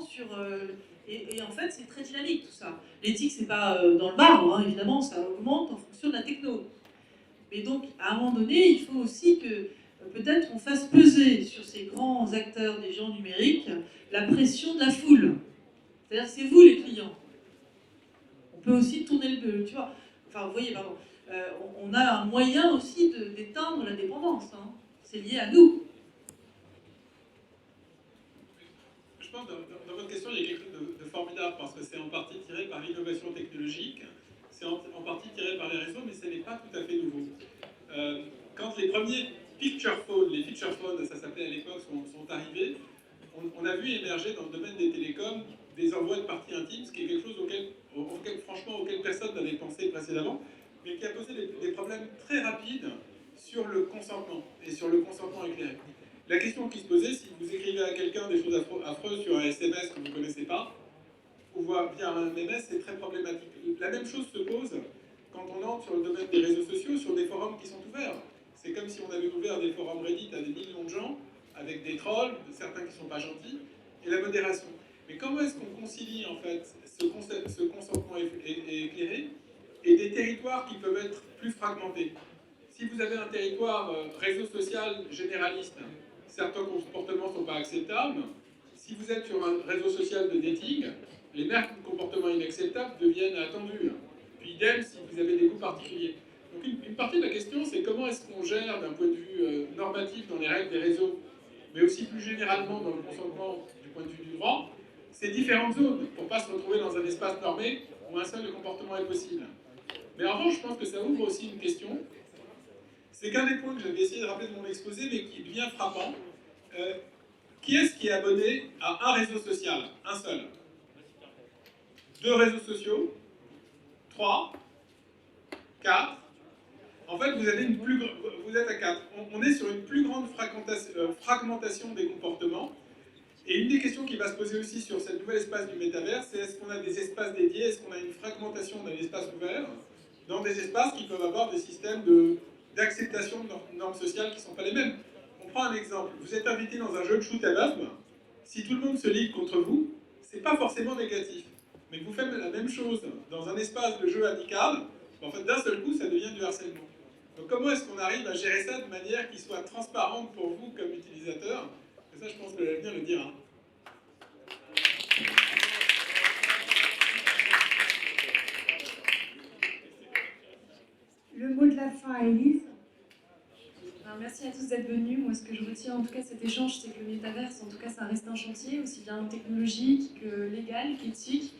et en fait, c'est très dynamique tout ça. L'éthique, c'est pas dans le marbre, évidemment, ça augmente en fonction de la techno. Mais donc, à un moment donné, il faut aussi que peut-être on fasse peser sur ces grands acteurs des géants numériques la pression de la foule. C'est-à-dire, c'est vous les clients. On peut aussi tourner le... Tu vois, enfin, vous voyez, pardon. On a un moyen aussi d'éteindre la dépendance. C'est lié à nous. Je pense que dans votre question, il y a quelque chose de formidable, parce que c'est en partie tiré par l'innovation technologique, c'est en partie tiré par les réseaux, mais ce n'est pas tout à fait nouveau. Quand les premiers feature phones, ça s'appelait à l'époque, sont arrivés, on a vu émerger dans le domaine des télécoms des envois de parties intimes, ce qui est quelque chose auquel personne n'avait pensé précédemment, mais qui a posé des problèmes très rapides sur le consentement, et sur le consentement éclairé. La question qui se posait, si vous écrivez à quelqu'un des choses affreuses sur un SMS que vous ne connaissez pas, ou via un MMS, c'est très problématique. La même chose se pose quand on entre sur le domaine des réseaux sociaux, sur des forums qui sont ouverts. C'est comme si on avait ouvert des forums Reddit à des millions de gens, avec des trolls, certains qui ne sont pas gentils, et la modération. Mais comment est-ce qu'on concilie en fait ce consentement éclairé et des territoires qui peuvent être plus fragmentés? Si vous avez un territoire réseau social généraliste, certains comportements ne sont pas acceptables. Si vous êtes sur un réseau social de dating, les mêmes comportements inacceptables deviennent attendus. Puis idem si vous avez des goûts particuliers. Donc une partie de la question, c'est comment est-ce qu'on gère d'un point de vue normatif dans les règles des réseaux, mais aussi plus généralement dans le consentement du point de vue du droit, ces différentes zones, pour ne pas se retrouver dans un espace normé où un seul comportement est possible. Mais en revanche, je pense que ça ouvre aussi une question. C'est qu'un des points que j'avais essayé de rappeler de mon exposé, mais qui devient frappant. Qui est-ce qui est abonné à un réseau social? Un seul. 2 réseaux sociaux? 3? 4? En fait, vous êtes à 4. On est sur une plus grande fragmentation des comportements. Et une des questions qui va se poser aussi sur ce nouvel espace du métavers, c'est est-ce qu'on a des espaces dédiés, est-ce qu'on a une fragmentation d'un espace ouvert, dans des espaces qui peuvent avoir des systèmes d'acceptation de normes sociales qui ne sont pas les mêmes. On prend un exemple. Vous êtes invité dans un jeu de shoot 'em up. Si tout le monde se ligue contre vous, c'est pas forcément négatif. Mais que vous faites la même chose dans un espace de jeu amical, en fait, d'un seul coup, ça devient du harcèlement. Donc comment est-ce qu'on arrive à gérer ça de manière qui soit transparente pour vous comme utilisateur? Et ça, je pense que l'avenir le dira. Le mot de la fin, Élise. Alors, merci à tous d'être venus. Moi, ce que je retiens en tout cas de cet échange, c'est que le métaverse, en tout cas, ça reste un chantier, aussi bien technologique que légal, qu'éthique.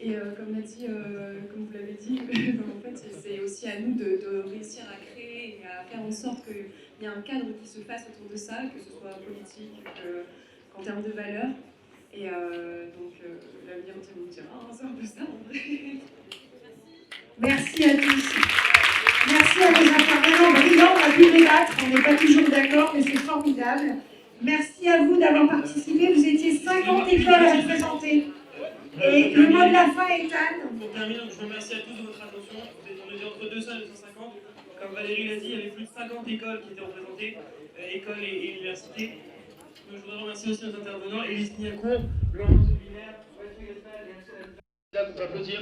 Et comme vous l'avez dit, en fait, c'est aussi à nous de réussir à créer et à faire en sorte qu'il y ait un cadre qui se fasse autour de ça, que ce soit politique, qu'en termes de valeurs. Et l'avenir vous le dira, c'est un peu ça. Merci à tous. Merci à vos intervenants brillants. On a pu débattre, on n'est pas toujours d'accord, mais c'est formidable. Merci à vous d'avoir participé. Vous étiez 50 écoles représentées. Et le mot de la fin est Anne. Pour terminer, je vous remercie à tous de votre attention. On était entre 200 et 250. Comme Valérie l'a dit, il y avait plus de 50 écoles qui étaient représentées, écoles et universités. Donc, je voudrais remercier aussi nos intervenants, Élise Niacourt, Laurence Villers, Mathieu Gaspard et Axel. Là, vous pouvez applaudir.